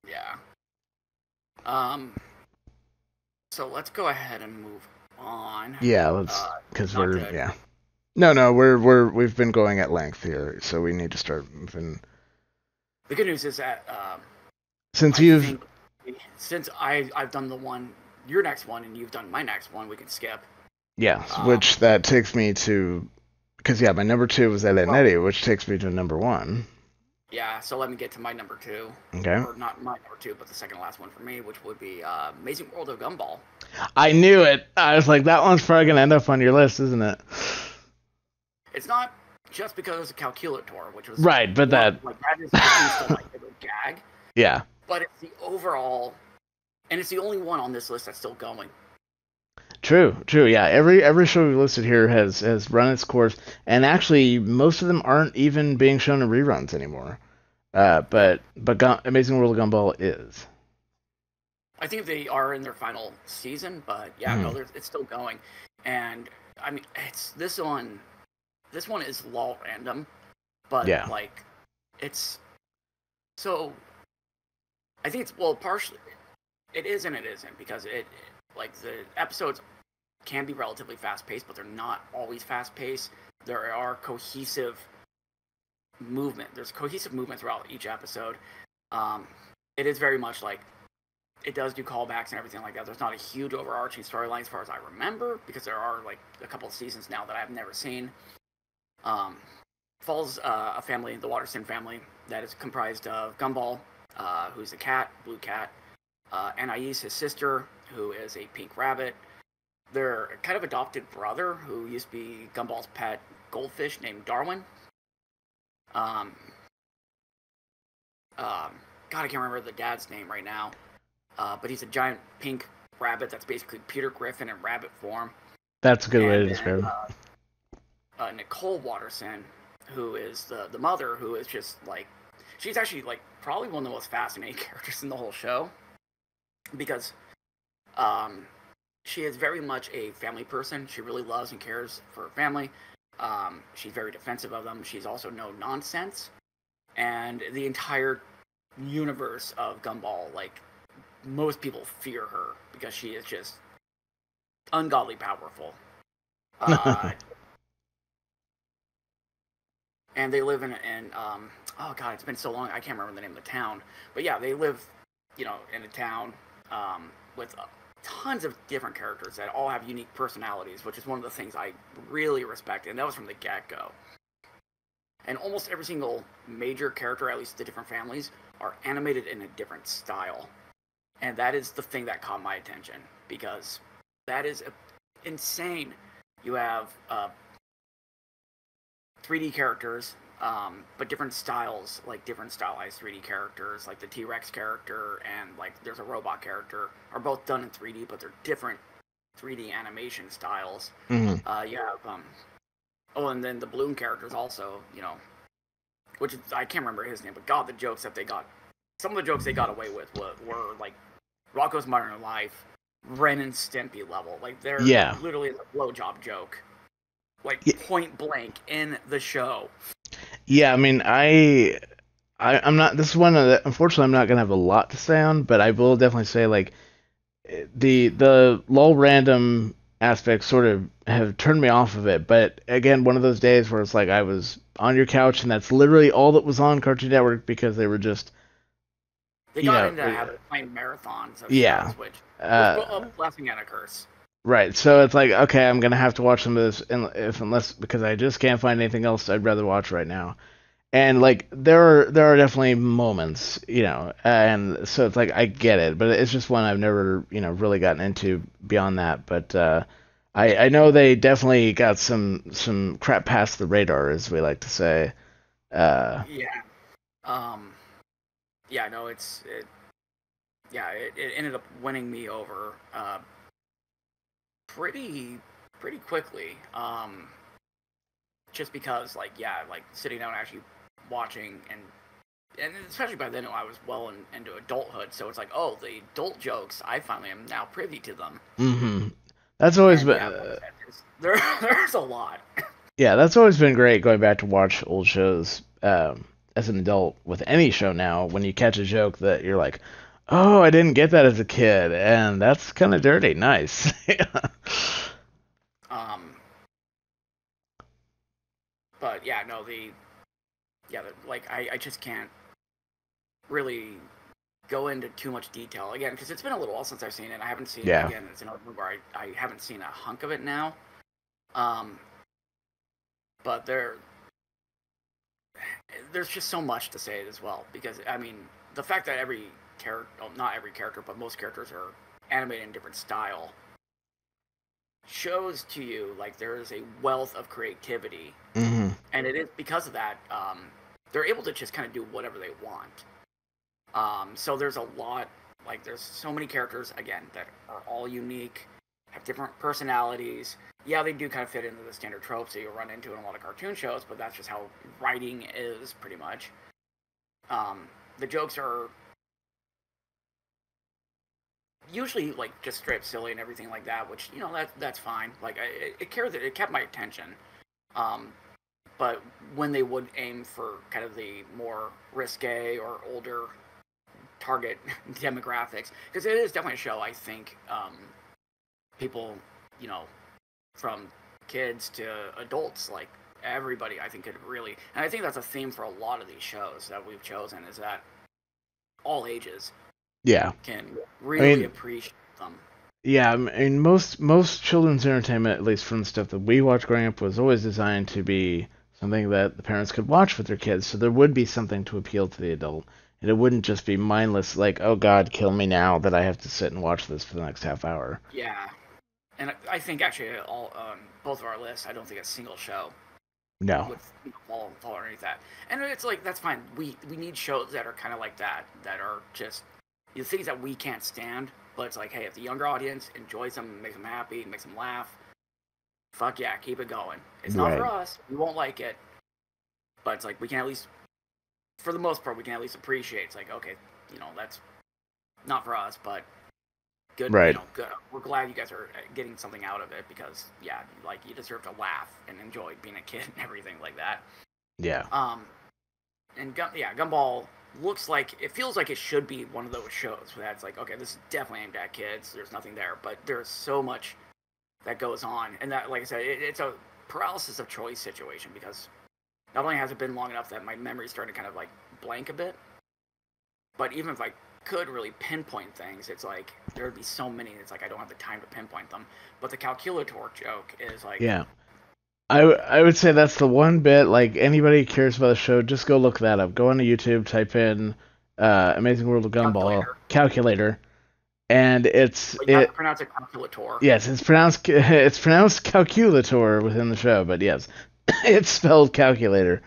yeah. Um, so let's go ahead and move on. Yeah, let's because Not we're to yeah. No, we've been going at length here, so we need to start moving. The good news is that Since I you've think since I've done the one your next one and you've done my next one, we can skip. Yeah, Um, which that takes me to because my number two was Ed and well, Eddie, which takes me to number one. yeah. So let me get to my number two, Okay, or not my number two, but the second last one for me, which would be Amazing World of Gumball. I knew it. I was like, that one's probably gonna end up on your list, isn't it? It's not just because it's a calculator, which was Right, but one that like that is at least a good gag, yeah, but it's the overall, and it's the only one on this list that's still going. true, yeah. Every show we listed here has run its course, and actually most of them aren't even being shown in reruns anymore. Yep. But Amazing World of Gumball is. I think they are in their final season, but yeah, no, Mhm. it's still going. And I mean, it's this one. This one is law random, but Yeah. like, it's so. I think it's well, partially it is and it isn't because it like the episodes can be relatively fast paced, but they're not always fast paced. There are cohesive movement. There's cohesive movement throughout each episode. Um, it is very much like it does do callbacks and everything like that. There's not a huge overarching storyline as far as I remember because there are like a couple of seasons now that I've never seen. Um, follows a family, the Waterston family, that is comprised of Gumball, who's a cat, blue cat, Anais, his sister, who is a pink rabbit. Their kind of adopted brother, who used to be Gumball's pet goldfish named Darwin. Um, God, I can't remember the dad's name right now. But he's a giant pink rabbit that's basically Peter Griffin in rabbit form. That's a good way And to then describe it. Nicole Watterson, who is the mother, who is just like, she's actually like probably one of the most fascinating characters in the whole show because um, she is very much a family person. She really loves and cares for her family. She's very defensive of them. She's also no nonsense. And the entire universe of Gumball, like, most people fear her because she is just ungodly powerful. Uh, and they live in oh god, it's been so long, I can't remember the name of the town. But yeah, they live, in a town with tons of different characters that all have unique personalities, which is one of the things I really respect, and that was from the get go. And almost every single major character, at least the different families, are animated in a different style. And that is the thing that caught my attention because that is insane. You have 3D characters, but different styles, like different stylized 3D characters, like the T Rex character and like there's a robot character, are both done in 3D, but they're different 3D animation styles. Mhm. You have oh, and then the balloon characters also, which I can't remember his name, but God, the jokes that they got, some of the jokes they got away with were like Rocco's Modern Life, Ren and Stimpy level. Like they're Yeah. literally a blowjob joke, like Yeah. point blank in the show. Yeah, I mean, I'm not. This is one that unfortunately I'm not gonna have a lot to say on, but I will definitely say like the lull random aspects sort of have turned me off of it. But again, one of those days where it's like I was on your couch and that's literally all that was on Cartoon Network because they were just They you got know, into playing marathons of yeah. shows, which was Uh, both a blessing and a curse. right. So it's like, okay, I'm gonna have to watch some of this, unless because I just can't find anything else I'd rather watch right now. And like there are definitely moments, and so it's like I get it, but it's just one I've never, really gotten into beyond that. But I know they definitely got some crap past the radar, as we like to say. Yeah. Um. Yeah. No. It ended up winning me over. Pretty quickly. Just because like sitting down and actually watching and especially by then I was into adulthood, so it's like, oh, the adult jokes, I finally am now privy to them. hmm That's always And been, yeah, like I said, there's a lot. yeah, that's always been great going back to watch old shows as an adult with any show now. When you catch a joke that you're like, oh, I didn't get that as a kid, and that's kind of dirty. Nice. um, but yeah, no, like I just can't really go into too much detail again because it's been a little while since I've seen it. I haven't seen Yeah. again. It's another one where I haven't seen a hunk of it now. Um, but there's just so much to say as well because I mean the fact that every character, well, not every character, but most characters are animated in different style shows to you like there is a wealth of creativity, hmm and it is because of that they're able to just kind of do whatever they want. So there's a lot, like there's so many characters again that are all unique, have different personalities. Yeah, they do kind of fit into the standard tropes that you run into in a lot of cartoon shows, but that's just how writing is pretty much. The jokes are usually like just straight up silly and everything like that, which that's fine. Like it kept my attention. Um, but when they would aim for kind of the more risque or older target demographics, because it is definitely a show I think people, you know, from kids to adults, like everybody, I think could really, and I think that's a theme for a lot of these shows that we've chosen is that all ages Yeah. can I really mean, appreciate them. yeah. I mean, most children's entertainment, at least from the stuff that we watched growing up, was always designed to be something that the parents could watch with their kids, so there would be something to appeal to the adult, and it wouldn't just be mindless, like, oh God, kill me now that I have to sit and watch this for the next half hour. Yeah, and I think actually all both of our lists, I don't think a single show No. would fall underneath that. And it's like that's fine. We need shows that are kind of like that, that are just things that we can't stand. But it's like, hey, if the younger audience enjoys them, makes them happy, makes them laugh, fuck yeah, keep it going. It's not for Right. us. We won't like it, but it's like we can at least, for the most part, we can at least appreciate. It's like, okay, that's not for us, but good. Right. Good. We're glad you guys are getting something out of it because yeah, like you deserve to laugh and enjoy being a kid and everything like that. Yeah. Um, and Gumball looks like it feels like it should be one of those shows where it's like, okay, this is definitely aimed at kids. There's nothing there, but there's so much that goes on, and that, like I said, it's a paralysis of choice situation because not only has it been long enough that my memory's starting to kind of like blank a bit, but even if I could really pinpoint things, it's like there would be so many. It's like I don't have the time to pinpoint them. But the calculator joke is like Yeah. I would say that's the one bit, like, anybody cares about the show, just go look that up. Go onto YouTube, type in Amazing World of Gumball calculator, calculator, and but you have to pronounce it calculator. yes, it's pronounced calculator within the show, but yes, it's spelled calculator.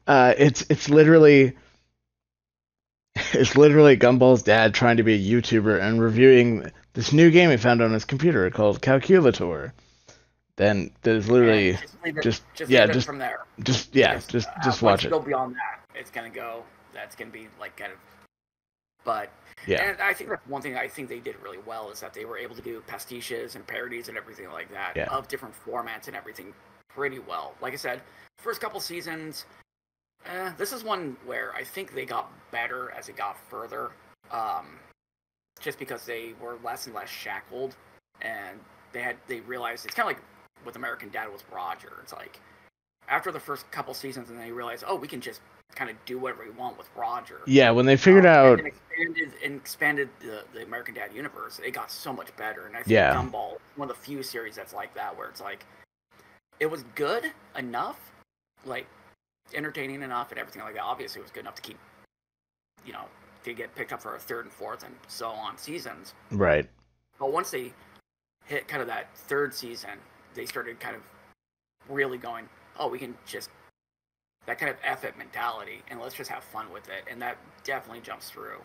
It's literally Gumball's dad trying to be a YouTuber and reviewing this new game he found on his computer called Calculator. Then there's And literally just yeah, leave it from there yeah, because just once watch you it. go beyond that, it's gonna go. That's gonna be like kind of. But Yeah, and I think that's one thing I think they did really well is that they were able to do pastiches and parodies and everything like that yeah, of different formats and everything pretty well. Like I said, first couple seasons, this is one where I think they got better as it got further, just because they were less and less shackled, and they realized it's kind of like with American Dad was Roger. It's like after the first couple seasons, and they realized, oh, we can just kind of do whatever he want with Roger. Yeah, when they figured And out, then expanded the American Dad universe, it got so much better. And I think yeah, Gumball is one of the few series that's like that, where it's like it was good enough, like entertaining enough, and everything like that. Obviously, it was good enough to keep, to get picked up for a third and fourth and so on seasons. right. But once they hit kind of that third season, they started kind of really going, oh, we can just that kind of F it mentality, and let's just have fun with it, and that definitely jumps through.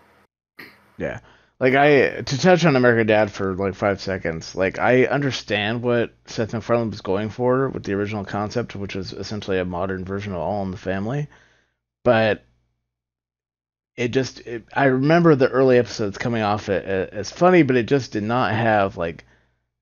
Yeah. Like to touch on American Dad for like 5 seconds, like I understand what Seth MacFarlane was going for with the original concept, which was essentially a modern version of All in the Family. But I remember the early episodes coming off it as funny, but it just did not have like,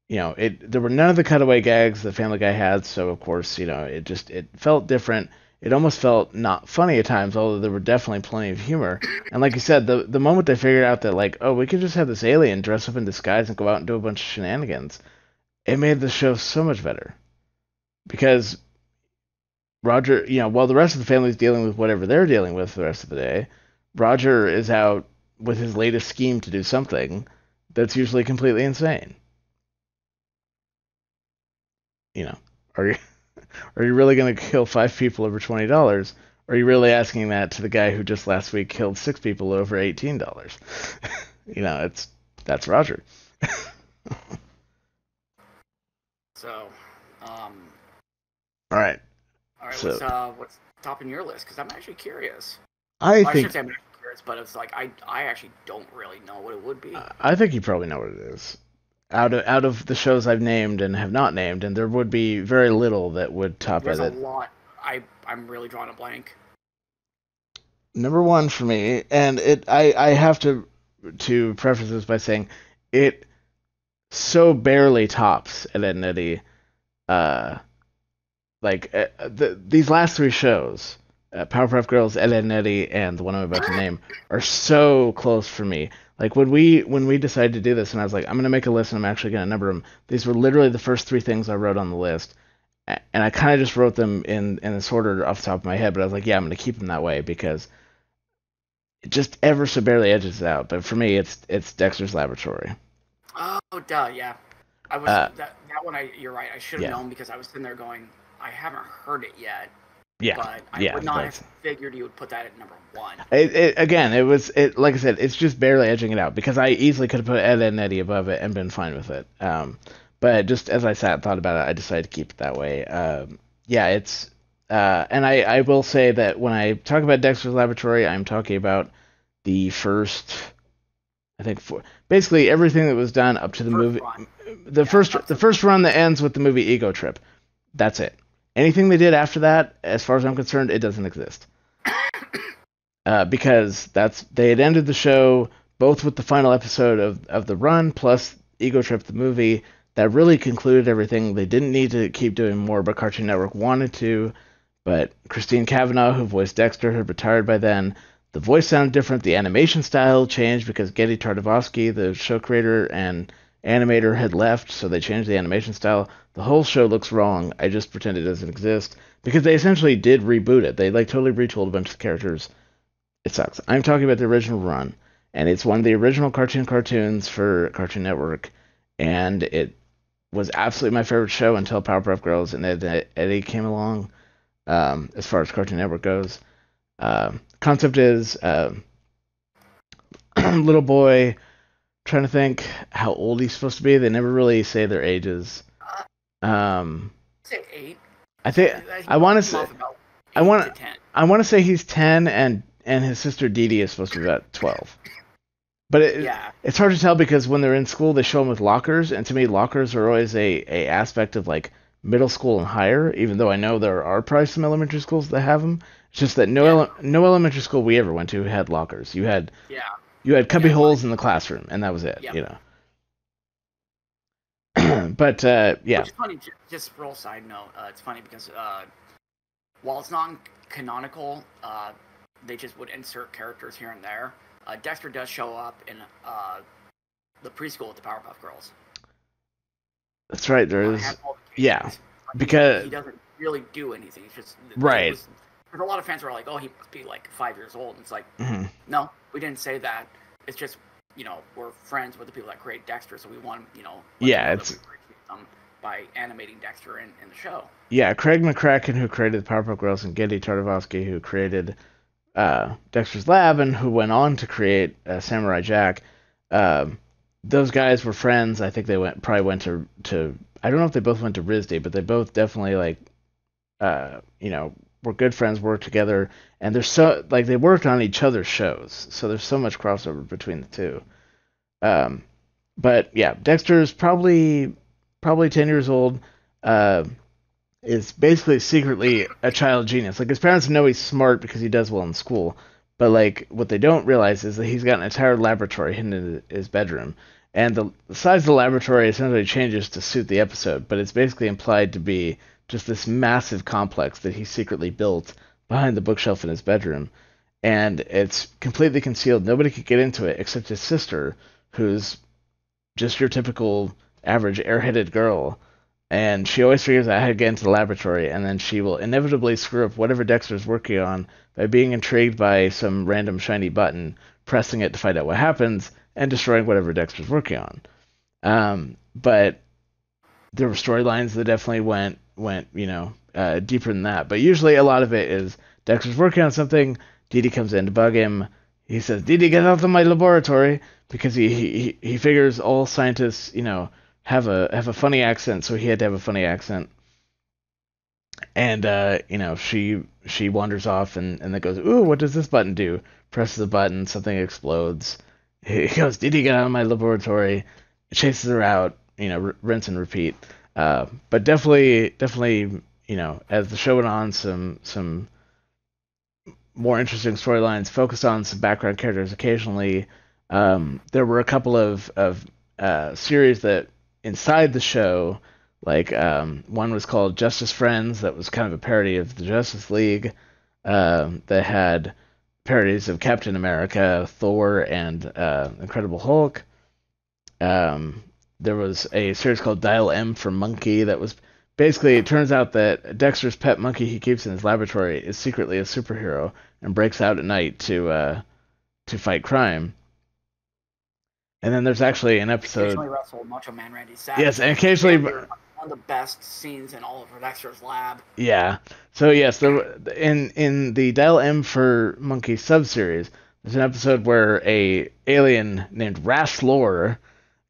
there were none of the cutaway gags that Family Guy had, so of course, it felt different. It almost felt not funny at times, although there were definitely plenty of humor. And like you said, the moment they figured out that like, oh, we could just have this alien dress up in disguise and go out and do a bunch of shenanigans, it made the show so much better. Because Roger, while the rest of the family's dealing with whatever they're dealing with the rest of the day, Roger is out with his latest scheme to do something that's usually completely insane. You know, are you are you really going to kill 5 people over $20? Or are you really asking that to the guy who just last week killed 6 people over $18? That's Roger. So, All right. all right, So what's topping your list? Because I'm actually curious. I Well, I think shouldn't say I'm actually curious, but it's like I actually don't really know what it would be. I think you probably know what it is. Out of the shows I've named and have not named, and there would be very little that would top There's it. a lot. I'm really drawing a blank. Number one for me, and I have to preface this by saying it so barely tops Ed, Edd n Eddy. Uh, these last three shows, Powerpuff Girls, Ed, Edd n Eddy, and the one I'm about to name, are so close for me. Like when we decided to do this, and I was like, I'm gonna make a list, and I'm actually gonna number them. These were literally the first three things I wrote on the list, and I kind of just wrote them in this order off the top of my head. But I was like, yeah, I'm gonna keep them that way because it just ever so barely edges it out. But for me, it's Dexter's Laboratory. Oh, duh, yeah. I was Uh, that one. You're right. I should have yeah, known because I was sitting there going, I haven't heard it yet, yeah, but I yeah. would not have That's figured you would put that at number one. again. It like I said, it's just barely edging it out because I easily could have put Ed, Edd n Eddy above it and been fine with it. But just as I sat and thought about it, I decided to keep it that way. Yeah, it's and I will say that when I talk about Dexter's Laboratory, I'm talking about the first, I think, basically everything that was done up to the First movie, run, the yeah, first the first run that ends with the movie Ego Trip. That's it. Anything they did after that, as far as I'm concerned, it doesn't exist. Because they had ended the show both with the final episode of the run plus Ego Trip the movie that really concluded everything. They didn't need to keep doing more, but Cartoon Network wanted to. But Christine Cavanaugh, who voiced Dexter, had retired by then. The voice sounded different. The animation style changed because Getty Tartakovsky, the show creator and animator, had left, so they changed the animation style. The whole show looks wrong. I just pretend it doesn't exist because they essentially did reboot it. They like totally retooled a bunch of the characters. It sucks. I'm talking about the original run, and it's one of the original cartoons for Cartoon Network, and it was absolutely my favorite show until Powerpuff Girls and Eddie came along. As far as Cartoon Network goes, concept is little boy trying to think how old he's supposed to be. They never really say their ages. Um, say 8. I think I want to say I want to 10. I want to say he's 10 and his sister Dee Dee is supposed to be about 12. But Yeah. it's hard to tell because when they're in school, they show them with lockers, and to me, lockers are always a aspect of like middle school and higher. Even though I know there are probably some elementary schools that have them, it's just that no elementary school we ever went to had lockers. You had Yeah. cubby Yeah, holes in the classroom, and that was it. Yep. You know. But yeah, Which is funny. Just real side note. It's funny because while it's not canonical, they just would insert characters here and there. Dexter does show up in the preschool with the Powerpuff Girls. that's right. There On a is handful of yeah occasions. But because he doesn't really do anything. It's just right. there's a lot of fans who are like, oh, he must be like 5 years old. And it's like, Mm-hmm. no, we didn't say that. It's just, we're friends with the people that create Dexter, so we want, let them Yeah, know that we it's appreciate them by animating Dexter in the show. yeah. Craig McCracken, who created Powerpuff Girls, and Genndy Tartakovsky, who created Dexter's Lab, and who went on to create Samurai Jack. Um, those guys were friends. I think they probably went to. I don't know if they both went to RISD, but they both definitely like were good friends, worked together, and they're so like they worked on each other's shows. So there's so much crossover between the two. Um, but yeah, Dexter's probably 10 years old. Uh, is basically secretly a child genius. Like his parents know he's smart because he does well in school, but like what they don't realize is that he's got an entire laboratory hidden in his bedroom, and the size of the laboratory essentially changes to suit the episode. But it's basically implied to be just this massive complex that he secretly built behind the bookshelf in his bedroom, and it's completely concealed. Nobody could get into it except his sister, who's just your typical average airheaded girl, and she always figures out how to get into the laboratory, and then she will inevitably screw up whatever Dexter's working on by being intrigued by some random shiny button, pressing it to find out what happens, and destroying whatever Dexter's working on. But there were storylines that definitely went deeper than that. But usually a lot of it is Dexter's working on something, Dee Dee comes in to bug him. He says, "Dee Dee, get out of my laboratory," because he figures all scientists, have a funny accent, so he had to have a funny accent. And she wanders off and then goes, "Ooh, what does this button do?" Presses the button, something explodes. He goes, "Did he get out of my laboratory?" Chases her out, rinse and repeat. But definitely, as the show went on, some more interesting storylines focused on some background characters occasionally. There were a couple of series that inside the show, like one was called Justice Friends, that was kind of a parody of the Justice League. That had parodies of Captain America, Thor, and Incredible Hulk. There was a series called Dial M for Monkey that was basically, it turns out that Dexter's pet monkey he keeps in his laboratory is secretly a superhero and breaks out at night to fight crime. And then there's actually an episode. Occasionally wrestled Macho Man Randy Yes, Savage, and and occasionally, damn near one of the best scenes in all of Dexter's Lab. yeah. So yes, in the Dial M for Monkey subseries, there's an episode where a alien named Rasslor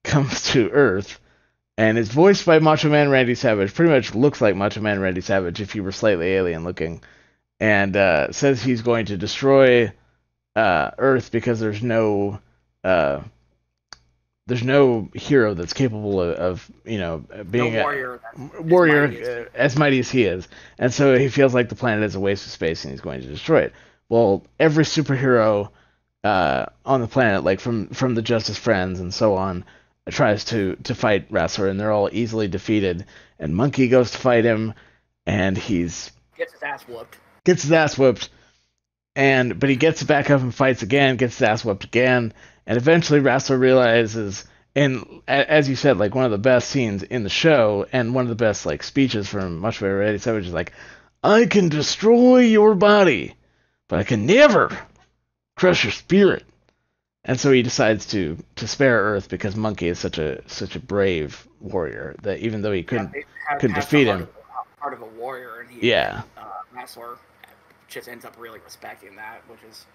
comes to Earth and is voiced by Macho Man Randy Savage. Pretty much looks like Macho Man Randy Savage if he were slightly alien looking, and says he's going to destroy Earth because uh, there's no hero that's capable of No being warrior a that's as mighty as warrior as mighty as he is, and so he feels like the planet is a waste of space and he's going to destroy it. Well, every superhero on the planet, like from the Justice Friends and so on, tries to fight Wrestler, and they're all easily defeated. And Monkey goes to fight him, and he's gets his ass whooped. gets his ass whooped, but he gets back up and fights again, gets his ass whooped again, and eventually Wrestler realizes, and as you said, like one of the best scenes in the show, and one of the best like speeches from Much Better Ready Savage is like, "I can destroy your body, but I can never crush your spirit." And so he decides to spare Earth because Monkey is such a brave warrior that even though he Yeah, couldn't has the defeat him, heart of a warrior, and yeah, Wrestler just ends up really respecting that, which is,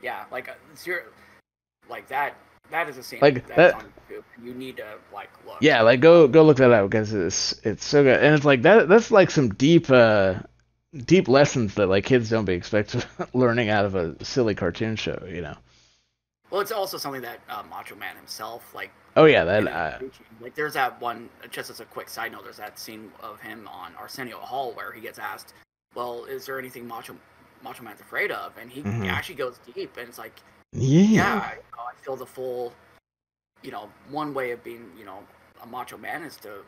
yeah, like like that. That is a scene like that's that, on YouTube. You need to like look. yeah, like go look that up because it's so good, and it's like that's like some deep lessons that like kids don't be expected learning out of a silly cartoon show. Well, it's also something that Macho Man himself like. Oh yeah, that Like there's that one. Just as a quick side note, there's that scene of him on Arsenio Hall where he gets asked, "Well, is there anything Macho Man's afraid of?" And he actually goes deep, and it's like, yeah, I feel the full. One way of being, a macho man is to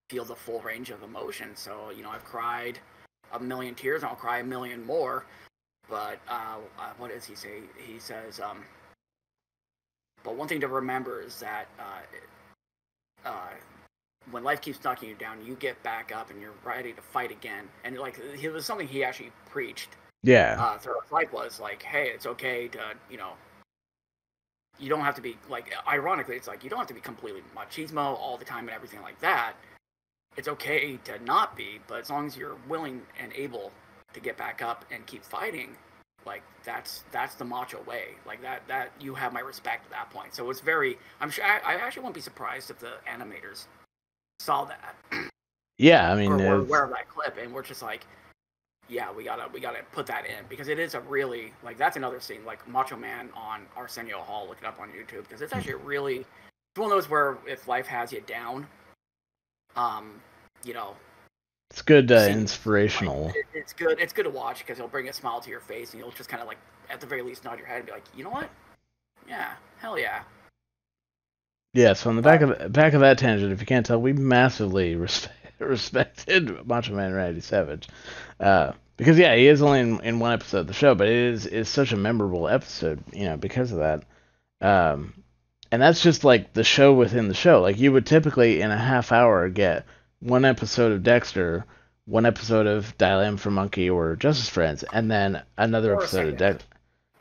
feel the full range of emotion. So, I've cried a million tears, and I'll cry a million more. But what does he say? He says, but one thing to remember is that when life keeps knocking you down, you get back up and you're ready to fight again. And like it was something he actually preached Yeah. throughout his life was like, hey, it's okay to, you don't have to be like. Ironically, it's like you don't have to be completely machismo all the time and everything like that. It's okay to not be, but as long as you're willing and able to get back up and keep fighting, like that's the macho way. Like that you have my respect at that point. So it's very. I'm sure I actually won't be surprised if the animators saw that Yeah, I or mean, were aware of that clip and we're just like, yeah, we gotta put that in because it is a really like that's another scene like Macho Man on Arsenio Hall. Look it up on YouTube because it's actually really it's one of those where if life has you down, um, you know, it's good, scene like inspirational. it's good. It's good to watch because it'll bring a smile to your face and you'll just kind of like at the very least nod your head and be like, you know what? Yeah, hell yeah. Yeah, so on the But back of that tangent, if you can't tell, we massively respected Macho Man Randy Savage, because yeah, he is only in one episode of the show, but it is such a memorable episode, because of that. Um, and that's just like the show within the show. Like you would typically in a half hour get one episode of Dexter, one episode of Dial M for Monkey or Justice Friends, and then another or a episode of second. Dexter.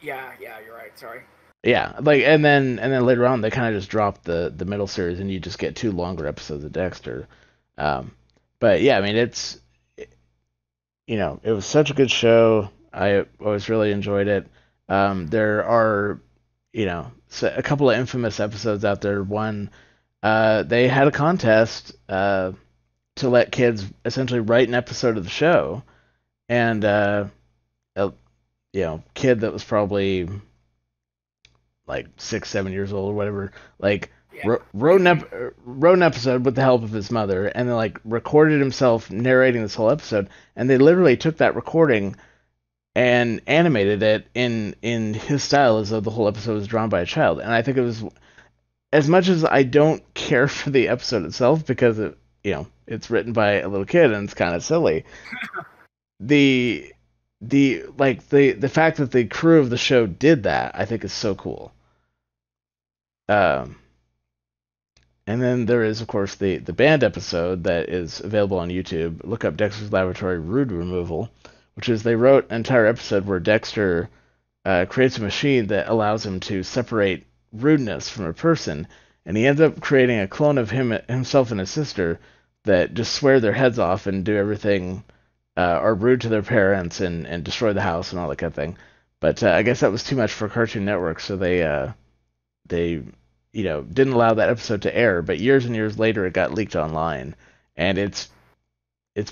Yeah, you're right. Sorry. Yeah, like and then later on they kind of just drop the middle series and you just get two longer episodes of Dexter. Um, but yeah, I mean it was such a good show. I always really enjoyed it. There are a couple of infamous episodes out there. One, they had a contest to let kids essentially write an episode of the show, and a kid that was probably like 6, 7 years old or whatever, like Yeah. wrote an episode with the help of his mother, and then like recorded himself narrating this whole episode, and they literally took that recording and animated it in his style as though the whole episode was drawn by a child. And I think it was as much as I don't care for the episode itself because it's written by a little kid and it's kind of silly. The the fact that the crew of the show did that, I think is so cool. Um, and then there is, of course, the band episode that is available on YouTube. Look up Dexter's Laboratory Rude Removal, which is they wrote an entire episode where Dexter creates a machine that allows him to separate rudeness from a person, and he ends up creating a clone of himself and his sister that just swear their heads off and do everything, are rude to their parents and destroy the house and all that kind of thing. But I guess that was too much for Cartoon Network, so they didn't allow that episode to air. But years and years later, it got leaked online, and it's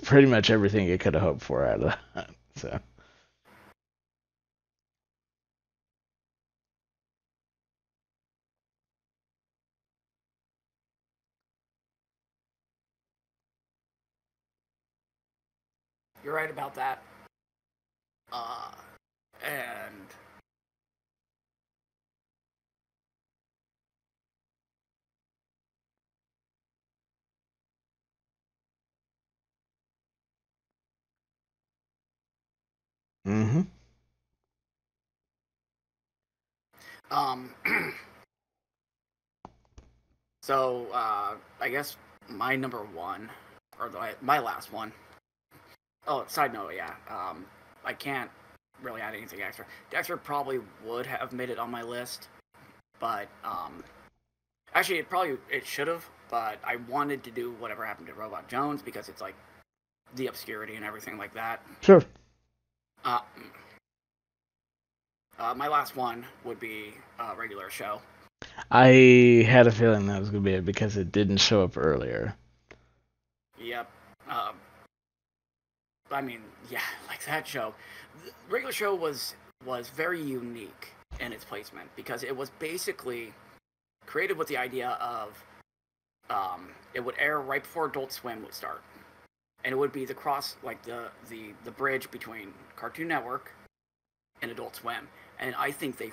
pretty much everything you could have hoped for out of that. So You're right about that. Uh, and hmm um, so I guess my number one, or my last one. Oh, side note, yeah. I can't really add anything extra. Dexter probably would have made it on my list, but actually, it should have. But I wanted to do whatever happened to Robot Jones because it's like the obscurity and everything like that. sure. Uh, my last one would be a regular show. I had a feeling that was gonna be it because it didn't show up earlier. Yep. Uh, I mean, yeah, like that show. The regular show was very unique in its placement because it was basically created with the idea of it would air right before Adult Swim would start, and it would be the cross like the bridge between Cartoon Network and Adult Swim, and I think they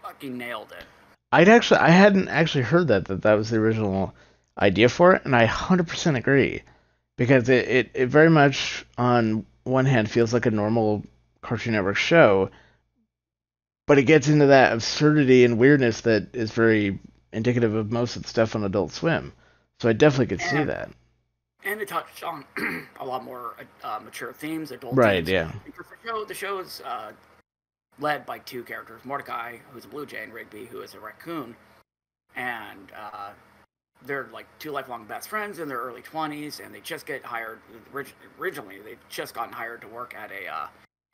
fucking nailed it. I hadn't actually heard that was the original idea for it, and I 100% agree because it very much on one hand feels like a normal Cartoon Network show, but it gets into that absurdity and weirdness that is very indicative of most of the stuff on Adult Swim. So I definitely could see And that. and it touched on a lot more mature themes, adult Right, themes, yeah. because the show is led by two characters: Mordecai, who's a blue jay, and Rigby, who is a raccoon, and they're like two lifelong best friends in their early 20s, and they just get hired. Originally, they just gotten hired to work at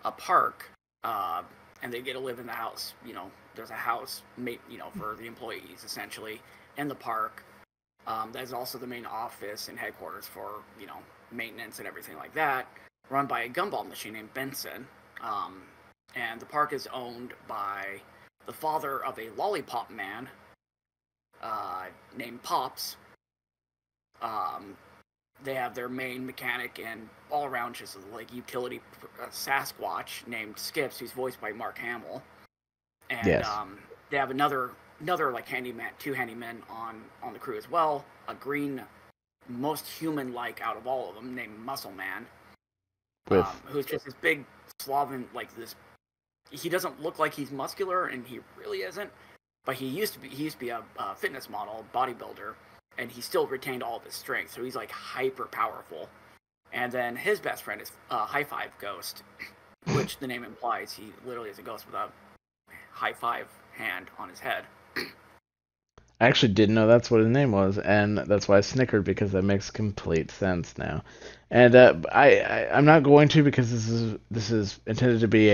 a park, and they get to live in the house. There's a house made, for the employees essentially in the park. That is also the main office and headquarters for maintenance and everything like that, run by a gumball machine named Benson. And the park is owned by the father of a lollipop man named Pops. Um, they have their main mechanic and all around just like utility Sasquatch named Skips, who's voiced by Mark Hamill, and Yes. they have another like handyman, two handymen on the crew as well. A green, most human-like out of all of them, named Muscle Man, With who's just this big Slavic, like this. He doesn't look like he's muscular, and he really isn't. But he used to be a fitness model, bodybuilder, and he still retained all of his strength. So he's like hyper powerful. And then his best friend is High Five Ghost, which the name implies he literally is a ghost with a high five hand on his head. I actually didn't know that's what his name was, and that's why I snickered because that makes complete sense now. And I'm not going to because this is intended to be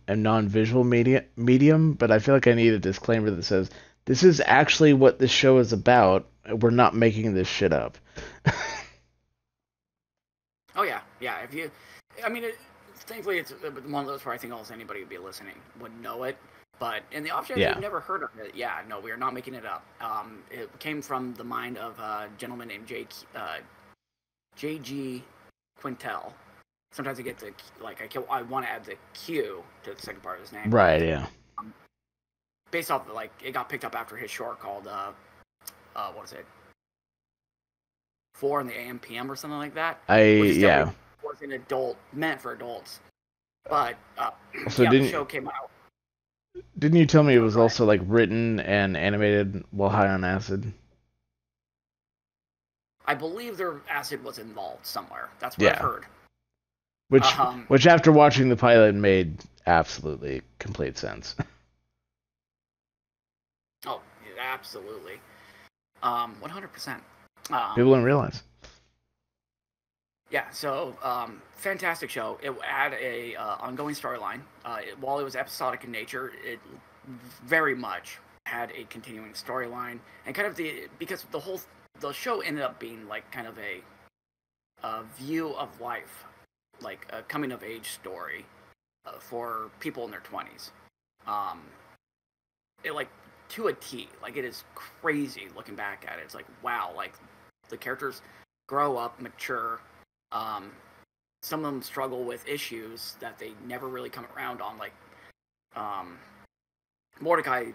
a non-visual medium, but I feel like I need a disclaimer that says this is actually what this show is about. We're not making this shit up. Oh yeah, yeah. I mean, thankfully it's one of those where I think almost anybody would be listening would know it. But in the off chance Yeah. you've never heard of it, yeah, no, we are not making it up. It came from the mind of a gentleman named J.G. Quintel. Sometimes I get the I want to add the Q to the second part of his name. Right, yeah. Based off it got picked up after his short called what is it? 4 in the AM PM or something like that, which is Yeah. was meant for adults. But So the show came out. didn't you tell me it Oh, was go ahead. also like written and animated while high on acid? I believe their acid was involved somewhere. That's what I've Yeah. heard. Which Um, which after watching the pilot made absolutely complete sense. oh, absolutely. 100%. People don't realize. Yeah, so fantastic show. It had a ongoing storyline. While it was episodic in nature, it very much had a continuing storyline, and kind of because the show ended up being like kind of a view of life, like a coming of age story for people in their 20s. Um, it like to a T. Like it is crazy looking back at it. It's like wow, like the characters grow up, mature. Um, some of them struggle with issues that they never really come around on. Like Mordecai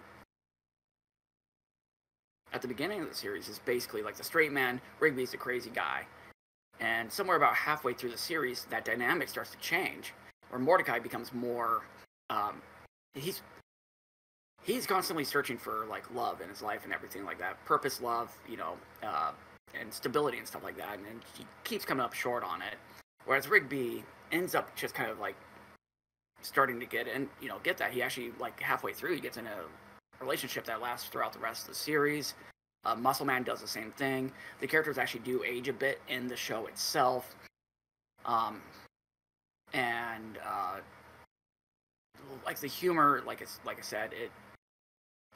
at the beginning of the series is basically like the straight man. Rigby's the crazy guy. And somewhere about halfway through the series, that dynamic starts to change, where Mordecai becomes more. Um, he's constantly searching for like love in his life and everything like that, purpose, love, and stability and stuff like that. And he keeps coming up short on it. Whereas Rigby ends up just kind of like starting to get that. He actually like halfway through, he gets in a relationship that lasts throughout the rest of the series. Muscle Man does the same thing. The characters actually do age a bit in the show itself. And like the humor, like I said,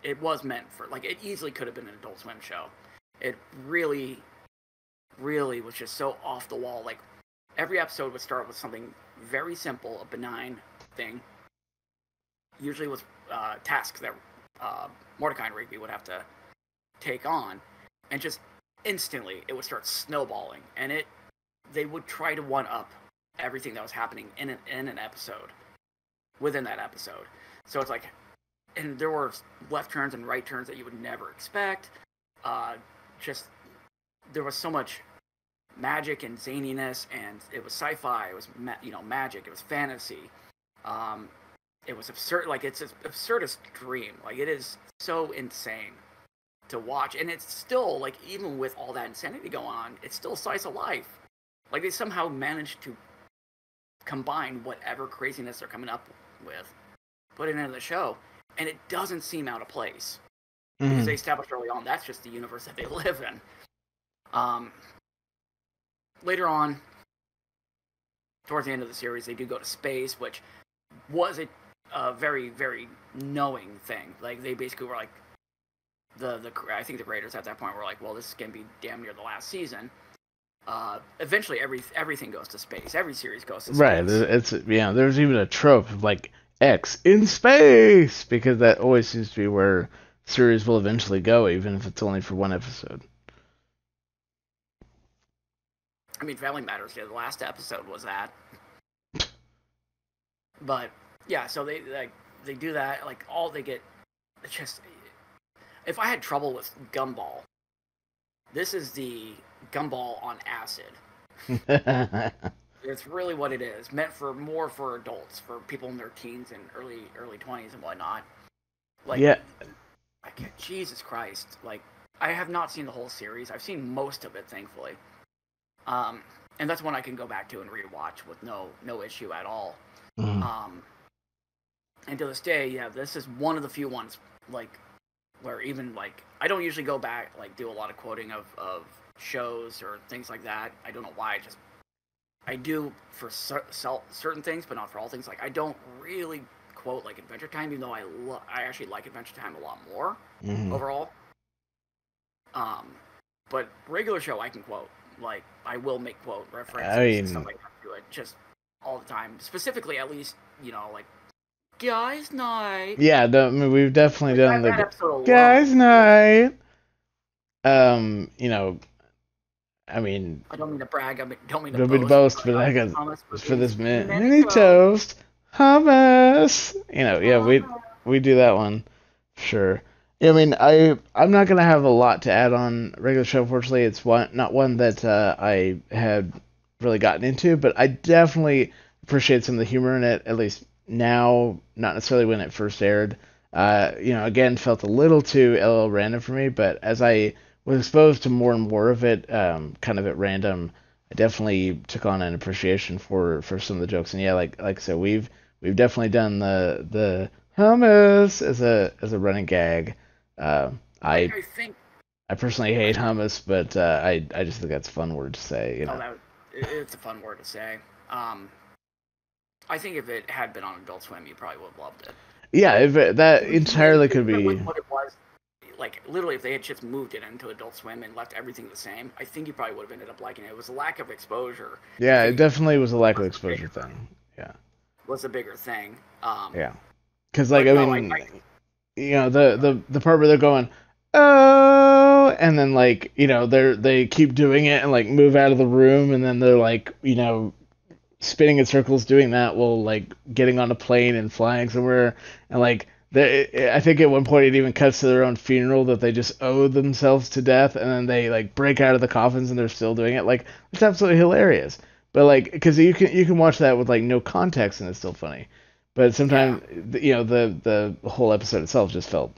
it was meant for like it easily could have been an Adult Swim show. It really, really was just so off the wall. Like every episode would start with something very simple, a benign thing. Usually with tasks that Mordecai and Rigby would have to take on, and just instantly it would start snowballing, and they would try to one up everything that was happening in an episode within that episode. So it's like, and there were left turns and right turns that you would never expect. Just there was so much magic and zaniness, and it was sci-fi. It was magic. It was fantasy. It was absurd. Like it's an absurdist dream. Like it is so insane to watch, and it's still like even with all that insanity going on, it's still slice of life. Like they somehow managed to combine whatever craziness they're coming up with, put it into the show, and it doesn't seem out of place because they established early on that's just the universe that they live in. Later on, towards the end of the series, they do go to space, which was a very, very knowing thing. Like they basically were like, I think the creators at that point were like, well, this is gonna be damn near the last season. Eventually, everything goes to space. Every series goes to space. Right. It's there's even a trope of like X in space because that always seems to be where series will eventually go, even if it's only for one episode. I mean, Family Matters. Yeah, the last episode was that. But yeah, so they do that. Like all they get, just if I had trouble with Gumball, this is the Gumball on acid. It's really what it is. Meant more for adults, for people in their teens and early 20s and whatnot. Like, yeah. Jesus Christ. Like, I have not seen the whole series. I've seen most of it, thankfully. And that's one I can go back to and rewatch with no issue at all. And to this day, yeah, this is one of the few ones, like, where even, like, I don't usually go back, like, do a lot of quoting of shows or things like that. I don't know why. I do for certain things, but not for all things. Like, I don't really quote, like, Adventure Time, even though I actually like Adventure Time a lot more overall. But regular show I can quote. Like, I will make quote references and stuff like that to it just all the time. Specifically, at least, like, Guys Night. Yeah, we've definitely done that episode Guys Night. I mean, I don't mean to brag. I don't mean to boast, but I got for this mini toast hummus. We do that one, sure. I mean, I'm not gonna have a lot to add on regular show. Unfortunately, it's not one that I had really gotten into, but I definitely appreciate some of the humor in it. At least now, not necessarily when it first aired. Again, felt a little too LL random for me, but as I was exposed to more and more of it, kind of at random, I definitely took on an appreciation for some of the jokes. And yeah, like I said, we've definitely done the hummus as a running gag. I personally hate hummus, but I just think that's a fun word to say. It's a fun word to say. I think if it had been on Adult Swim, you probably would have loved it. Yeah, that entirely could be. What it was, like, literally, if they had just moved it into Adult Swim and left everything the same, I think you probably would have ended up liking it. It was a lack of exposure. Yeah, it definitely was a lack of exposure thing. Yeah. Was a bigger thing. Yeah. Because, like, the part where they're going, oh, and then, like, they keep doing it and, like, move out of the room, and then they're, like, spinning in circles doing that while, like, getting on a plane and flying somewhere, and, like, I think at one point it even cuts to their own funeral that they just owe themselves to death, and then they, like, break out of the coffins and they're still doing it. Like, it's absolutely hilarious. But, like, because you can watch that with, like, no context and it's still funny. But sometimes, the whole episode itself just felt,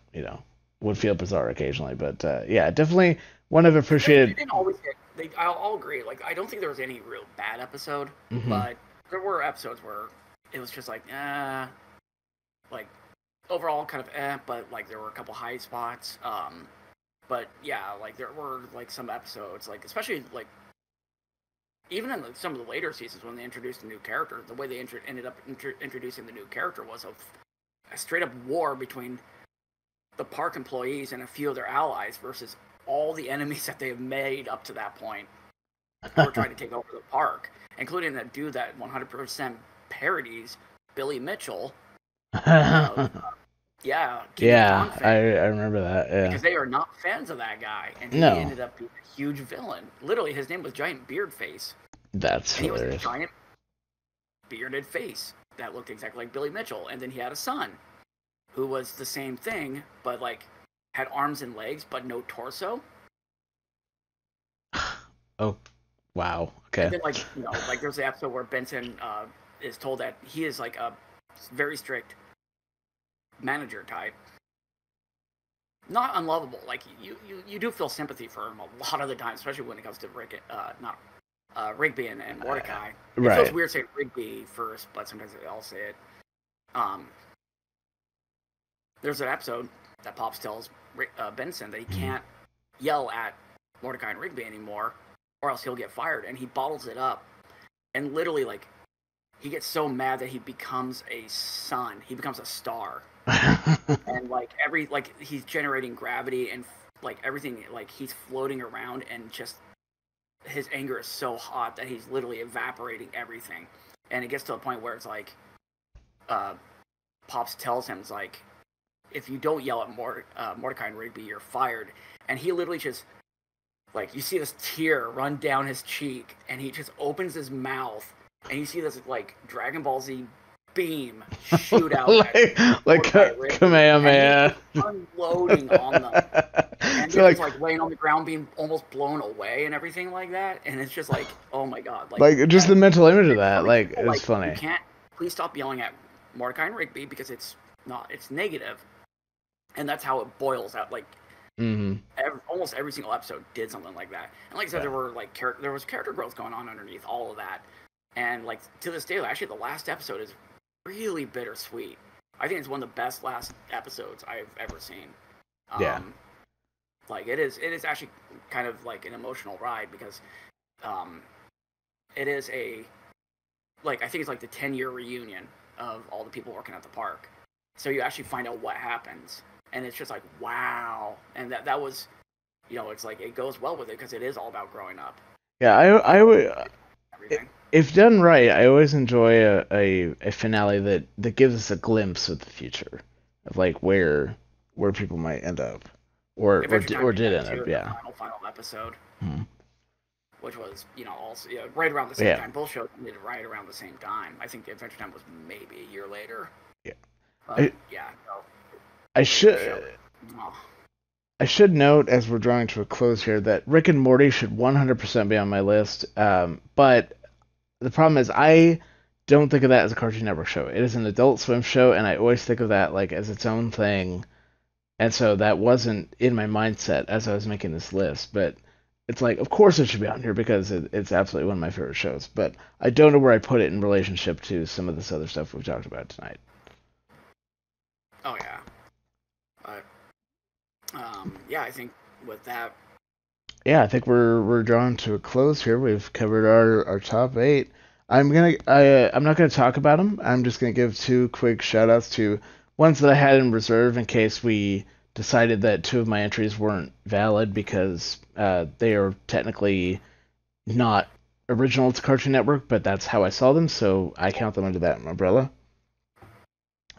would feel bizarre occasionally. But, yeah, definitely one I've appreciated. They didn't always get... I'll agree. Like, I don't think there was any real bad episode, but there were episodes where it was just like, like, overall kind of but, like, there were a couple high spots. But, yeah, like, there were, like, some episodes, like, especially, like, even in some of the later seasons when they introduced a new character, the way they ended up introducing the new character was a straight-up war between the park employees and a few of their allies versus all the enemies that they've made up to that point who were trying to take over the park, including that dude that 100% parodies Billy Mitchell. Yeah, I remember that. Yeah, because they are not fans of that guy, and he ended up being a huge villain. Literally, his name was Giant Beard Face. That's and hilarious. He was a giant bearded face that looked exactly like Billy Mitchell, and then he had a son who was the same thing, but, like, had arms and legs, but no torso. Oh, wow. Okay. And then, like, like, there's the episode where Benson is told that he is, like, a very strict manager type. Not unlovable. Like, you do feel sympathy for him a lot of the time, especially when it comes to Rigby and Mordecai. It feels Right. weird saying Rigby first, but sometimes I'll say it. Um, there's an episode that Pops tells Benson that he Mhm. can't yell at Mordecai and Rigby anymore, or else he'll get fired. And he bottles it up, and literally, like, he gets so mad that he becomes a sun. He becomes a star, and like he's generating gravity and like everything. Like he's floating around, and just his anger is so hot that he's literally evaporating everything. And it gets to a point where it's like, uh, Pops tells him, it's like, if you don't yell at Mordecai and Rigby, you're fired. And he literally just, like, you see this tear run down his cheek, and he just opens his mouth, and you see this, like, Dragon Ball Z beam shoot out at like Mordecai and Rigby, and he's Kamehameha. just unloading on them. And So they're just, like, laying on the ground being almost blown away and everything like that. And it's just like, oh my god. Like, just the mental image of it's that, telling like, people, is like, you funny. can't, please stop yelling at Mordecai and Rigby because it's negative. And that's how it boils out. Like, Hmm. almost every single episode did something like that. And like I said, Yeah. there were like there was character growth going on underneath all of that. And like to this day, actually, the last episode is really bittersweet. I think it's one of the best last episodes I've ever seen. Yeah. Um, like it is actually kind of like an emotional ride because um, it is a like I think it's like the 10-year reunion of all the people working at the park. So you actually find out what happens, and it's just like wow. And that was, it's like it goes well with it because it is all about growing up. Yeah, Uh, I would, Everything. if done right, I always enjoy a finale that gives us a glimpse of the future of like where people might end up, Adventure Time or did did that end too up. in the Yeah. final episode, Hmm. which was also right around the same Yeah. time. Both shows ended right around the same time. I think Adventure Time was maybe a year later, Yeah. but I yeah, no, I both of those shows. should Oh, I should note as we're drawing to a close here that Rick and Morty should 100% be on my list. But the problem is I don't think of that as a Cartoon Network show. It is an Adult Swim show, and I always think of that like as its own thing. And so that wasn't in my mindset as I was making this list. But it's like, of course it should be on here because it's absolutely one of my favorite shows. But I don't know where I put it in relationship to some of this other stuff we've talked about tonight. oh yeah, but yeah, I think with that, Yeah, I think we're drawing to a close here. We've covered our top eight. I'm not gonna talk about them. I'm just gonna give two quick shout outs to ones that I had in reserve in case we decided that two of my entries weren't valid because they are technically not original to Cartoon Network, but that's how I saw them, so I count them under that umbrella.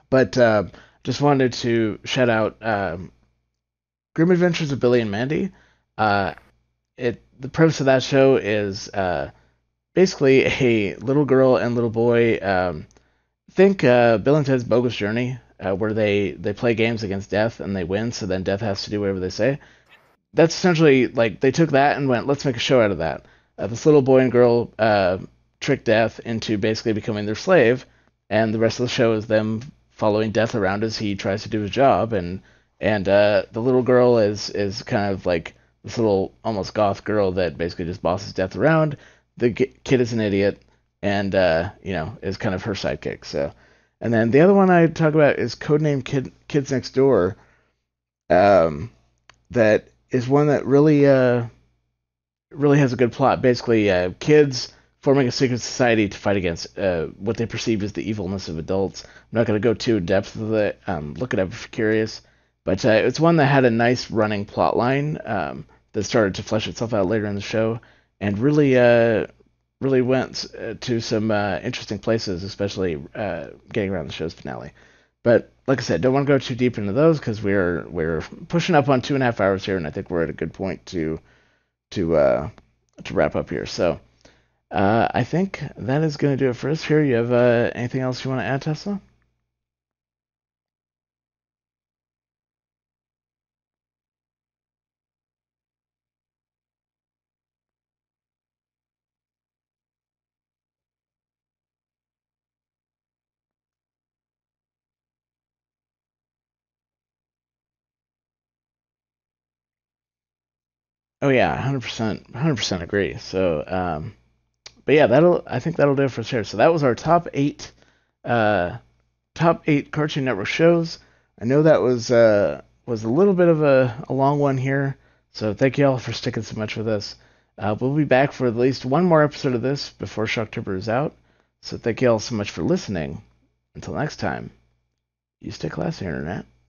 But just wanted to shout out Grim Adventures of Billy and Mandy. Uh, the premise of that show is basically a little girl and little boy. Think Bill and Ted's Bogus Journey, where they play games against death and they win, so then death has to do whatever they say. That's essentially like they took that and went, let's make a show out of that. This little boy and girl trick death into basically becoming their slave, and the rest of the show is them following death around as he tries to do his job, and the little girl is kind of like this little almost goth girl that basically just bosses death around. The kid is an idiot, and is kind of her sidekick. So, and then the other one I talk about is Codename Kids Next Door. Um, that is one that really has a good plot. Basically, kids forming a secret society to fight against what they perceive as the evilness of adults. I'm not going to go too in depth with it. Look it up if you're curious. But it's one that had a nice running plot line that started to flesh itself out later in the show, and really went to some interesting places, especially getting around the show's finale. But like I said, don't want to go too deep into those because we're pushing up on 2.5 hours here, and I think we're at a good point to uh, to wrap up here. So I think that is going to do it for us here. You have anything else you want to add, Tesla? Oh yeah, 100%, 100% agree. So But yeah, I think that'll do it for share. So that was our uh, top eight Cartoon Network shows. I know that was a little bit of a long one here, so thank you all for sticking so much with us. We'll be back for at least one more episode of this before Shocktober is out. So thank you all so much for listening. Until next time, you stay classy, Internet.